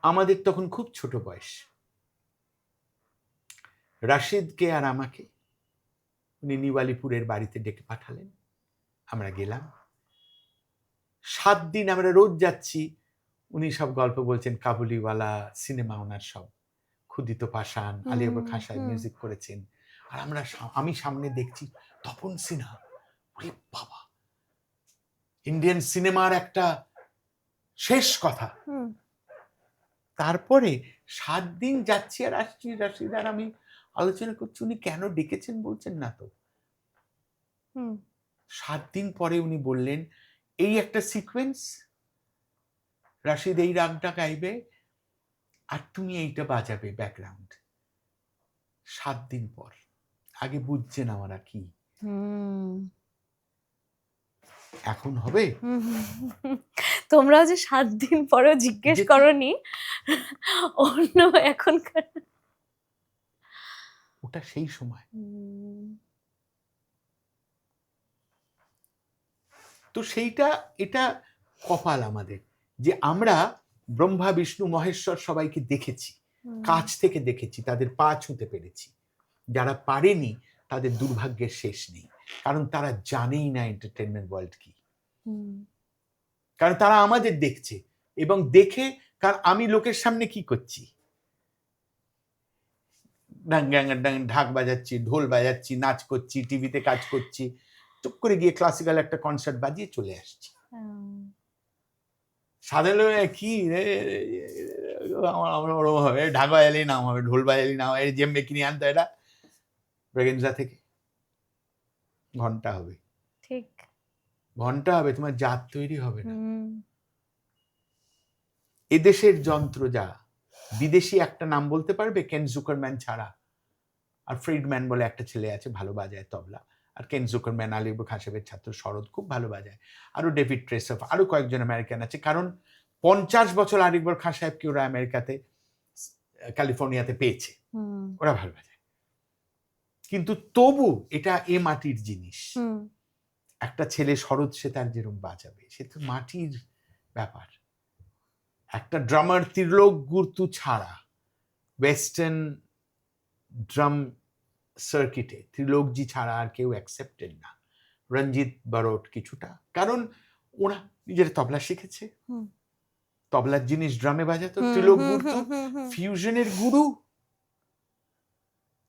আমাদের তখন খুব ছোট বয়স, রাশিদকে আর আমাকে উনি নিওয়ালিপুরের বাড়িতে ডেকে পাঠালেন, আমরা গেলাম। 7 দিন আমরা রোজ যাচ্ছি, উনি সব গল্প বলছেন, কাবুলিওয়ালা সিনেমা, ওনার সব ক্ষুদিত পাষাণ, আলী আকবর খান সাহেব মিউজিক করেছেন, আর আমি সামনে দেখছি তপন সিনহা। ওরে বাবা, ইন্ডিয়ান সিনেমার একটা শেষ কথা। তারপরে 7 দিন যাচ্ছি আর আসছি, রাশিদ আর আমি আলোচনা করছি, উনি কেন ডেকেছেন বলছেন না তো। 7 দিন পরে উনি বললেন, এই একটা সিকোয়েন্স, রাশিদ এই রাগটা গাইবে আর তুমি এইটা বাজাবে ব্যাকগ্রাউন্ড। 7 দিন পর, আগে বুঝছেন আমরা কি, এখন হবে। তোমরাও যে 7 দিন পরেও জিজ্ঞেস করনি অন্য এখনকার, ওটা সেই সময়। তো সেইটা, এটা কপাল আমাদের যে আমরা ব্রহ্মা বিষ্ণু মহেশ্বর সবাইকে দেখেছি, কাছ থেকে দেখেছি, তাদের পা ছুঁতে পেরেছি। যারা পারেনি তাদের দুর্ভাগ্যের শেষ নেই, কারণ তারা জানেই না এন্টারটেনমেন্ট ওয়ার্ল্ড কি। কারণ তারা আমাদের দেখছে, এবং দেখে, কারণ আমি লোকের সামনে কি করছি, ঢাক বাজাচ্ছি, ঢোল বাজাচ্ছি, নাচ করছি, টিভিতে কাজ করছি, চুপ করে গিয়ে ক্লাসিক্যাল একটা কনসার্ট বাজিয়ে চলে আসছি। সাধারণ কি আমার ওরকম হবে, ঢাক বাজালেই নাম হবে, ঢোল বাজালেই নাম হবে, জেম্বে কিনে আনতো এটা ব্রেগেন্সা থেকে, ঘন্টা হবে, ঠিক ঘন্টা হবে, তোমার জাত তৈরি হবে না। এদেশের যন্ত্র যা, বিদেশি একটা নাম বলতে পারবে কেন জুকারম্যান ছাড়া? আর ফ্রিডম্যান বলে একটা ছেলে আছে, ভালো বাজায় তবলা, আর কেন জুকারম্যান আলী আকবর খান সাহেবের ছাত্র শরৎ, খুব ভালো বাজায়, আরো ডেভিড ট্রেসফ, আরো কয়েকজন আমেরিকান আছে। কারণ 50 বছর আলী আকবর খান সাহেবকে ওরা আমেরিকাতে, ক্যালিফোর্নিয়াতে পেয়েছে, ওরা ভালো বাজায়। কিন্তু তবু এটা এ মাটির জিনিস। একটা ছেলে শরৎ সে তার যেরকম বাজাবে, সে তো মাটির ব্যাপার। একটা ড্রামার ত্রিলোক গুরতু ছাড়া ওয়েস্টার্ন ড্রাম সার্কিটে ত্রিলোকজি ছাড়া আর কেউ অ্যাকসেপ্টেড না। রঞ্জিত বারোট কিছুটা, কারণ ওরা নিজের তবলা শিখেছে, তবলার জিনিস ড্রামে বাজাতো। ত্রিলোক গুরতু ফিউশনের গুরু,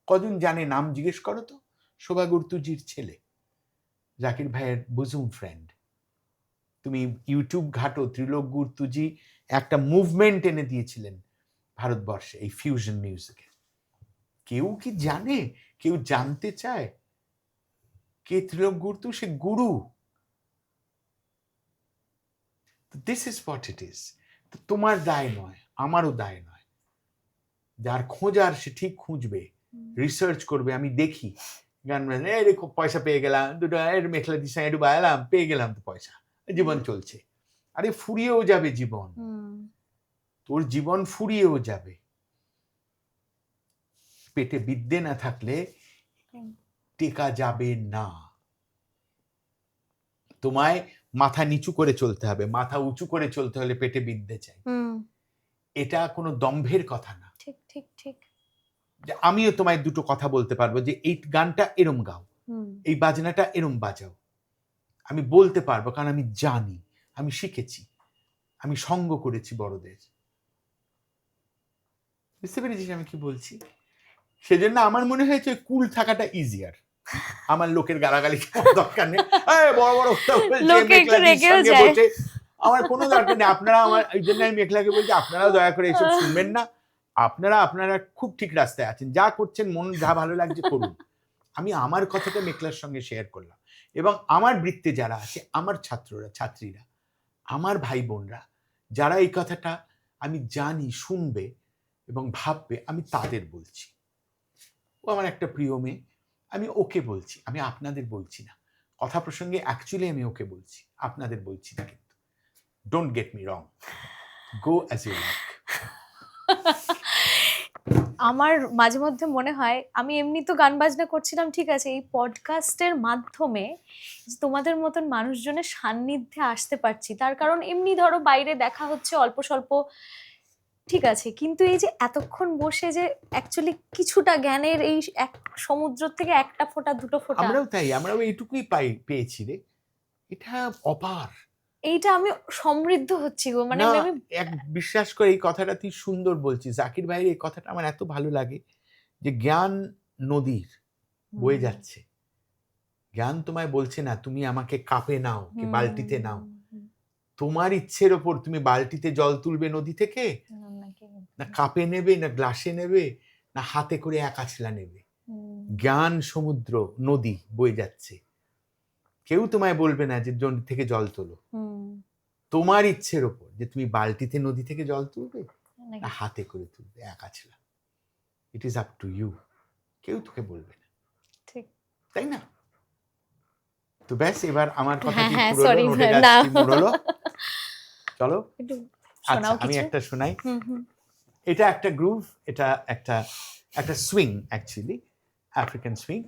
কজন জানে? নাম জিজ্ঞেস করো তো, শোভা গুরতুজির ছেলে, জাকির ভাইয়ের বুজুম ফ্রেন্ড। তুমি ইউটিউব ঘাটো, ত্রিলোক গুরতুজি একটা মুভমেন্ট এনে দিয়েছিলেন ভারতবর্ষে এই ফিউশন মিউজিকে। কেউ কি জানে? কেউ জানতে চায় কে ত্রিলোক গুরতু? সে গুরু। This is what it is. তোমার দায় নয়, আমারও দায় নয়। যার খোঁজার সে ঠিক খুঁজবে, রিসার্চ করবে। আমি দেখি গান খুব পয়সা পেয়ে গেলাম, দুটো মেখলা দিশা একটু বায়ালাম, পেয়ে গেলাম তো পয়সা, জীবন চলছে। আরে ফুরিয়েও যাবে জীবন, তোর জীবন ফুরিয়েও যাবে। পেটে বিদ্যে না থাকলে টেকা যাবে না। তোমায় মাথা নিচু করে চলতে হবে, মাথা উঁচু করে চলতে হলে পেটে বিদ্যে চাই। এটা কোনো দম্ভের কথা না। ঠিক ঠিক ঠিক। যে আমিও তোমায় দুটো কথা বলতে পারবো যে এই গানটা এরম গাও, এই বাজনাটা এরম বাজাও, আমি বলতে পারবো, কারণ আমি জানি, আমি শিখেছি, আমি সঙ্গ করেছি বড়দের। বুঝতে পেরেছিস আমি কি বলছি? সেজন্য আমার মনে হয়েছে কুল থাকাটা ইজিয়ার। আমার লোকের গালাগালি দরকার নেই, বড় বড় বলছে, আমার কোনো দরকার নেই। আপনারা আমার এই জন্য আমি মেঘলাকে বলছি, আপনারাও দয়া করে এসব শুনবেন না। আপনারা খুব ঠিক রাস্তায় আছেন, যা করছেন মন যা ভালো লাগছে করুন। আমি আমার কথাটা মেঘলার সঙ্গে শেয়ার করলাম, এবং আমার বৃত্তে যারা আছে, আমার ছাত্ররা ছাত্রীরা, আমার ভাই বোনরা যারা এই কথাটা আমি জানি শুনবে এবং ভাববে, আমি তাদের বলছি। ও আমার একটা প্রিয় মেয়ে, আমি ওকে বলছি, আমি আপনাদের বলছি না। কথা প্রসঙ্গে অ্যাকচুয়ালি আমি ওকে বলছি, আপনাদের বলছি না। কিন্তু don't get me wrong, go as you like. আমার মাঝে মধ্যে মনে হয়, আমি এমনি তো গান বাজনা করছিলাম, ঠিক আছে, এই পডকাস্টের মাধ্যমে তোমাদের মতন মানুষজনের সান্নিধ্যে আসতে পারছি, তার কারণ এমনি ধরো বাইরে দেখা হচ্ছে অল্প স্বল্প, ঠিক আছে, কিন্তু এই যে এতক্ষণ বসে যে অ্যাকচুয়ালি কিছুটা জ্ঞানের এই এক সমুদ্র থেকে একটা ফোঁটা দুটো ফোঁটা, আমরাও তাই, আমরাও এইটুকুই পেয়েছি রে। এটা অপার। এইটা আমি সমৃদ্ধ হচ্ছি গো, মানে আমি এক বিশ্বাস করে এই কথাটা তুই সুন্দর বলছিস। জাকির ভাইয়ের এই কথাটা আমার এত ভালো লাগে যে জ্ঞান নদীর বয়ে যাচ্ছে, জ্ঞান তোমায় বলছে না তুমি আমাকে কাপে নাও কি বালতিতে নাও। তোমার ইচ্ছের ওপর তুমি বালতিতে জল তুলবে নদী থেকে, না কাপে নেবে, না গ্লাসে নেবে, না হাতে করে এক আছলা নেবে। জ্ঞান সমুদ্র নদী বয়ে যাচ্ছে, কেউ তোমায় বলবে না যে নদী থেকে জল তোলো। তোমার ইচ্ছের ওপর যে তুমি বালতিতে নদী থেকে জল তুলবে না হাতে করে তুলবে এক আছলা। It is up to you, কেউ তোকে বলবে না, ঠিক তাই না? তো ব্যাস, এবার আমার কথা চলো আমি একটা শোনাই। এটা একটা গ্রুভ, এটা একটা সুইং, অ্যাকচুয়ালি আফ্রিকান সুইং।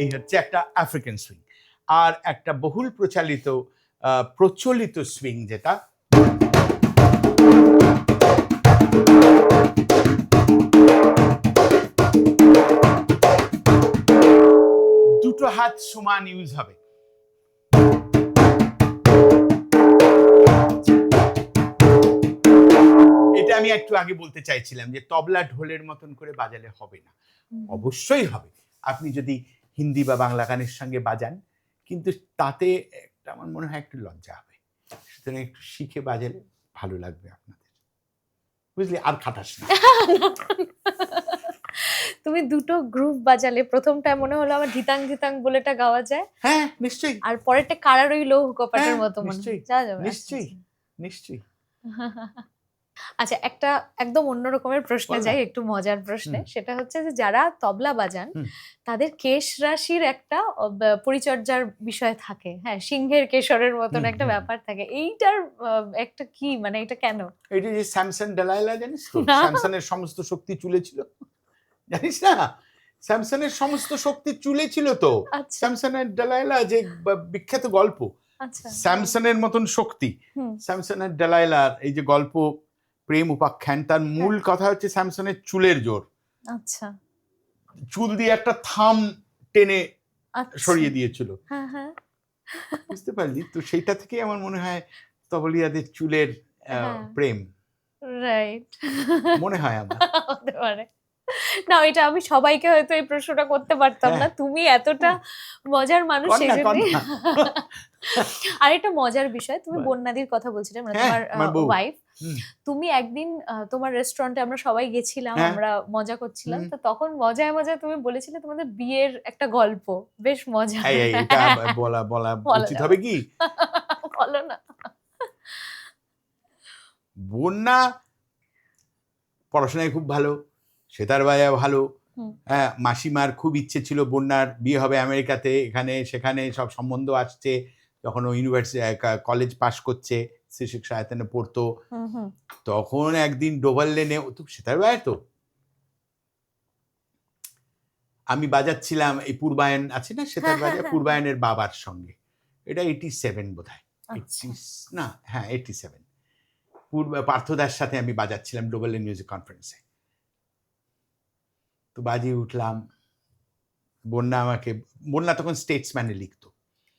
এই হচ্ছে একটা আফ্রিকান সুইং। আর একটা বহুল প্রচলিত সুইং যেটা দুটো হাত সমান ইউজ হবে। এটা আমি একটু আগে বলতে চাইছিলাম যে তবলা ঢোলের মতন করে বাজালে হবে না। অবশ্যই হবে আপনি যদি হিন্দি বা বাংলা গানের সঙ্গে বাজান, কিন্তু তাতে একটা আমার মনে হয় একটু লজ্জা হবে। সুতরাং একটু শিখে বাজালে ভালো লাগবে আপনাদের, বুঝলি? আর খাটাস না। তুমি দুটো গ্রুপ বাজালে, প্রথমটা মনে হলো আমার ধিতাং ধিতাং বলেটা গাওয়া যায়। হ্যাঁ নিশ্চয়ই। আর পরেরটা কারা রইলো কপাটের মতো মনে হয়। নিশ্চয়ই নিশ্চয়ই। আচ্ছা, একটা একদম অন্য রকমের প্রশ্নে যাই, একটু মজার প্রশ্নে। সেটা হচ্ছে যে যারা তবলা বাজান তাদের কেশ রাশির একটা পরিচর্যার বিষয় থাকে, হ্যাঁ, সিংহের কেশরের মতন একটা ব্যাপার থাকে। এইটার একটা কি মানে, এটা কেন? এটা যে স্যামসন ডালাইলা, জানিস তো? স্যামসনের সমস্ত শক্তি চুলে ছিল, জানিস না? স্যামসনের সমস্ত শক্তি চুলে ছিল তো। স্যামসন আর ডালাইলা যে বিখ্যাত গল্প, আচ্ছা স্যামসনের মতন শক্তি। হুম স্যামসনের ডালাইলার এই যে গল্প প্রেম উপাখ্যান, তার মূল কথা হচ্ছে স্যামসনের চুলের জোর। আচ্ছা চুল দিয়ে একটা থাম টেনে আচ্ছা সরিয়ে দিয়েছিল, হ্যাঁ হ্যাঁ বুঝতে পারলি? তো সেইটা থেকে আমার মনে হয় তবলিয়াদের চুলের হ্যাঁ প্রেম রাইট মনে হয় আমার। হতে পারে। না এটা আমি সবাইকে হয়তো এই প্রশ্নটা করতে পারতাম না, হ্যাঁ, তুমি এতটা মজার মানুষ কর সেই না, কর জন্যই। না। আরেকটা মজার বিষয়, তুমি বল। বন্যাদির কথা বলছিলে, মানে হ্যাঁ, তোমার আমার বউ। ওয়াইফ। হুম, তুমি একদিন তোমার রেস্টুরেন্টে আমরা সবাই গেছিলাম, হ্যাঁ, আমরা মজা করছিলাম, হুম। তো তখন মজায় মজায় তুমি বলেছিলে তোমাদের বিয়ের একটা গল্প, বেশ মজার। এই এটা বলা বলা বলা উচিত যাবে। হবে কি? বলো না। বন্যা পড়াশোনায় খুব ভালো, সেতার বাজায় ভালো। হুম হ্যাঁ, মাসিমার খুব ইচ্ছে ছিল বন্যার বিয়ে হবে আমেরিকাতে, এখানে সেখানে সব সম্বন্ধ আসছে। যখন ও ইউনিভার্সিটি কলেজ পাশ করছে, শিক্ষক সায়তনে পড়তো, হুম হুম তখন একদিন ডোভাল লেনে, ও তো সেতার বাজায় তো, আমি বাজাচ্ছিলাম এই পূর্বায়ন আছে না সেতার হ্যাঁ, হ্যাঁ, বাজায়, হ্যাঁ, পূর্বায়নের বাবার সঙ্গে। এটা 87 বোধ হয়, আচ্ছা না হ্যাঁ 87। পার্থদার সাথে আমি বাজাচ্ছিলাম ডোভাল মিউজিক কনফারেন্সে। তো বাজিয়ে উঠলাম, বন্যা তখন স্টেটসম্যানে লিখতো,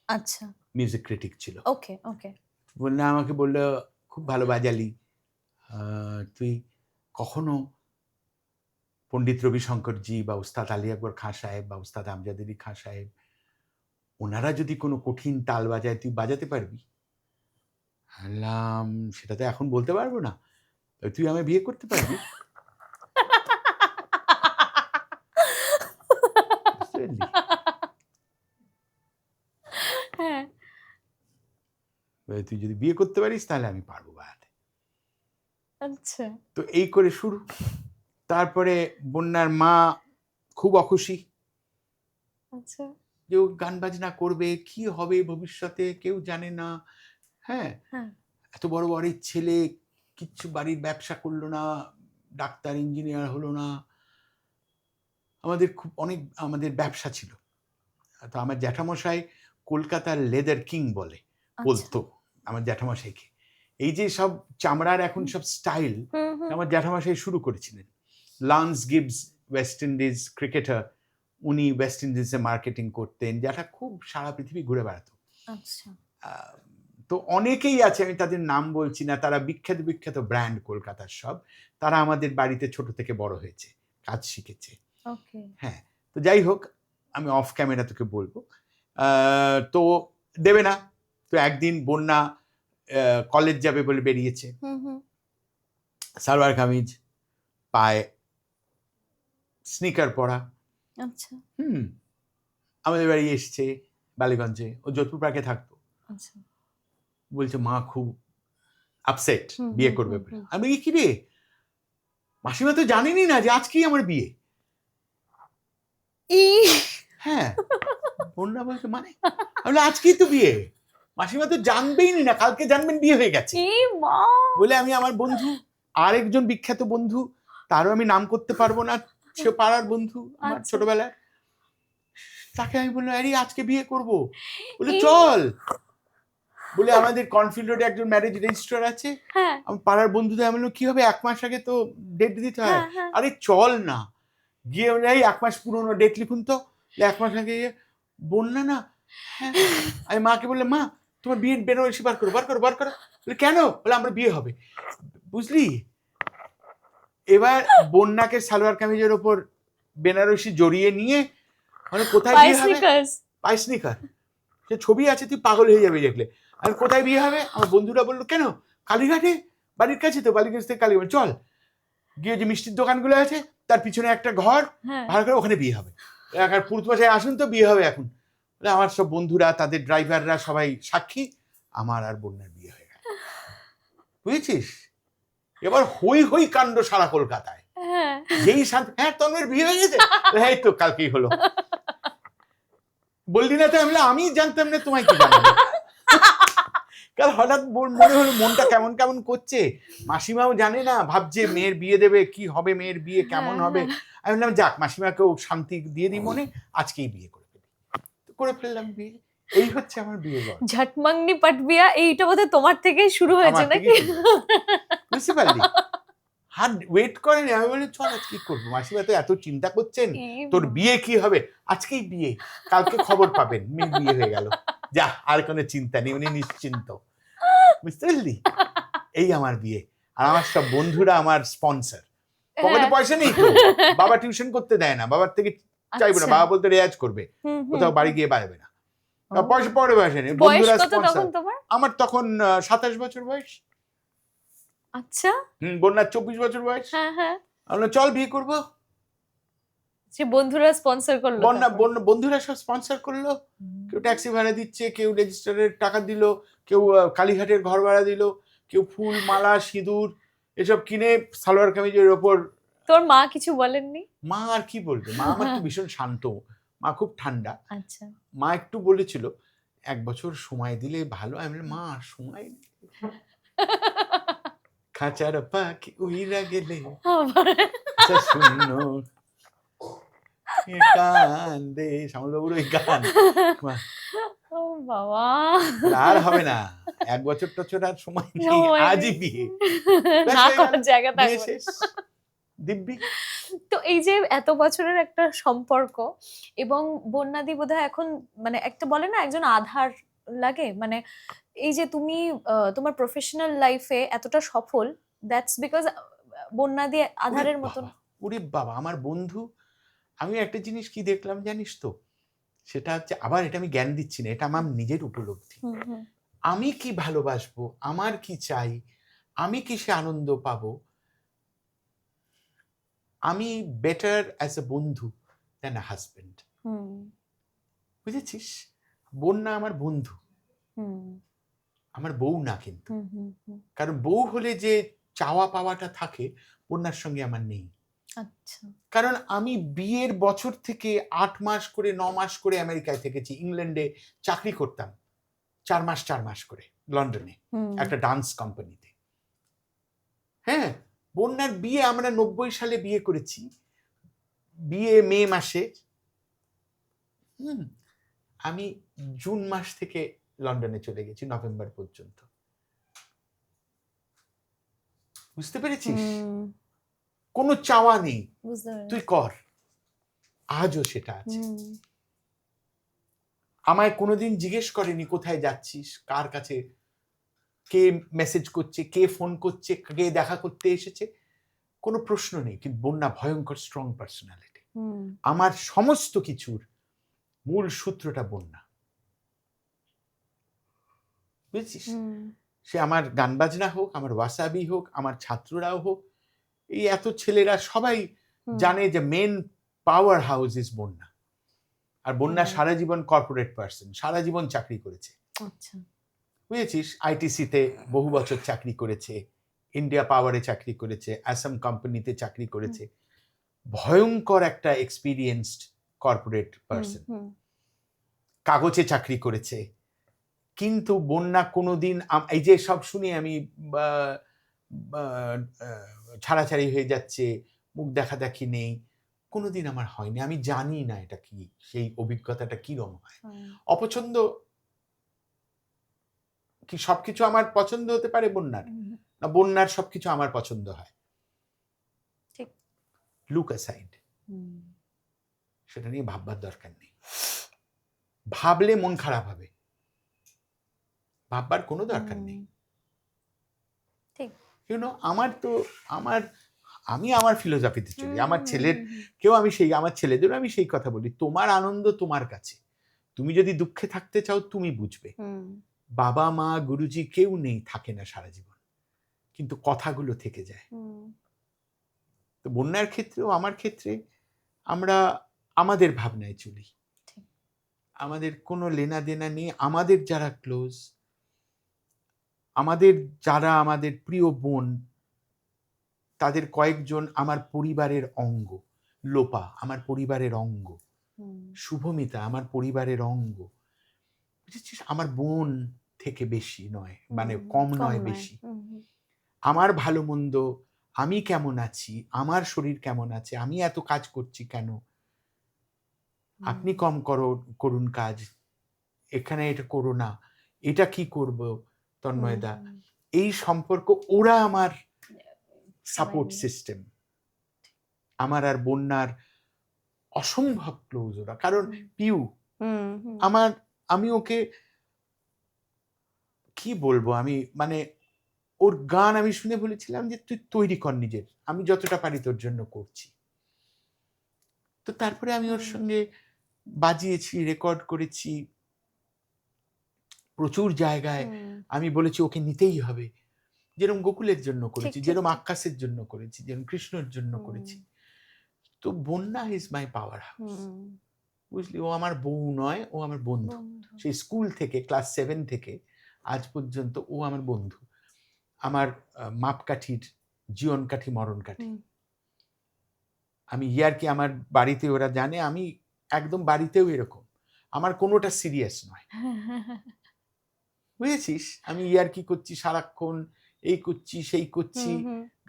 আচ্ছা মিউজিক ক্রিটিক ছিল। ওকে ওকে বন্যা আমাকে বললো, খুব ভালো বাজালি, তুই কখনো পণ্ডিত রবিশঙ্করজি বা উস্তাদ আলী আকবর খাঁ সাহেব বা উস্তাদ আমজাদ আলী খাঁ সাহেব, ওনারা যদি কোনো কঠিন তাল বাজায় তুই বাজাতে পারবি? বললাম, সেটা তো এখন বলতে পারবো না, তুই আমায় বিয়ে করতে পারবি? বুঝতে পারলি? হ্যাঁ তুই যদি বিয়ে করতে পারিস তাহলে আমি পারবো বাজাতে। আচ্ছা তো এই করে শুরু। তারপরে বন্যার মা খুব অখুশি আচ্ছা যে ও গান বাজনা করবে, কি হবে ভবিষ্যতে কেউ জানে না। হ্যাঁ, হ্যাঁ এত বড় বাড়ির ছেলে, কিচ্ছু বাড়ির ব্যবসা করলো না, ডাক্তার ইঞ্জিনিয়ার হলো না। আমাদের ব্যবসা ছিল। তো আমার জ্যাঠামশাই কলকাতার লেদার কিং বলতো আমার জ্যাঠামশাইকে। এই যে সব চামড়ার এখন সব স্টাইল, হুম হুম আমার জ্যাঠামশাই শুরু করেছিলেন। Lance Gibbs, West Indies cricketer, উনি ওয়েস্ট ইন্ডিজে মার্কেটিং করতেন, জ্যাঠা খুব সারা পৃথিবী ঘুরে বেড়াতো। আচ্ছা তো অনেকেই আছে, আমি তাদের নাম বলছি না, তারা বিখ্যাত বিখ্যাত ব্র্যান্ড কলকাতার সব, তারা আমাদের বাড়িতে ছোট থেকে বড় হয়েছে, কাজ শিখেছে। ওকে হ্যাঁ, তো যাই হোক, আমি অফ ক্যামেরা তোকে বলবো। তো দেবে না। তো একদিন বন্যা কলেজ যাবে বলে বেরিয়েছে, হুম হুম সালোয়ার কামিজ, পায়ে স্নিকার পরা। আচ্ছা আমাদের বাড়ি এসছে বালিগঞ্জে, ও যোধপুর পার্কে থাকতো। আচ্ছা বলছে মা খুব আপসেট, হুম, বিয়ে হুম, করবে হুম, বলে। হুম। আমি কি রে, মাসিমা তো জানেনই না যে আজকেই আমার বিয়ে। হ্যাঁ, বন্যা বলছে মানে, আমি আজকেই তো বিয়ে, মাসিমা তো জানবেই না, কালকে জানবেন বিয়ে হয়ে গেছে মা বলে। আমি আমার বন্ধু, আরেকজন বিখ্যাত বন্ধু, তারও আমি নাম করতে পারবো না, সে পাড়ার বন্ধু আমার আচ্ছা। ছোটবেলায়, তাকে আমি বললাম আরে আজকে বিয়ে করব, বলে এই- চল। বলে আমাদের কনফিল্ড রোডে একজন ম্যারেজ রেজিস্ট্রার আছে, হ্যাঁ আমি পাড়ার বন্ধুদের, আমি বললাম কি হবে, 1 মাস আগে তো ডেট দিতে হয়। হ্যাঁ হ্যাঁ আরে চল না, গিয়ে বলে এই 1 মাস পুরোনো ডেট লিখুন তো। 1 মাস আগে বন্যা না, হ্যাঁ। আমি মাকে বললাম মা তোমার বিয়ের বেনারসি বার করো, বার করো, বার করো। বলে কেন? বলে আমার বিয়ে হবে, বুঝলি। এবার বন্যাকে সালোয়ার কামিজের ওপর বেনারসি জড়িয়ে নিয়ে, মানে কোথায় বিয়ে হবে, পাই স্নিকার, সে ছবি আছে, তুই পাগল হয়ে যাবে দেখলে। আর কোথায় বিয়ে হবে? আমার বন্ধুরা বললো কেন, কালীঘাটে, বাড়ির কাছে তো, বালিগঞ্জ থেকে কালীঘাট, চল। গিয়ে যে মিষ্টির দোকানগুলো আছে তার পিছনে একটা ঘর হ্যাঁ ভাড়া করে, ওখানে বিয়ে হবে। আর পুরুত মাসে আসুন তো বিয়ে হবে এখন। বলে আমার সব বন্ধুরা, তাদের ড্রাইভাররা সবাই সাক্ষী, আমার আর বন্যার বিয়ে হয়ে গেল, বুঝেছিস। এবার হই হই কাণ্ড সারা কলকাতায়। হ্যাঁ যেই শান্ত, হ্যাঁ তন্ময়ের বিয়ে হয়ে গেছে, হ্যাঁ তো কালকেই হলো। বললি না তো, আমি জানতাম না, তোমায় কি জানাবো। কাল হঠাৎ মনে হলো মনটা কেমন কেমন করছে, মাসিমাও জানে না, ভাবছে মেয়ের বিয়ে দেবে, কি হবে মেয়ের বিয়ে, কেমন হবে। আমি বললাম যাক, মাসিমাকেও শান্তি দিয়ে দিই মনে, আজকেই বিয়ে করে ফেলি। তো করে ফেললাম বিয়ে। এই হচ্ছে আমার বিয়ে ঘর। ঝটমাংনি পাট বিয়া এইটা বোধহয় তোমার থেকেই শুরু হয়েছে আমার নাকি? থেকেই বুঝতে পারলি? হাত ওয়েট করেনি, আমি বলি চল আজ কি করবো, মাসিমা তো এত চিন্তা করছেন তোর বিয়ে কি হবে, আজকেই বিয়ে, কালকে খবর পাবেন মেয়ের বিয়ে হয়ে গেল, যা আর কোনো চিন্তা নেই, উনি নিশ্চিন্ত। বুঝতে পারলি? এই আমার বিয়ে। আর আমার সব বন্ধুরা আমার স্পন্সর। পকেটে পয়সা নেই তো, বাবা টিউশন করতে দেয় না, বাবার থেকে চাইবো না, বাবা বলতে রেয়াজ করবে, কোথাও বাড়ি গিয়ে বাড়বে না, পয়সা পরে পয়সা নেই, বন্ধুরা স্পন্সর। আমার তখন 27 বছর বয়স। আচ্ছা, বন্যার 24 বছর বয়স। হ্যাঁ হ্যাঁ, আমরা চল বিয়ে করবো। যে বন্ধুরা স্পন্সর করলো, বন্ধুরা সব স্পন্সর করলো, কেউ ট্যাক্সি ভাড়া দিচ্ছে, কেউ রেজিস্টারের টাকা দিল, কেউ কালীঘাটের ঘর ভাড়া দিল, কেউ ফুল মালা সিঁদুর এসব কিনে সালোয়ার কামিজের ওপর। তোর মা কিছু বলেননি? মা আর কি বলবে, মা আমার তো ভীষণ শান্ত, মা খুব ঠান্ডা। আচ্ছা, মা একটু বলেছিল 1 বছর সময় দিলে ভালো। আমি বললাম, মা সময় খাঁচার পাখি উইরা গেলে শূন্য কান্দে, শ্যামলবাবুর ওই গান। ও বাবা, আর হবে না, 1 বছর টছর আর সময় নেই, আজই বিয়ে, না করার জায়গা থাকবে শেষ দিব্যি। তো এই যে এত বছরের একটা সম্পর্ক, এবং বন্যাদি বোধহয় এখন মানে একটা বলে না একজন আধার লাগে, মানে এই যে তুমি তোমার প্রফেশনাল লাইফে এতটা সফল, দ্যাটস বিকজ বন্যাদি আধারের মতন। ওরে বাবা, আমার বন্ধু, আমি একটা জিনিস কি দেখলাম জানিস তো, সেটা হচ্ছে, আবার এটা আমি জ্ঞান দিচ্ছি না, এটা আমার নিজের উপলব্ধি। আমি কি ভালোবাসবো, আমার কি চাই, আমি কিসে আনন্দ পাবো, আমি বেটার অ্যাজ এ বন্ধু দ্যান আ হাজবেন্ড। বুঝেছিস? বন্যা আমার বন্ধু, আমার বউ না কিন্তু। কারণ বউ হলে যে চাওয়া পাওয়াটা থাকে, বন্যার সঙ্গে আমার নেই। আচ্ছা, কারণ আমি বিয়ের বছর থেকে 8 মাস করে 9 মাস করে আমেরিকায় থেকেছি, ইংল্যান্ডে চাকরি করতাম 4 মাস করে, লন্ডনে একটা ডান্স কোম্পানিতে। হ্যাঁ, বন্যার বিয়ে আমরা 90 সালে বিয়ে করেছি, বিয়ে মে মাসে। আমি জুন মাস থেকে লন্ডনে চলে গেছি নভেম্বর পর্যন্ত। বুঝতে পেরেছিস? কোনো চাওয়া নেই, তুই কর, আজও সেটা আছে। আমায় কোনোদিন জিজ্ঞেস করেনি কোথায় যাচ্ছিস, কার কাছে, কে মেসেজ করছে, কে ফোন করছে, কে দেখা করতে এসেছে, কোনো প্রশ্ন নেই। কিন্তু বন্যা ভয়ঙ্কর স্ট্রং পার্সোনালিটি। আমার সমস্ত কিছুর মূল সূত্রটা বন্যা। বুঝছিস? সে আমার গান বাজনা হোক, আমার ওয়াসাবি হোক, আমার ছাত্ররাও হোক, এই এত ছেলেরা সবাই জানে যে মেন পাওয়ার হাউস ইজ বন্যা। আর বন্যা সারা জীবন কর্পোরেট পার্সন, সারা জীবন চাকরি করেছে। আচ্ছা, বুঝেছিস? আইটিসিতে বহু বছর চাকরি করেছে, ইন্ডিয়া পাওয়ারে চাকরি করেছে, অ্যাসাম কোম্পানিতে চাকরি করেছে, ভয়ঙ্কর একটা এক্সপিরিয়েন্সড কর্পোরেট পার্সন, কাগজে চাকরি করেছে। কিন্তু বন্যা কোনোদিন, এই যে সব শুনি আমি ছাড়াছাড়ি হয়ে যাচ্ছে, মুখ দেখা দেখি নেই, কোনোদিন আমার হয়নি। আমি জানি না এটা কি, সেই অভিজ্ঞতাটা কিরম হয়। অপছন্দ কি সবকিছু আমার পছন্দ হতে পারে বন্যার? না, বন্যার সবকিছু আমার পছন্দ হয়। ঠিক, লুক অ্যাসাইড, সেটা নিয়ে ভাববার দরকার নেই। ভাবলে মন খারাপ হবে, ভাববার কোনো দরকার নেই। ঠিক, ইউ নো, আমি আমার ফিলোসফিতে চলি। আমার ছেলের কেউ আমি সেই, আমার ছেলেদেরও আমি সেই কথা বলি, তোমার আনন্দ তোমার কাছে, তুমি যদি দুঃখে থাকতে চাও তুমি বুঝবে। বাবা মা গুরুজি কেউ নেই, থাকে না সারা জীবন, কিন্তু কথাগুলো থেকে যায়। তো বন্যার ক্ষেত্রেও আমার ক্ষেত্রে আমরা আমাদের ভাবনায় চলি, আমাদের কোনো লেনা দেনা নেই। আমাদের যারা ক্লোজ, আমাদের প্রিয় বোন, তাদের কয়েকজন আমার পরিবারের অঙ্গ। লোপা আমার পরিবারের অঙ্গ, শুভমিতা আমার পরিবারের অঙ্গ। বুঝেছিস? আমার বোন থেকে বেশি নয়, মানে কম নয়, বেশি। আমার ভালো মন্দ, আমি কেমন আছি, আমার শরীর কেমন আছে, আমি এত কাজ করছি কেন, আপনি কম করুন কাজ, এখানে এটা করো না, এটা কি করব তন্ময়দা, এই সম্পর্ক ওরা আমার সাপোর্ট সিস্টেম। আমার আর বন্যার অসম্ভব ক্লোজ ওরা, কারণ পিউ আমি ওকে কি বলবো, আমি মানে ওর গান আমি শুনে বলেছিলাম যে তুই তৈরি কর নিজের, আমি যতটা পারি তোর জন্য করছি। তো তারপরে আমি ওর সঙ্গে বাজিয়েছি, রেকর্ড করেছি প্রচুর জায়গায়। আমি বলেছি ওকে নিতেই হবে, যেরকম গোকুলের জন্য করেছি, যেরকম আকাশের জন্য করেছি, যেরকম কৃষ্ণর জন্য করেছি। তো বন্যা ইজ মাই পাওয়ার হাউস, বুঝলি? ও আমার বউ নয়, ও আমার বন্ধু। সেই স্কুল থেকে ক্লাস 7 থেকে আজ পর্যন্ত ও আমার বন্ধু, আমার মাপকাঠির জীবন কাঠি মরণ কাঠি। আমি ইয়ারকি আমার বাড়িতে ওরা জানে, আমি একদম বাড়িতেও এরকম, আমার কোনোটা সিরিয়াস নয়, বুঝেছিস? আমি ইয়ারকি করছি সারাক্ষণ, এই করছি সেই করছি,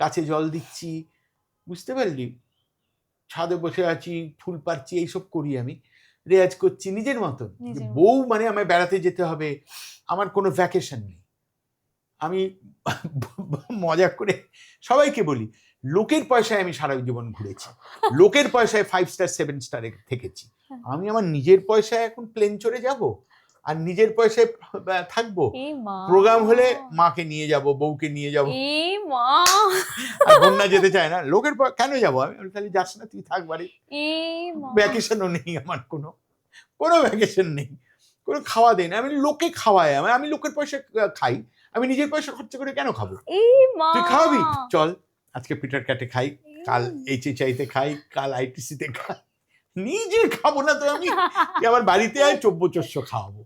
গাছে জল দিচ্ছি, বুঝতে পারলি? ছাদে বসে আছি, ফুল পারছি, এইসব করি আমি, রেয়াজ করছি নিজের মতন। বউ মানে আমায় বেড়াতে যেতে হবে, আমার কোনো ভ্যাকেশন নেই। আমি মজা করে সবাইকে বলি, লোকের পয়সায় আমি সারা জীবন ঘুরেছি, লোকের পয়সায় 5 স্টার 7 স্টারে থেকেছি, আমি আমার নিজের পয়সায় এখন প্লেন চড়ে যাব আর নিজের পয়সায় থাকবো? প্রোগ্রাম হলে মাকে নিয়ে যাব, বউকে নিয়ে যাব, বন্যা যেতে চায় না, লোকের কেন যাবো আমি? তাহলে যাস না, তুই থাক বাড়ি, ভ্যাকেশনও নেই আমার, কোনো ভ্যাকেশন নেই, কোনো খাওয়া দেয় না, আমি লোকে খাওয়াই, আমি লোকের পয়সা খাই, আমি নিজের পয়সা খরচা করে কেন খাবো? তুই খাওয়াবি, চল আজকে পিটার ক্যাটে খাই, কাল HHI-তে খাই, কাল ITC-তে খাই, নিজে খাবো না তো আমি? আমার বাড়িতে আয়, চব্য খাওয়াবো।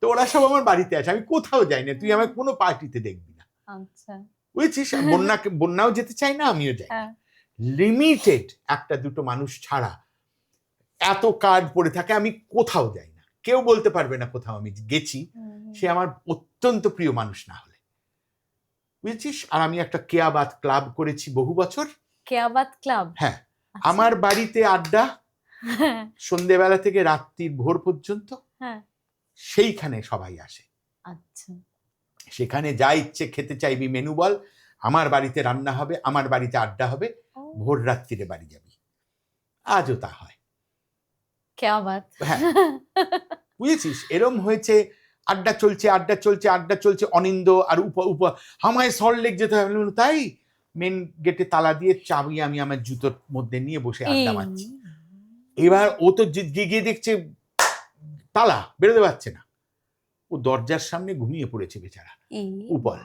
তো ওরা সব আমার বাড়িতে আছে, আমি কোথাও যাই না, তুই আমার কোনো পার্টিতে দেখবি না, বুঝছিস? বন্যাও যেতে চাই না, আমিও যাই না, লিমিটেড 1-2 মানুষ ছাড়া এত কার্ড পড়ে থাকে, আমি কোথাও যাই না, কেউ বলতে পারবে না কোথাও আমি গেছি, সে আমার অত্যন্ত প্রিয় মানুষ না হলে, বুঝছিস? আর আমি একটা কেয়াবাত ক্লাব করেছি বহু বছর। কেয়াবাত ক্লাব? হ্যাঁ, আমার বাড়িতে আড্ডা, সন্ধ্যেবেলা থেকে রাত্রির ভোর পর্যন্ত, সেইখানে সবাই আসে। আচ্ছা, সেখানে যা ইচ্ছে খেতে চাইবি মেনু বল, আমার বাড়িতে রান্না হবে, আমার বাড়িতে আড্ডা হবে, ভোর রাত্রিরে বাড়ি যাবি। আজও তা হয়। কেয়াবাত, হ্যাঁ, বুঝেছিস? এরম হয়েছে, আড্ডা চলছে, অনিন্দ আর আমায় সল্টলেক যেতে হবে, তাই মেন গেটে তালা দিয়ে চাবি আমি আমার জুতোর মধ্যে নিয়ে বসে আড্ডা মারছি। এবার ও তো গিয়ে দেখছে তালা, বেরোতে পারছে না, ও দরজার সামনে ঘুমিয়ে পড়েছে বেচারা উপরে।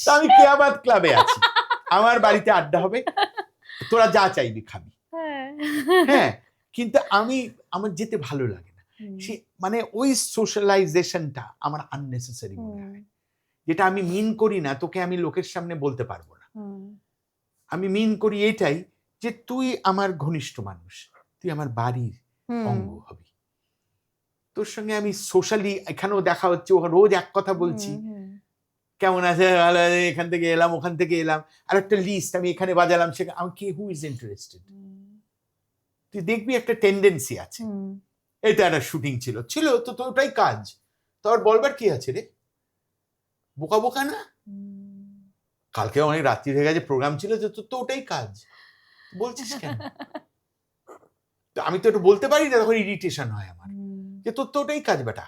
তা আমি কেয়াবাত ক্লাবে আছি, আমার বাড়িতে আড্ডা হবে, তোরা যা চাইবি খাবি। হ্যাঁ, কিন্তু আমার যেতে ভালো লাগে না, সে মানে ওই সোশ্যালাইজেশনটা আমার আননেসেসারি মনে হয়, যেটা আমি মিন করি না, তোকে আমি লোকের সামনে বলতে পারবো না। আমি মিন করি এটাই যে তুই আমার ঘনিষ্ঠ মানুষ, তুই আমার বাড়ির অঙ্গ হবি, তোর সঙ্গে আমি সোশ্যালি এখানেও দেখা হচ্ছে, ও রোজ এক কথা বলছি, কেমন আছে, এখান থেকে এলাম, ওখান থেকে এলাম, আর একটা লিস্ট আমি এখানে বাজালাম, সেখানে আমি কি, হু ইজ ইন্টারেস্টেড? তুই দেখবি একটা টেন্ডেন্সি আছে, এটা একটা শুটিং ছিল তো, তো ওটাই কাজ, তোর বলবার কি আছে রে, বোকা বোকা না? কালকে অনেক রাত্রি হয়ে গেছে, প্রোগ্রাম ছিল, তো ওটাই কাজ, বলছিস কেন? তো আমি তো একটু বলতে পারি না, তখন ইরিটেশন হয় আমার, যে তোর তো ওটাই কাজ বেটা।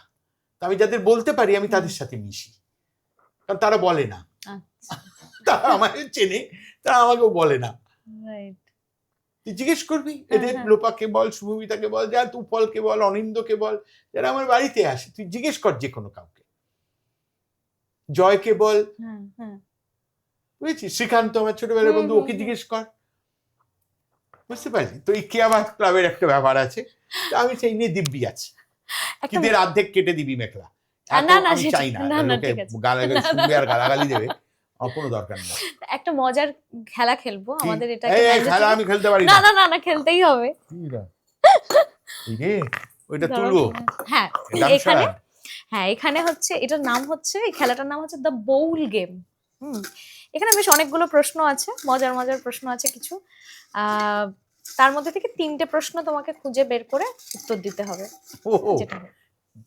তো আমি যাদের বলতে পারি, আমি তাদের সাথে মিশি, কারণ তারা বলে না, তারা আমাকে চেনে, তারা আমাকেও বলে না। তুই জিজ্ঞেস করবি এদের, লোপাকে বল, শুভমিতাকে বল, যা তুপলকে বল, অনিন্দকে বল, যারা আমার বাড়িতে আসে, তুই জিজ্ঞেস কর যে কোনো কাউকে, জয়কে বল, বুঝেছিস? শ্রীকান্ত আমার ছোটবেলার বন্ধু, ওকে জিজ্ঞেস কর, বুঝতে পারলি? তো এই কেয়াবাত ক্লাবের একটা ব্যাপার আছে, আমি সেই নিয়ে দিব্যি আছি, কিন্তু এর অর্ধেক কেটে দিবি মেখলা, আমি চাই না লোকে গালাগালি শুনবে আর গালাগালি দেবে, কোনো দরকার নেই। একটা মজার খেলা খেলবো আমাদের, এটা খেলা আমি খেলতে পারি না, না, না, খেলতেই হবে। ওইটা তুলবো। হ্যাঁ, এখানে হচ্ছে, এটার নাম হচ্ছে, এই খেলাটার নাম হচ্ছে দ্য বাউল গেম। এখানে বেশ অনেকগুলো প্রশ্ন আছে, মজার প্রশ্ন আছে কিছু। তার মধ্যে থেকে 3টে প্রশ্ন তোমাকে খুঁজে বের করে উত্তর দিতে হবে। ও যেটা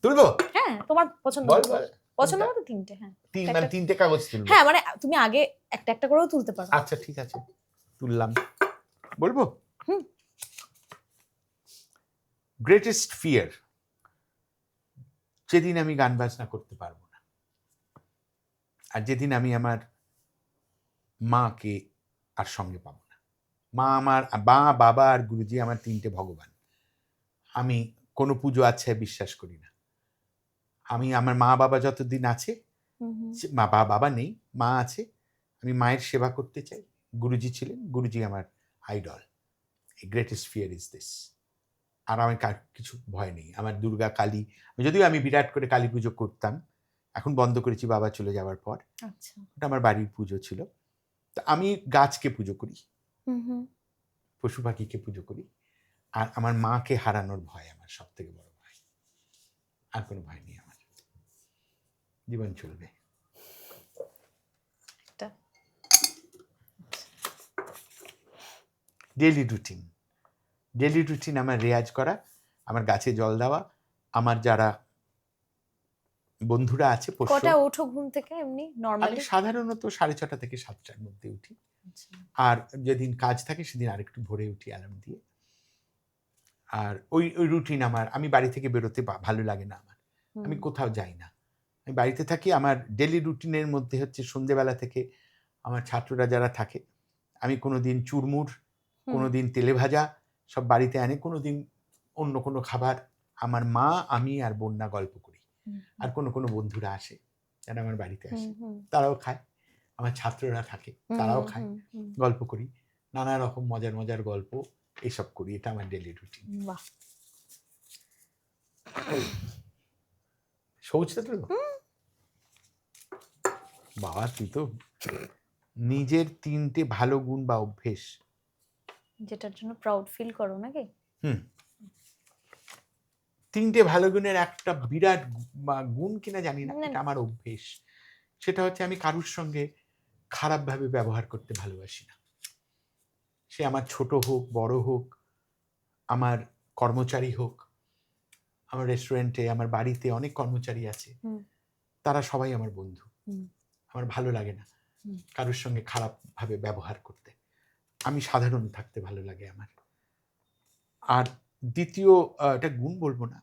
তুলবো? হ্যাঁ, তোমার পছন্দ বল মতো। বল। পছন্দ মতো 3টে। হ্যাঁ, মানে 3টে কাগজ তুলবো? হ্যাঁ, মানে তুমি আগে একটা একটা করেও তুলতে পারো। আচ্ছা ঠিক আছে, তুললাম। বলবো? হুম। গ্রেটেস্ট ফিয়ার, যেদিন আমি গান বাজনা করতে পারবো না, আর যেদিন আমি আমার মাকে আর সঙ্গে পাবো না। মা আমার, মা, বাবা আর গুরুজি আমার 3টে ভগবান। আমি কোনো পুজো আছে বিশ্বাস করি না। আমি আমার মা বাবা যতদিন আছে, বাবা নেই, মা আছে, আমি মায়ের সেবা করতে চাই। গুরুজি ছিলেন, গুরুজি আমার idol. Greatest fear is this. আর আমার কিছু ভয় নেই। আমার দুর্গা, কালী, যদিও আমি বিরাট করে কালী পুজো করতাম, এখন বন্ধ করেছি বাবা চলে যাওয়ার পর। আচ্ছা। ওটা আমার বাড়ির পুজো ছিল। তা আমি গাছকে পুজো করি, পশু পাখিকে পুজো করি, আর আমার মাকে হারানোর ভয় আমার সব থেকে বড় ভয়। আর কোনো ভয় নেই আমার। জীবন চলবে। ডেইলি রুটিন, ডেইলি রুটিন আমার রেয়াজ করা, আমার গাছে জল দেওয়া, আমার যারা বন্ধুরা আছে। কটা ওঠো ঘুম থেকে এমনি আমি নরমালি? সাধারণত 6:30 থেকে 7টার মধ্যে উঠি। আর যেদিন কাজ থাকে সেদিন আরেকটু ভোরে উঠি অ্যালার্ম দিয়ে। আর ওই রুটিন আমার। আমি বাড়ি থেকে বেরোতে ভালো লাগে না আমার, আমি কোথাও যাই না, আমি বাড়িতে থাকি। আমার ডেলি রুটিনের মধ্যে হচ্ছে সন্ধ্যেবেলা থেকে আমার ছাত্ররা যারা থাকে, আমি কোনোদিন চুরমুর, কোনোদিন তেলে ভাজা সব বাড়িতে আনে, কোনোদিন অন্য কোনো খাবার। আমার মা, আমি আর বন্যা গল্প করি। আর কোনো কোনো বন্ধুরা আসে যারা আমার বাড়িতে আসে, তারাও খায়। আমার ছাত্ররা থাকে, তারাও খায়, গল্প করি, নানা রকম মজার মজার গল্প এসব করি। এটা আমার ডেলি রুটিন। সৌচটা তো বাবা, তুই তো নিজের 3টে ভালো গুণ বা অভ্যেস, যেটার জন্য প্রাউড ফিল করো নাকি? 3টে ভালো গুণের একটা বিরাট গুণ কিনা জানি না, এটা আমার অভ্যেস। সেটা হচ্ছে আমি কারুর সঙ্গে খারাপভাবে ব্যবহার করতে ভালোবাসি না। সে আমার ছোট হোক, বড় হোক, আমার কর্মচারী হোক। আমার রেস্টুরেন্টে, আমার বাড়িতে অনেক কর্মচারী আছে, তারা সবাই আমার বন্ধু। আমার ভালো লাগে না কারুর সঙ্গে খারাপভাবে ব্যবহার করতে। আমি সাধারণ থাকতে ভালো লাগে আমার। আর দ্বিতীয়, এটা গুণ বলবো না,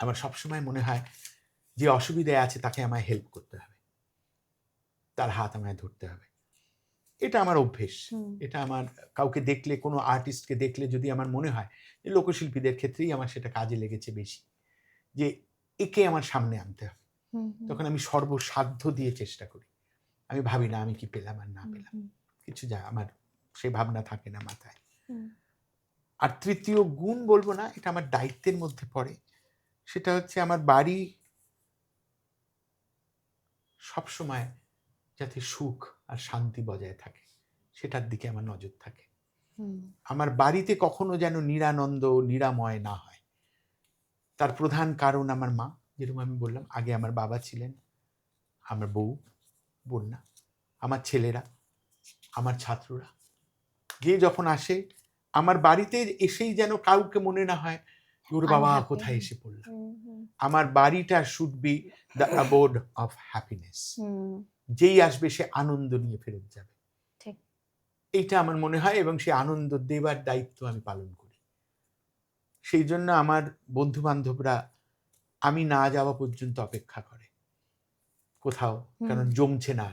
আমার সবসময় মনে হয় যে অসুবিধায় আছে তাকে আমায় হেল্প করতে হবে, তার হাত আমায় ধরতে হবে। এটা আমার অভ্যেস। এটা আমার, কাউকে দেখলে, কোনো আর্টিস্টকে দেখলে যদি আমার মনে হয়, যে লোকশিল্পীদের ক্ষেত্রেই আমার সেটা কাজে লেগেছে বেশি, যে একে আমার সামনে আনতে হবে, তখন আমি সর্বসাধ্য দিয়ে চেষ্টা করি। আমি ভাবি না আমি কি পেলাম আর না পেলাম, কিছু যা আমার সে ভাবনা থাকে না মাথায়। আর তৃতীয় গুণ বলবো না, এটা আমার দায়িত্বের মধ্যে পড়ে। সেটা হচ্ছে আমার বাড়ি সবসময় যাতে সুখ আর শান্তি বজায় থাকে, সেটার দিকে আমার নজর থাকে। আমার বাড়িতে কখনো যেন নিরানন্দ, নিরাময় না হয়। তার প্রধান কারণ আমার মা, যেরকম আমি বললাম আগে, আমার বাবা ছিলেন, আমার বউ, বন্যা, আমার ছেলেরা, আমার ছাত্ররা। যে যখন আসে আমার বাড়িতে এসেই যেন কাউকে মনে না হয় ওর বাবা কোথায় এসে পড়লাম। আমার বাড়িটা should be the aboard of happiness. যেই আসবে সে আনন্দ নিয়ে ফেরত যাবে, এইটা আমার মনে হয়, এবং সে আনন্দ দেবার দায়িত্ব আমি পালন করি। সেই জন্য আমার বন্ধু বান্ধবরা আমি না যাওয়া পর্যন্ত অপেক্ষা করে কোথাও, কারণ জমছে না,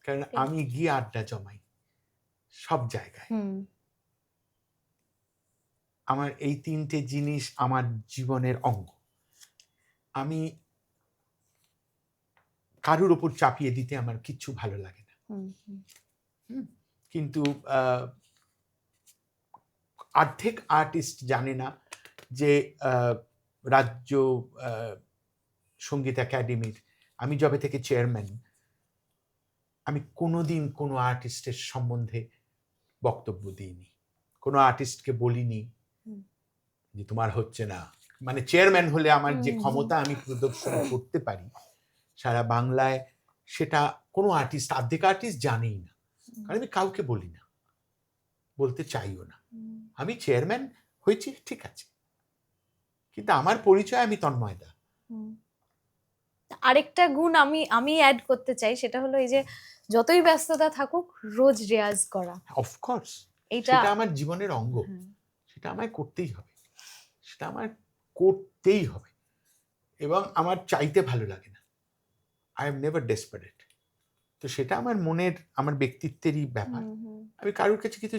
কারণ আমি গিয়ে আড্ডা জমাই সব জায়গায়। আমার এই 3টে জিনিস আমার জীবনের অঙ্গ। আমি কারুর ওপর চাপিয়ে দিতে আমার কিচ্ছু ভালো লাগে না। কিন্তু অর্ধেক আর্টিস্ট জানে না যে রাজ্য সঙ্গীত একাডেমির আমি যবে থেকে চেয়ারম্যান, আমি কোনোদিন কোনো আর্টিস্টের সম্বন্ধে বক্তব্য দিইনি, কোনো আর্টিস্টকে বলিনি যে তোমার হচ্ছে না। মানে চেয়ারম্যান হলে আমার যে ক্ষমতা আমি প্রদর্শন করতে পারি সারা বাংলায়, সেটা কোনো আর্টিস্ট, অর্ধেক আর্টিস্ট জানেই না, কারণ আমি কাউকে বলি না। বলতে চাইও না। আমি চেয়ারম্যান হয়েছি, ঠিক আছে, কিন্তু আমার পরিচয় আমি তন্ময়দা। আরেকটা গুণ আমি অ্যাড করতে চাই, সেটা হলো এই যে যতই ব্যস্ততা থাকুক রোজ রেয়াজ করা। অফকোর্স, এটা সেটা আমার জীবনের অঙ্গ, সেটা আমায় করতেই হবে, সেটা আমার করতেই হবে। এবং আমার চাইতে ভালো লাগে না, আই এম নেভার ডেসপারেট। তো সেটা আমার মনের, আমার ব্যক্তিত্বেরই ব্যাপার। আমি কারোর কাছে কিছু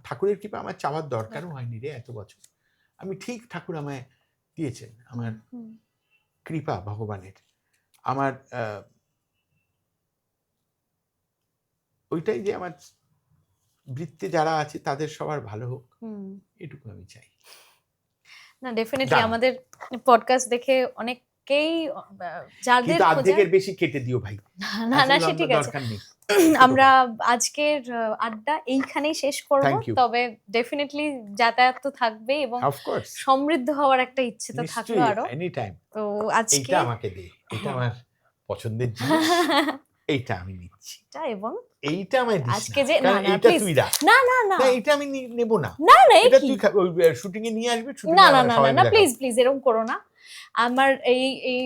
ঠাকুরের কৃপা আমার চাওয়ার দরকারও হয়নি রে এত বছর। আমি ঠিক ঠাকুর আমায় দিয়েছেন, আমার কৃপা ভগবানের। আমার ওইটাই যে আমার বৃত্তে যারা আছে তাদের সবার ভালো হোক, এটুকু আমি চাই। না ডেফিনেটলি আমাদের পডকাস্ট দেখে অনেকেই যাদের কিন্তু অর্ধেকের বেশি কেটে দিও ভাই। না সে ঠিক আছে, আমরা আজকের আড্ডা এইখানেই শেষ করব। তবে ডেফিনেটলি যাতায়াত তো থাকবে এবং সমৃদ্ধ হওয়ার একটা ইচ্ছে তো থাকলো আরো। Any time. তো আজকে এটা আমাকে দে, এটা আমার পছন্দের জিনিস, এইটা আমি নিচ্ছি। এবং এইটা আমায় দিস আজকে যে না, এইটা তুই রাখ। না এইটা আমি নেব না। এটা তুই শুটিং এ নিয়ে আসবি। না প্লিজ এরকম করো না। আমার এই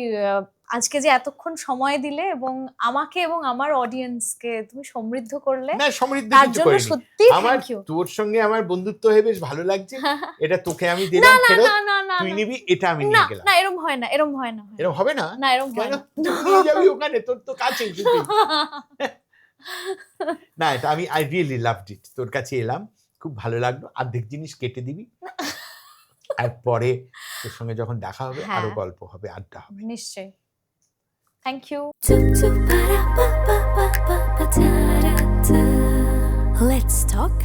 আজকে যে এতক্ষণ সময় দিলে এবং আমাকে এবং আমার অডিয়েন্সকে তুমি সমৃদ্ধ করলে, না সমৃদ্ধ তার কিছু জন্য করিনি। সত্যি আমার থ্যাংক ইউ। তোর সঙ্গে আমার বন্ধুত্ব হয়ে বেশ ভালো লাগছে। এটা তোকে আমি দিলাম ফেরত, তুই নিবি, এটা আমি নিয়ে গেলাম। না এরকম হয় না, এরকম হবে না। না এরকম হয় না, তুই নিয়ে যাবি ওখানে, তোর তো কাছে। না এটা আমি আই রিয়েলি লাভড ইট। তোর কাছে এলাম, খুব ভালো লাগলো। অর্ধেক জিনিস কেটে দিবি, আর পরে তোর সঙ্গে যখন দেখা হবে আরো গল্প হবে, আড্ডা হবে নিশ্চয়ই। Thank you. Let's talk